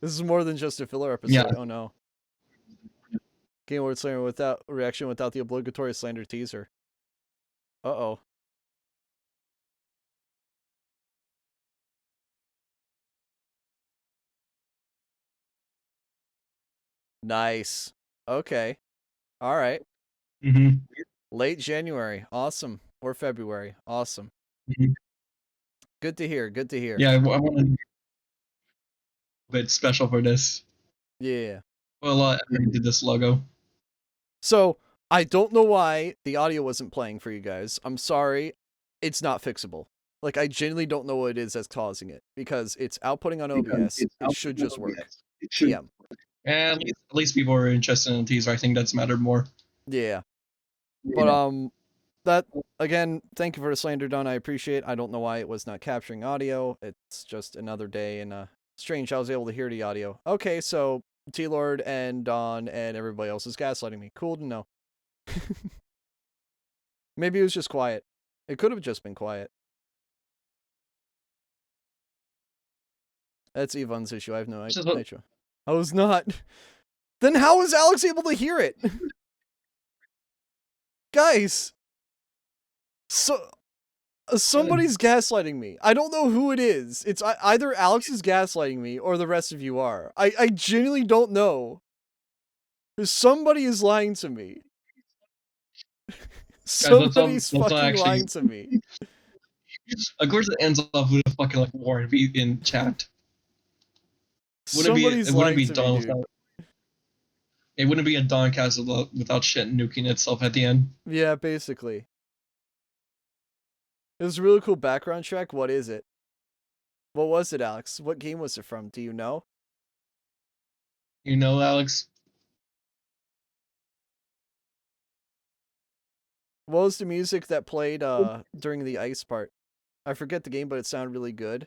This is more than just a filler episode. Yeah. Oh no. Game word slander without reaction without the obligatory slander teaser. Uh-oh. Nice. Okay. All right. Mm-hmm. Late January. Awesome. Or February. Awesome. Mm-hmm. Good to hear. Good to hear. Yeah, I want to bit special for this. Yeah. Well, I did this logo. So, I don't know why the audio wasn't playing for you guys. I'm sorry. It's not fixable. Like, I genuinely don't know what it is that's causing it. Because it's outputting on OBS. It should just work. TM. And at least people are interested in the teaser. I think that's mattered more. Yeah. But, that, again, thank you for the slander, Don. I appreciate it. I don't know why it was not capturing audio. It's just another day, and strange I was able to hear the audio. Okay, so T-Lord and Don and everybody else is gaslighting me. Cool to know. Maybe it was just quiet. It could have just been quiet. That's Yvonne's issue. I have no idea. I was not. Then how was Alex able to hear it? Guys. So somebody's gaslighting me. I don't know who it is. It's either Alex is gaslighting me or the rest of you are. I genuinely don't know. Somebody is lying to me. Somebody's fucking lying to me. Of course, it ends off with a fucking like war in chat. Somebody's lying to me, dude. It wouldn't be a Doncast without shit nuking itself at the end. Yeah, basically. It was a really cool background track. What is it? What was it, Alex? What game was it from? Do you know? You know, Alex? What was the music that played during the ice part? I forget the game, but it sounded really good.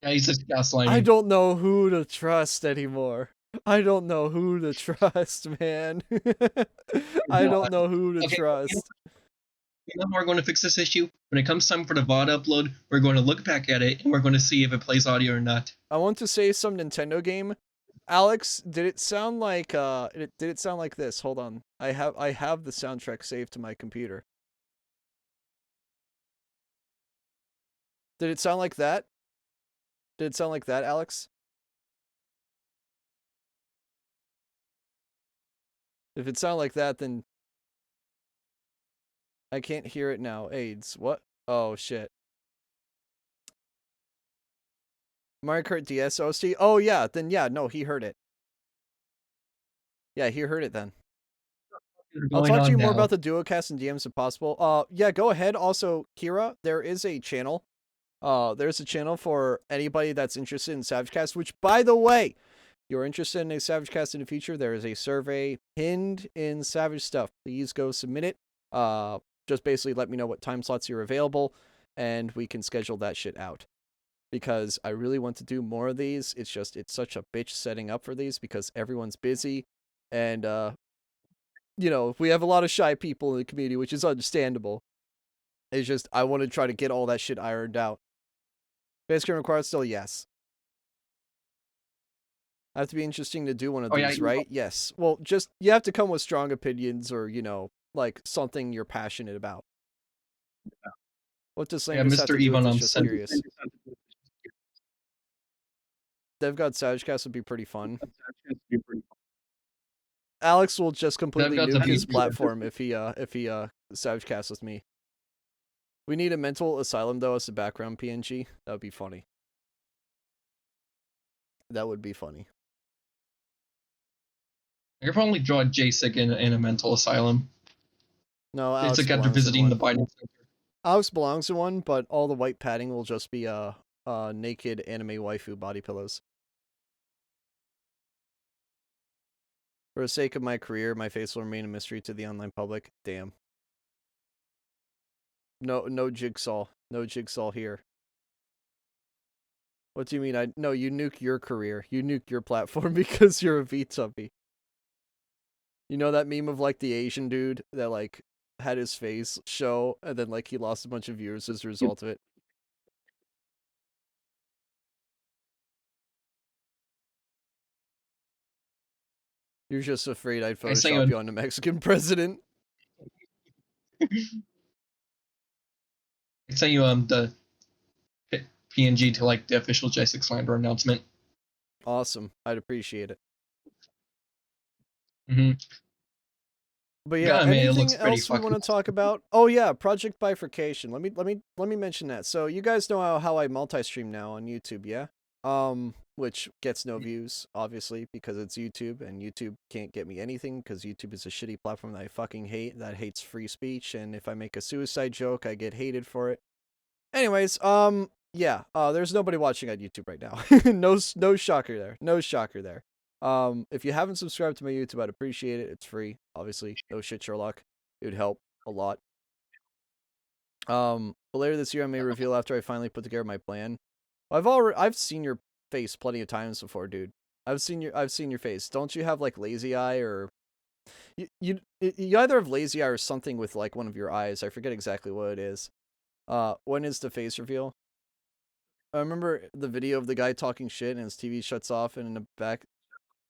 Yeah, he's just gaslighting. I don't know who to trust anymore. I don't know who to trust, man. I don't know who to trust. You know how we're going to fix this issue? When it comes time for the VOD upload, we're going to look back at it and we're going to see if it plays audio or not. I want to say some Nintendo game. Alex, did it sound like did it sound like this? Hold on. I have the soundtrack saved to my computer. Did it sound like that? Did it sound like that, Alex? If it sounded like that, then I can't hear it now. AIDS. What? Oh, shit. Mario Kart DS OST? Oh, yeah. Then, yeah. No, he heard it. Yeah, he heard it then. I'll talk to you more about the DuoCast and DMs if possible. Yeah, go ahead. Also, Kira, there is a channel. There's a channel for anybody that's interested in SavageCast, which, by the way, you're interested in a SavageCast in the future, there is a survey pinned in Savage Stuff. Please go submit it. Just basically let me know what time slots you're available, and we can schedule that shit out. Because I really want to do more of these. It's just, it's such a bitch setting up for these because everyone's busy. And, you know, we have a lot of shy people in the community, which is understandable. It's just, I want to try to get all that shit ironed out. Base game required still, yes. Have to be interesting to do one of these, right? Yes. Well, just, you have to come with strong opinions or, you know, like something you're passionate about. What does Slanders have to do with this? Just curious. They've got SavageCast would be pretty fun. Alex will just completely nuke his platform if he SavageCast with me. We need a mental asylum though as a background PNG. That would be funny. That would be funny. I could probably draw JSIC in a mental asylum. No, Alex it's like after visiting the Biden Center. Alex belongs in one, but all the white padding will just be naked anime waifu body pillows. For the sake of my career, my face will remain a mystery to the online public. Damn. No jigsaw. No Jigsaw here. What do you mean? No, you nuke your career. You nuke your platform because you're a VTubby. You know that meme of like the Asian dude that like had his face show and then like he lost a bunch of viewers as a result of it? You're just afraid I'd I sent Photoshop you you on the Mexican president. the PNG to like the official J6 Slander announcement. Awesome. I'd appreciate it. Mm-hmm. But yeah, God, man, it looks anything pretty else we want fucking. to talk about? Oh yeah, Project Bifurcation. Let me mention that. So you guys know how I multi-stream now on YouTube, yeah? Which gets no views, obviously, because it's YouTube, and YouTube can't get me anything because YouTube is a shitty platform that I fucking hate, that hates free speech, and if I make a suicide joke, I get hated for it. Anyways, yeah, there's nobody watching on YouTube right now. No shocker there. No shocker there. If you haven't subscribed to my YouTube, I'd appreciate it. It's free, obviously. No shit, Sherlock. It would help a lot. But later this year, I may reveal after I finally put together my plan. I've seen your face plenty of times before, dude. I've seen your face. Don't you have like lazy eye or you either have lazy eye or something with like one of your eyes. I forget exactly what it is. When is the face reveal? I remember the video of the guy talking shit and his TV shuts off and in the back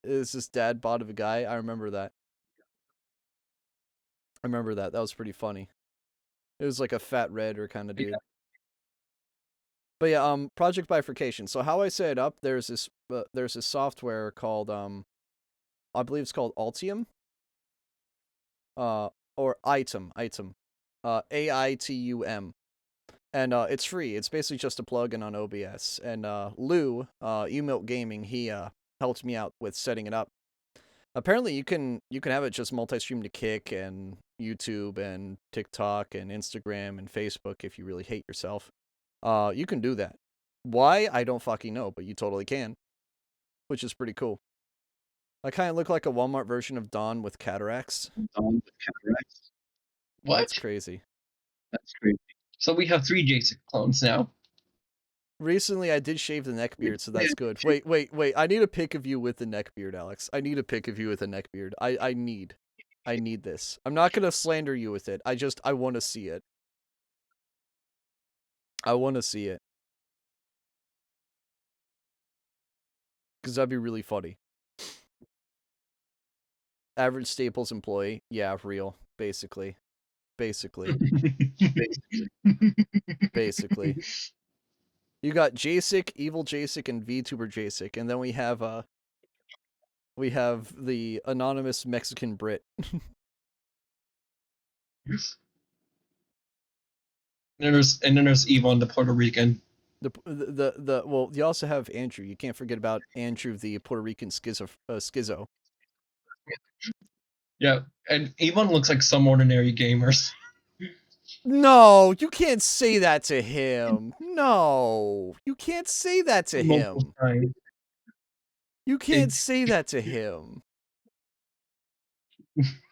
is this dad bod of a guy. I remember that. I remember that. That was pretty funny. It was like a fat redder kind of dude. But yeah, Project Bifurcation. So how I set it up, there's this software called I believe it's called Altium. Or Item. AITUM. And it's free. It's basically just a plugin on OBS. And Lou, Umilk Gaming, he helped me out with setting it up. Apparently, you can have it just multi-stream to Kick and YouTube and TikTok and Instagram and Facebook if you really hate yourself. You can do that. Why? I don't fucking know, but you totally can, which is pretty cool. I kind of look like a Walmart version of Dawn with cataracts. What? That's crazy. That's crazy. So we have 3 J6 clones now. Recently, I did shave the neck beard, so that's good. Wait. I need a pic of you with the neck beard, Alex. I need a pic of you with a neck beard. I need this. I'm not gonna slander you with it. I want to see it. I want to see it. Because that'd be really funny. Average Staples employee. Yeah, real. Basically. Basically. You got JSIC, Evil JSIC, and VTuber JSIC, and then we have the anonymous Mexican Brit. And then there's Yvonne, the Puerto Rican. Well, you also have Andrew. You can't forget about Andrew, the Puerto Rican schizo. Yeah, and Yvonne looks like some ordinary gamers. No, you can't say that to him. No, you can't say that to him. You can't say that to him.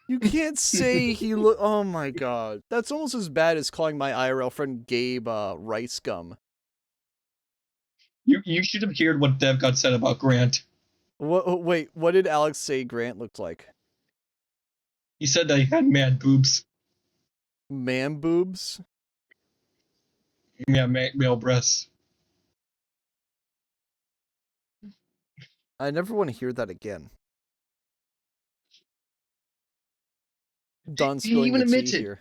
You can't say he look. Oh my god, that's almost as bad as calling my IRL friend Gabe rice gum. You should have heard what Dev got said about Grant. Wait, what did Alex say Grant looked like? He said that he had man boobs. Man boobs? Yeah, male breasts. I never want to hear that again. Done spilling the tea here.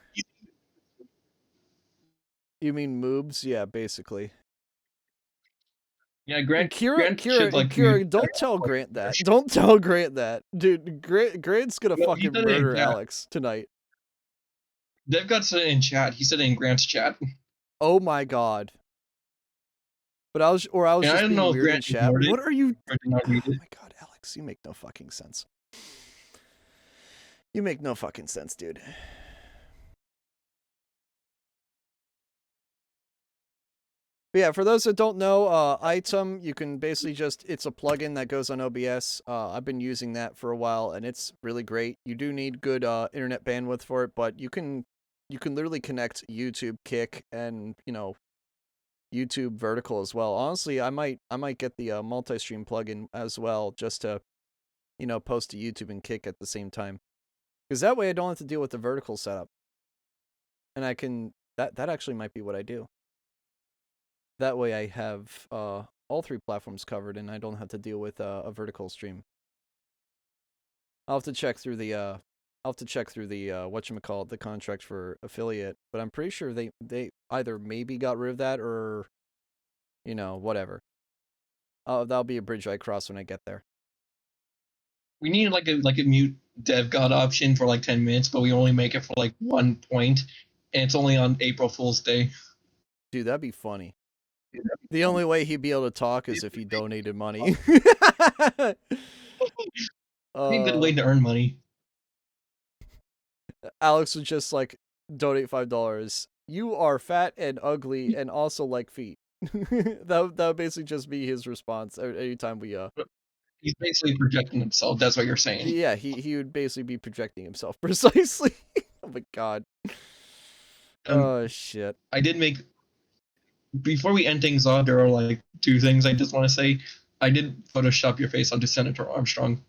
You mean moobs? Yeah, basically. Yeah, Grant Kira, like don't tell Grant that. Don't tell Grant that. Dude, Grant's gonna fucking murder Alex tonight. Dev got said in chat. He said it in Grant's chat. Oh my god. But I was just being weird in chat. What are you? Oh my god, Alex, you make no fucking sense. You make no fucking sense, dude. But yeah, for those that don't know, Item, you can basically it's a plugin that goes on OBS. I've been using that for a while, and it's really great. You do need good internet bandwidth for it, but you can literally connect YouTube, Kick, and YouTube vertical as well. Honestly, I might get the multi-stream plugin as well, just to post to YouTube and Kick at the same time, because that way I don't have to deal with the vertical setup, and I can that actually might be what I do. That way I have all 3 platforms covered, and I don't have to deal with a vertical stream. I'll have to check through the whatchamacallit, the contract for affiliate, but I'm pretty sure they either maybe got rid of that or whatever. That'll be a bridge I cross when I get there. We need like a mute dev god option for like 10 minutes, but we only make it for like 1 point, and it's only on April Fool's Day. Dude, that'd be funny. The only way he'd be able to talk is if he donated money. A good way to earn money. Alex would just like donate $5. You are fat and ugly and also like feet. that would basically just be his response anytime we He's basically projecting himself. That's what you're saying. Yeah, he would basically be projecting himself precisely. Oh my god. Oh shit. I did make, before we end things off, there are like 2 things I just want to say. I did Photoshop your face onto Senator Armstrong.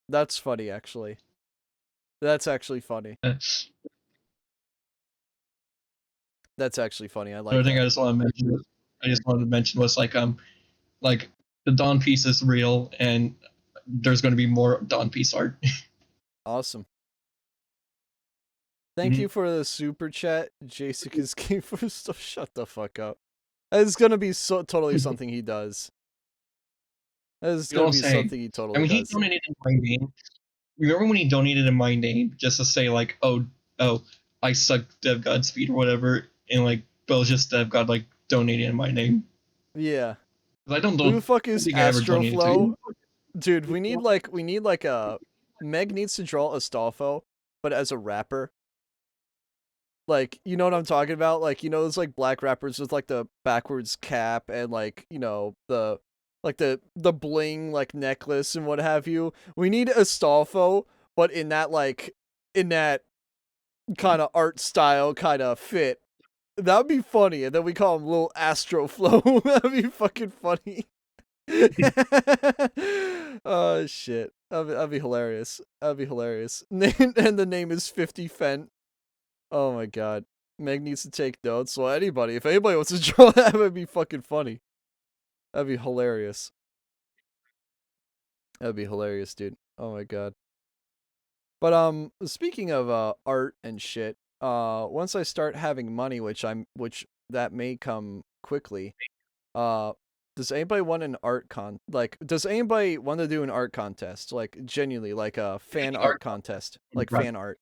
That's funny, actually. That's actually funny. That's actually funny. I like Another that. thing I just wanted to mention was like the Dawn piece is real, and there's going to be more Dawn piece art. Awesome. Thank you for the super chat. Jacika's game for stuff. Shut the fuck up. It's gonna be totally something he does. It's gonna be something he totally does. He donated in my name. Remember when he donated in my name just to say like, oh, I suck Dev God's feet or whatever, and like, but it was just Dev God like donating in my name. Yeah. I don't know. Who the fuck is Astroflow? Dude, we need like a Meg needs to draw Astolfo, but as a rapper. Like, you know what I'm talking about? Like, those like black rappers with like the backwards cap and like, the bling like necklace and what have you. We need Astolfo, but in that kind of art style kind of fit. That would be funny, and then we call him Little Astroflow. That'd be fucking funny. Oh shit, that'd be hilarious. That'd be hilarious. And the name is 50 Fent. Oh my god. Meg needs to take notes. Well, if anybody wants to draw that, would be fucking funny. That'd be hilarious. That'd be hilarious, dude. Oh my god. But speaking of art and shit, once I start having money, which that may come quickly, does anybody want an art does anybody want to do an art contest? Like genuinely, like a fan art contest. Like fan art.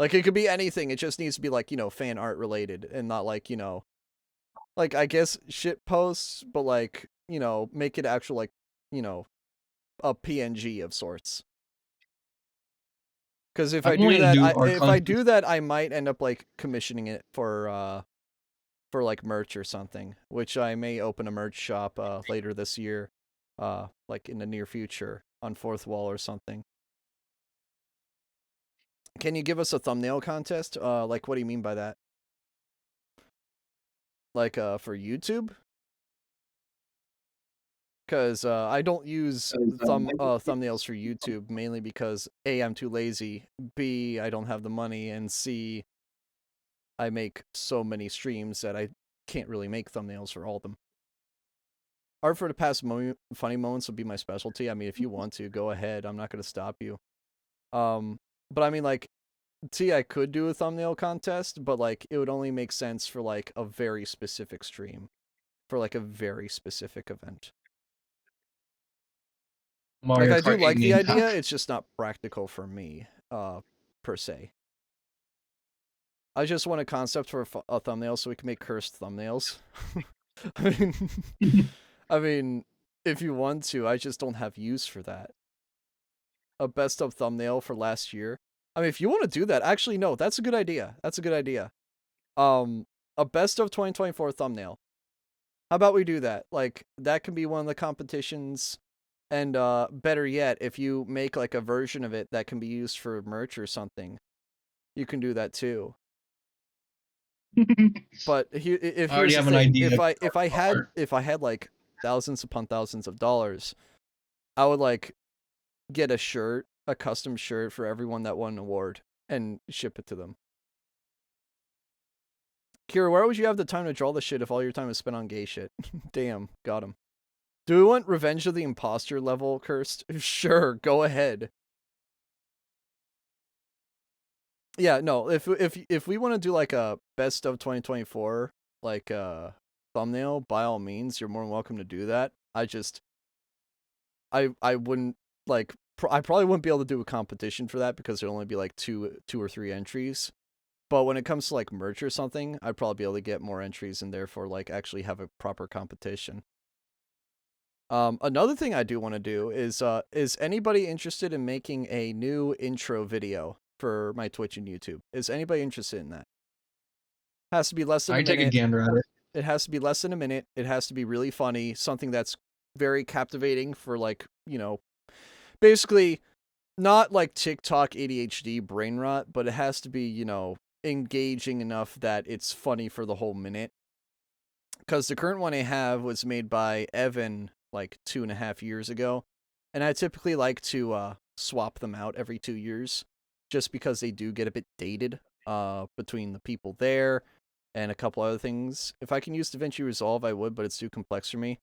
Like, it could be anything. It just needs to be, like, fan art related and not, like, like, I guess shit posts, but, like, make it actual, like, a PNG of sorts. Because if I do that, I might end up, like, commissioning it for like, merch or something, which I may open a merch shop later this year, like, in the near future on Fourth Wall or something. Can you give us a thumbnail contest? Like, what do you mean by that? Like, for YouTube? Because I don't use thumbnails for YouTube, mainly because A, I'm too lazy, B, I don't have the money, and C, I make so many streams that I can't really make thumbnails for all of them. Art for the past funny moments would be my specialty. I mean, if you want to, go ahead. I'm not going to stop you. But I mean, like, I could do a thumbnail contest, but, like, it would only make sense for, like, a very specific stream. For, like, a very specific event. Like, I do like the idea, it's just not practical for me, per se. I just want a concept for a thumbnail so we can make cursed thumbnails. I mean, if you want to, I just don't have use for that. A best of thumbnail for last year. I mean, if you want to do that, actually, no, that's a good idea. That's a good idea. A best of 2024 thumbnail. How about we do that? Like, that can be one of the competitions. And better yet, if you make like a version of it that can be used for merch or something, you can do that too. But I already here's the have an thing: idea of if I had like thousands upon thousands of dollars, I would like get a shirt, a custom shirt for everyone that won an award, and ship it to them. Kira, where would you have the time to draw the shit if all your time is spent on gay shit? Damn, got him. Do we want Revenge of the Imposter level, Cursed? Sure, go ahead. Yeah, no, if we want to do like a best of 2024 like thumbnail, by all means, you're more than welcome to do that. I wouldn't like I probably wouldn't be able to do a competition for that because there'd only be like two or three entries. But when it comes to like merch or something, I'd probably be able to get more entries and therefore like actually have a proper competition. Another thing I do want to do is anybody interested in making a new intro video for my Twitch and YouTube? Is anybody interested in that? Has to be less than a I take a minute. gander at it. It has to be less than a minute. It has to be really funny, something that's very captivating for like, basically not like TikTok ADHD brain rot, but it has to be, engaging enough that it's funny for the whole minute. Because the current one I have was made by Evan like 2.5 years ago, and I typically like to swap them out every 2 years, just because they do get a bit dated between the people there and a couple other things. If I can use DaVinci Resolve, I would, but it's too complex for me.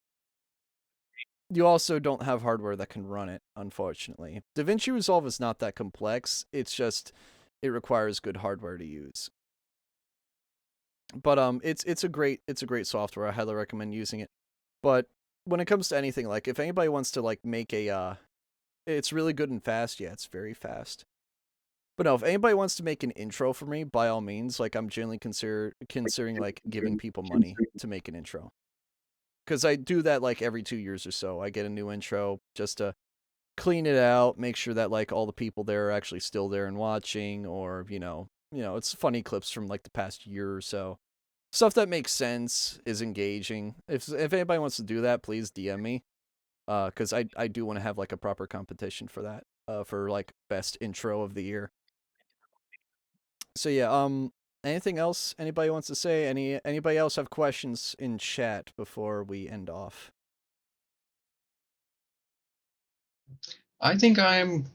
You also don't have hardware that can run it, unfortunately. DaVinci Resolve is not that complex. It's just it requires good hardware to use. But it's a great software. I highly recommend using it. But when it comes to anything, like if anybody wants to like make a it's really good and fast. Yeah, it's very fast. But no, if anybody wants to make an intro for me, by all means, like I'm generally considering like giving people money to make an intro. Cuz I do that like every 2 years or so. I get a new intro just to clean it out, make sure that like all the people there are actually still there and watching, or it's funny clips from like the past year or so. Stuff that makes sense, is engaging. If anybody wants to do that, please DM me. Because I do want to have like a proper competition for that. For like best intro of the year. So yeah. Anything else anybody wants to say? Anybody else have questions in chat before we end off? I think I'm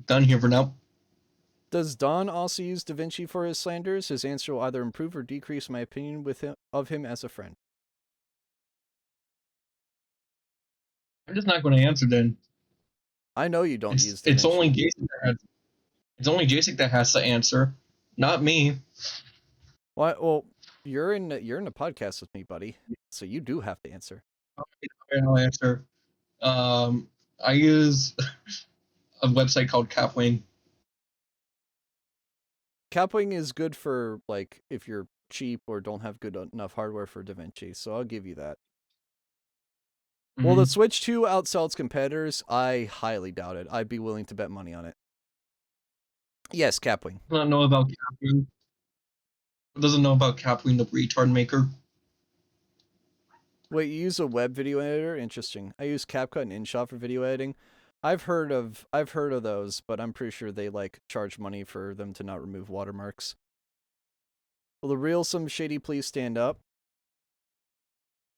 done here for now. Does Don also use DaVinci for his slanders? His answer will either improve or decrease my opinion of him as a friend. I'm just not going to answer then. I know you don't use It's only DaVinci. Jason that has to answer, not me. What? Well, you're in a podcast with me, buddy. So you do have to answer. Okay, I'll answer. I use a website called Capwing. Capwing is good for like if you're cheap or don't have good enough hardware for DaVinci, so I'll give you that. Will the Mm-hmm. Switch 2 outsell its competitors? I highly doubt it. I'd be willing to bet money on it. Yes, Capwing. Doesn't know about Capwing. Doesn't know about Capwing, the retard maker. Wait, you use a web video editor? Interesting. I use CapCut and InShot for video editing. I've heard of those, but I'm pretty sure they like charge money for them to not remove watermarks. Will the real Some Shady please stand up?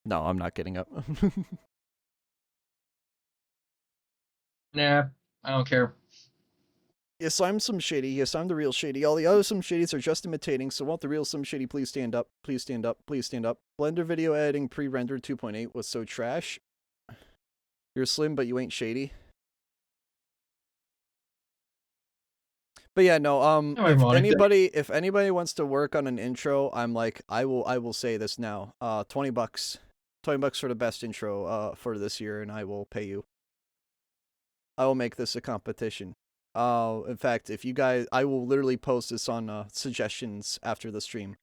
No, I'm not getting up. Nah, I don't care. Yes, I'm Some Shady. Yes, I'm the real Shady. All the other Some Shadies are just imitating, so won't the real Some Shady please stand up? Please stand up. Please stand up. Blender video editing pre-rendered 2.8 was so trash. You're slim, but you ain't shady. But yeah, no, How ironic. if anybody wants to work on an intro, I'm like, I will say this now. $20. $20 for the best intro for this year, and I will pay you. I will make this a competition. In fact, if you guys, I will literally post this on suggestions after the stream.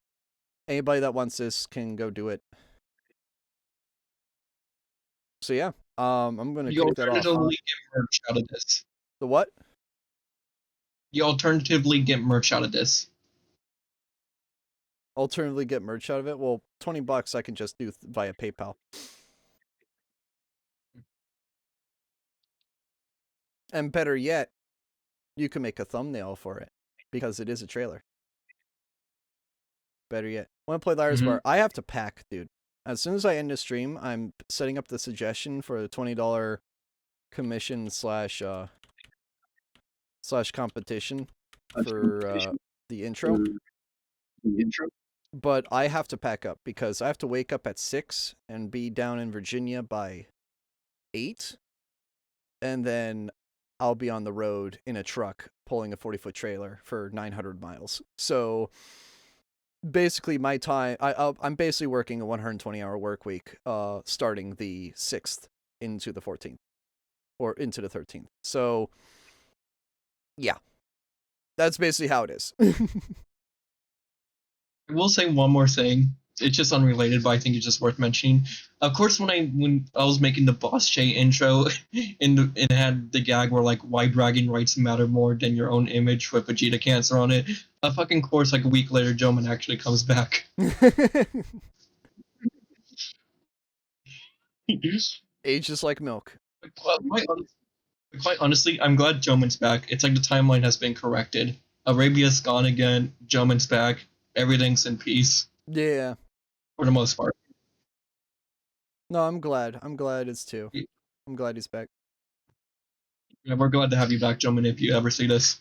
Anybody that wants this can go do it. So yeah, I'm gonna You kick that off. alternatively get merch out of this. The what? You alternatively get merch out of this. Alternatively, get merch out of it. Well, $20 I can just do via PayPal. And better yet, you can make a thumbnail for it because it is a trailer. Better yet, want to play Liar's Mhm. Bar? I have to pack, dude. As soon as I end the stream, I'm setting up the suggestion for a $20 commission slash competition for the intro. But I have to pack up because I have to wake up at 6 and be down in Virginia by 8, and then I'll be on the road in a truck pulling a 40-foot trailer for 900 miles. So basically, my time, I'm basically working a 120-hour work week, starting the 6th into the 14th or into the 13th. So yeah, that's basically how it is. I will say one more thing. It's just unrelated, but I think it's just worth mentioning. Of course, when I was making the Boss J intro, it had the gag where like why bragging rights matter more than your own image with Vegeta cancer on it. A fucking course like a week later, Joman actually comes back. Ages like milk. Quite honestly, I'm glad Joman's back. It's like the timeline has been corrected. Arabia's gone again. Joman's back. Everything's in peace Yeah. for the most part. No, I'm glad. I'm glad it's too. I'm glad he's back. Yeah, we're glad to have you back, Joman, if you ever see this.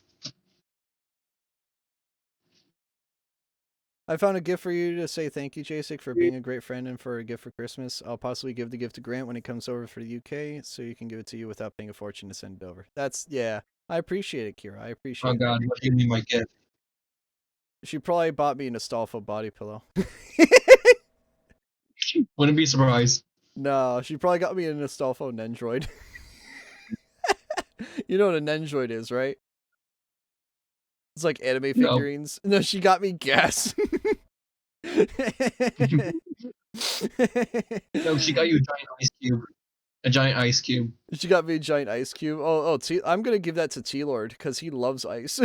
I found a gift for you to say thank you, Jasik, for being a great friend and for a gift for Christmas. I'll possibly give the gift to Grant when he comes over for the UK, so you can give it to you without paying a fortune to send it over. That's, yeah. I appreciate it, Kira. I appreciate Oh it. god, what do you mean my gift? She probably bought me an Astolfo body pillow. Wouldn't be surprised. No, she probably got me an Astolfo Nendroid. You know what a Nendroid is, right? It's like anime figurines. No, she got me gas. No, she got you a giant ice cube. A giant ice cube. She got me a giant ice cube. I'm gonna give that to T-Lord because he loves ice.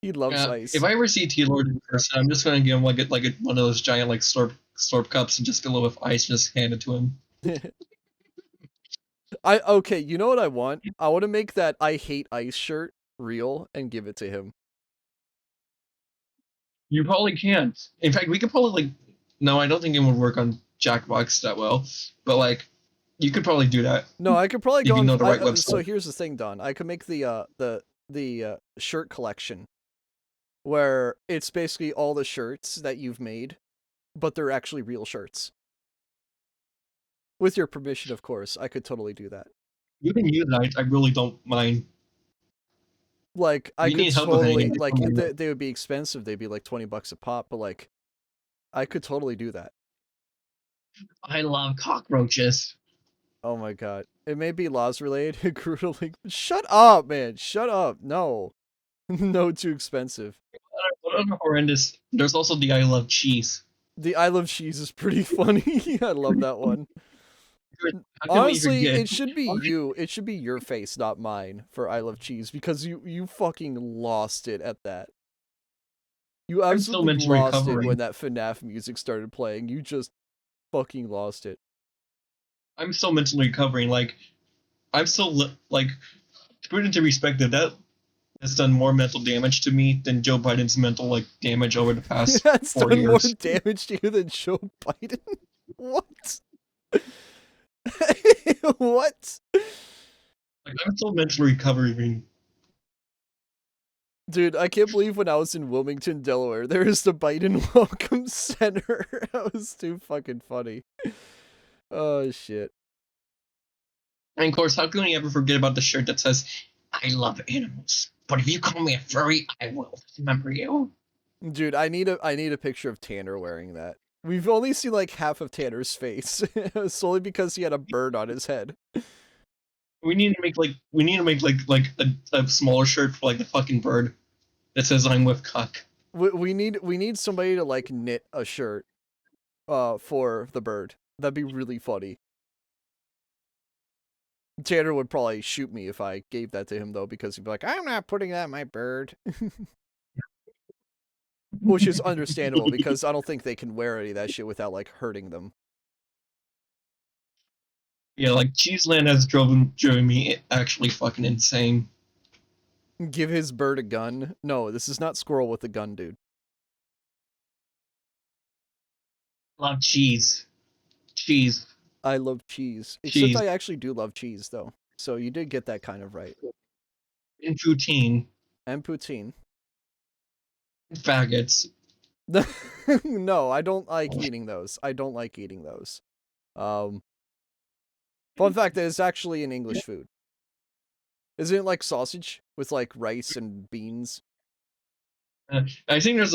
He loves ice. If I ever see T-Lord in person, I'm just gonna give him like one of those giant like slurp cups and just fill it with ice and just hand it to him. Okay, you know what I want? I want to make that I hate ice shirt real and give it to him. You probably can. In fact, we could probably like. No, I don't think it would work on Jackbox that well. But like, you could probably do that. No, I could probably go if you on. know the right website. So here's the thing, Don. I could make the shirt collection where it's basically all the shirts that you've made, but they're actually real shirts. With your permission, of course, I could totally do that. You can use that. I really don't mind. Like, I You could need help with totally, anything, like, just let me know. they would be expensive. They'd be like $20 a pop, but like, I could totally do that. I love cockroaches. Oh my god. It may be laws related. Brutally. Shut up, man. Shut up. No. No, too expensive. What other horrendous? There's also the I love cheese. The I love cheese is pretty funny. I love that one. How can Honestly, we forget? it should be you. It should be your face, not mine, for I love cheese, because you fucking lost it at that. You absolutely lost it when that FNAF music started playing. You just fucking lost it. I'm still mentally recovering. Like, I'm still like, to put it into perspective, that has done more mental damage to me than Joe Biden's mental like damage over the past That's 4 done years. more damage to you than Joe Biden. What? What? Like, I'm still mentally recovering. Dude, I can't believe when I was in Wilmington, Delaware, there is the Biden Welcome Center. That was too fucking funny. Oh, shit. And of course, how can we ever forget about the shirt that says, I love animals, but if you call me a furry, I will remember you. Dude, I need a picture of Tanner wearing that. We've only seen like half of Tanner's face, solely because he had a bird on his head. We need to make a smaller shirt for like the fucking bird that says I'm with Cuck. We need somebody to like knit a shirt for the bird. That'd be really funny. Tanner would probably shoot me if I gave that to him though, because he'd be like, I'm not putting that in my bird. Which is understandable because I don't think they can wear any of that shit without like hurting them. Yeah, like Cheeseland has driven me actually fucking insane. Give his bird a gun? No, this is not Squirrel with a gun, dude. Love cheese. Cheese. I love cheese. Except Cheese. I actually do love cheese, though. So you did get that kind of right. And poutine. And poutine. Faggots. No, I don't like eating those. I don't like eating those. Fun fact that it's actually an English food. Isn't it like sausage with like rice and beans? I think there's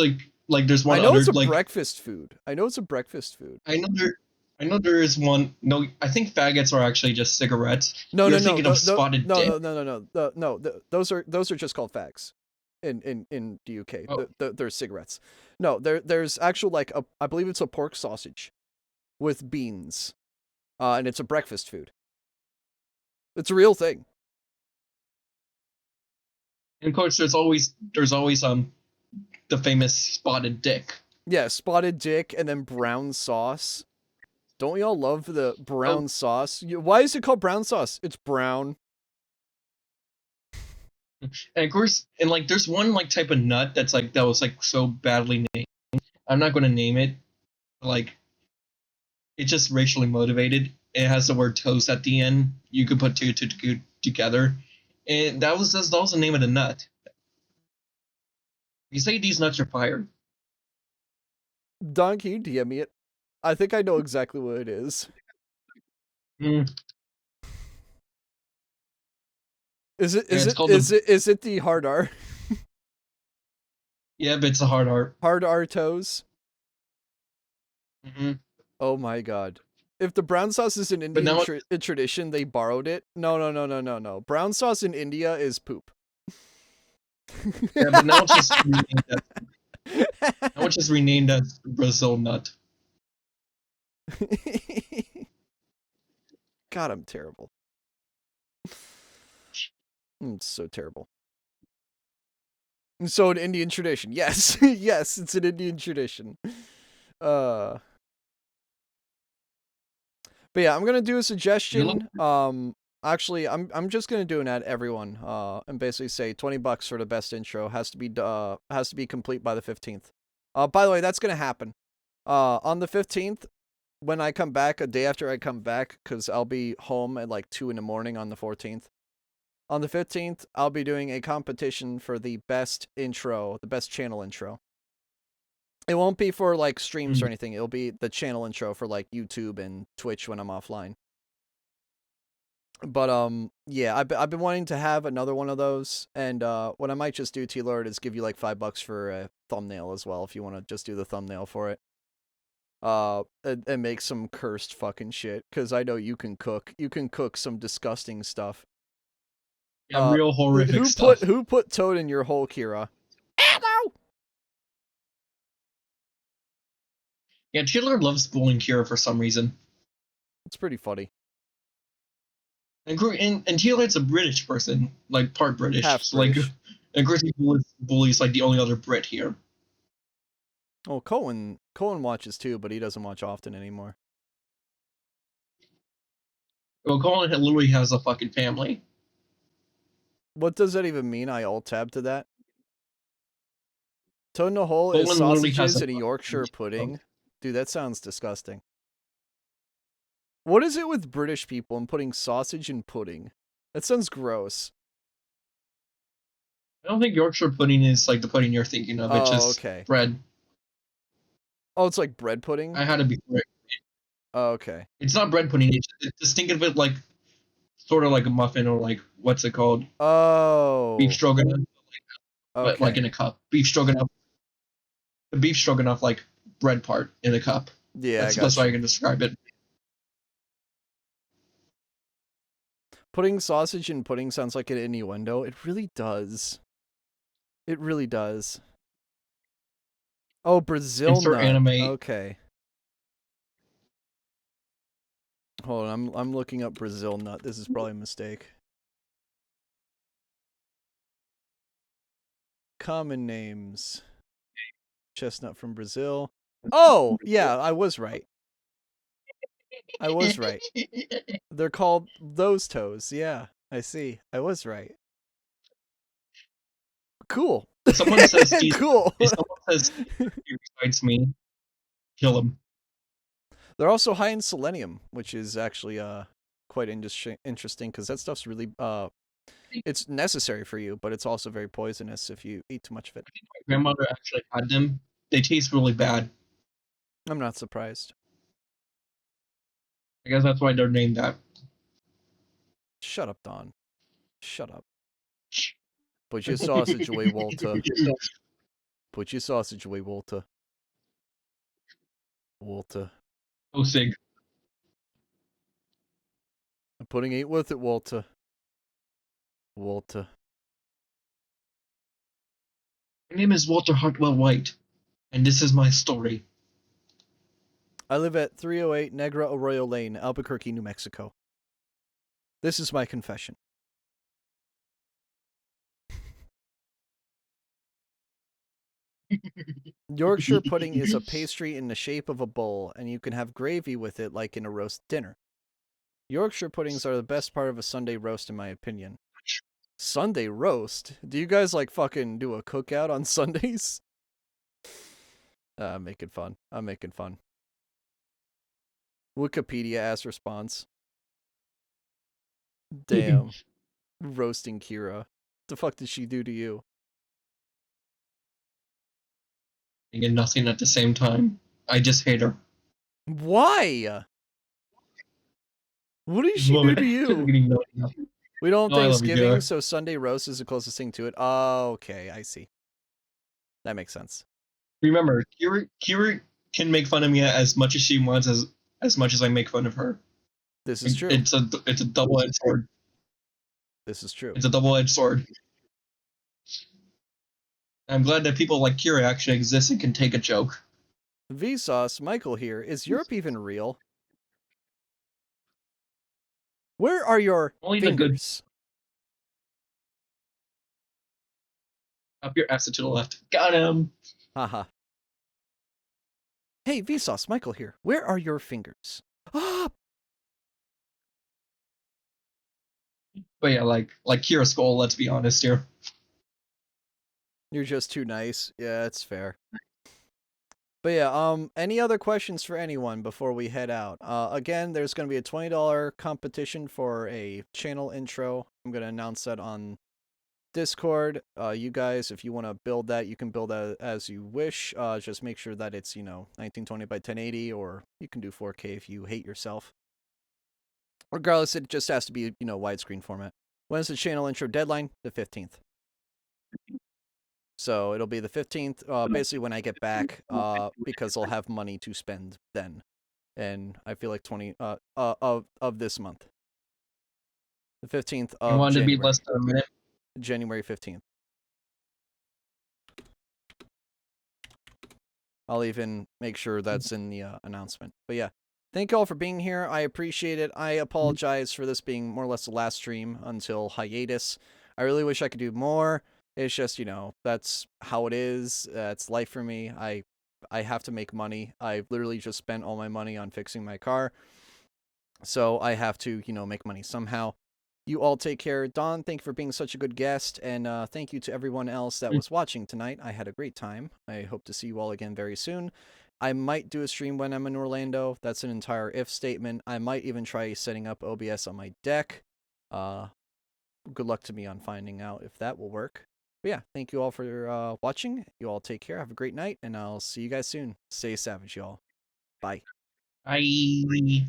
there's one I know other it's a like breakfast food. I know it's a breakfast food. I know there is one. No, I think faggots are actually just cigarettes. No, You're no, no, thinking of spotted dick. no. Those are just called fags. In the UK, Oh, they're cigarettes. No, there's actual like I believe it's a pork sausage with beans, and it's a breakfast food. It's a real thing. and of course there's always the famous spotted dick. Yeah, spotted dick and then brown sauce. Don't y'all love the Oh, brown sauce? Why is it called brown sauce? It's brown. and of course, and like there's one like type of nut that's like that was like so badly named. I'm not going to name it. Like it's just racially motivated. It has the word toast at the end. You could put two together, and that was the name of the nut. You say these nuts are fired. Don, can you DM me it? I think I know exactly what it is. Mm, Is it yeah, is it's it called is the it is it the hard R? yeah, but it's a hard art. Hard R toes? Mm-hmm. Oh my god. If the brown sauce is an But Indian now tradition, they borrowed it. No. Brown sauce in India is poop. yeah, but now it's just renamed as, now it's just renamed as Brazil nut. God, I'm terrible. I'm so terrible. And so an Indian tradition. Yes. Yes, it's an Indian tradition. Uh But yeah, I'm gonna do a suggestion. Actually, I'm just gonna do an ad everyone. And basically say $20 for the best intro has to be complete by the 15th. By the way, that's gonna happen. On the 15th, when I come back, a day after I come back, because I'll be home at like 2 in the morning on the 14th. On the 15th, I'll be doing a competition for the best intro, the best channel intro. It won't be for like streams or anything. It'll be the channel intro for like YouTube and Twitch when I'm offline. But yeah, I've been wanting to have another one of those, and what I might just do, T-Lord, is give you like $5 for a thumbnail as well if you want to just do the thumbnail for it. And make some cursed fucking shit, because I know you can cook. You can cook some disgusting stuff. Yeah, real horrific stuff. Who put Toad in your hole, Kira? Ammo! Yeah, Chiller loves bullying Kira for some reason. It's pretty funny. And Chiller's a British person, like part British. Half So, like, British. and Grizzly bullies like the only other Brit here. Oh, Cohen watches too, but he doesn't watch often anymore. Well, Colin literally has a fucking family. What does that even mean? I alt-tab to that. Toad in a hole Colin is literally has sausages and a Yorkshire pudding. Dude, that sounds disgusting. What is it with British people and putting sausage in pudding? That sounds gross. I don't think Yorkshire pudding is like the pudding you're thinking of. It's just okay. bread. Oh, it's like bread pudding? I had it before. Oh, okay. It's not bread pudding. Just think of it like sort of like a muffin or like what's it called? Oh. Beef stroganoff, Okay. but like in a cup. Beef stroganoff. The beef stroganoff like bread part in a cup. Yeah, that's the best way I can describe it. Putting sausage in pudding sounds like an innuendo. It really does. It really does. Oh, Brazil Insert nut. anime. Okay. Hold on, I'm looking up Brazil nut. This is probably a mistake. Common names. Chestnut from Brazil. Oh, yeah, I was right. I was right. They're called those toes. Yeah, I see. I was right. Cool. If someone says cool. If someone says he besides me, kill him. They're also high in selenium, which is actually quite interesting because that stuff's really it's necessary for you, but it's also very poisonous if you eat too much of it. My grandmother actually had them. They taste really bad. I'm not surprised. I guess that's why they're named that. Shut up, Don. Shut up. Put your sausage away, Walter. Put your sausage away, Walter. Walter. Oh, Sig. Pudding ain't worth it, Walter. Walter. My name is Walter Hartwell White, and this is my story. I live at 308 Negra Arroyo Lane, Albuquerque, New Mexico. This is my confession. Yorkshire pudding is a pastry in the shape of a bowl, and you can have gravy with it like in a roast dinner. Yorkshire puddings are the best part of a Sunday roast, in my opinion. Sunday roast? Do you guys like fucking do a cookout on Sundays? I'm making fun. I'm making fun. Wikipedia as response. Damn. Roasting Kira. The fuck did she do to you? And nothing at the same time. I just hate her. Why? What did she do to you? We don't have Thanksgiving, so Sunday roast is the closest thing to it. Oh, okay, I see. That makes sense. Remember, Kira can make fun of me as much as she wants, as much as I make fun of her. This is true. It's a double-edged sword. This is true. It's a double-edged sword. I'm glad that people like Kira actually exist and can take a joke. Vsauce, Michael here. Is Europe even real? Where are your fingers? Up your ass to the left. Got him. Haha. Hey, Vsauce, Michael here. Where are your fingers? Ah! But yeah, like Kira Skull, let's be honest here. You're just too nice. Yeah, it's fair. But yeah, any other questions for anyone before we head out? Again, there's going to be a $20 competition for a channel intro. I'm going to announce that on Discord. You guys, if you want to build that, you can build that as you wish. Just make sure that it's, 1920 by 1080, or you can do 4K if you hate yourself. Regardless, it just has to be, widescreen format. When's the channel intro deadline? The 15th. So it'll be the 15th, basically when I get back, because I'll have money to spend then. And I feel like 20 of this month. The 15th of You want January. to be less than a minute? January 15th. I'll even make sure that's in the announcement. But yeah, thank you all for being here. I appreciate it. I apologize for this being more or less the last stream until hiatus. I really wish I could do more. It's just, that's how it is. It's life for me. I have to make money. I literally just spent all my money on fixing my car. So I have to, make money somehow. You all take care. Don, thank you for being such a good guest. And thank you to everyone else that was watching tonight. I had a great time. I hope to see you all again very soon. I might do a stream when I'm in Orlando. That's an entire if statement. I might even try setting up OBS on my deck. Good luck to me on finding out if that will work. But yeah, thank you all for watching. You all take care. Have a great night, and I'll see you guys soon. Stay savage, y'all. Bye. Bye.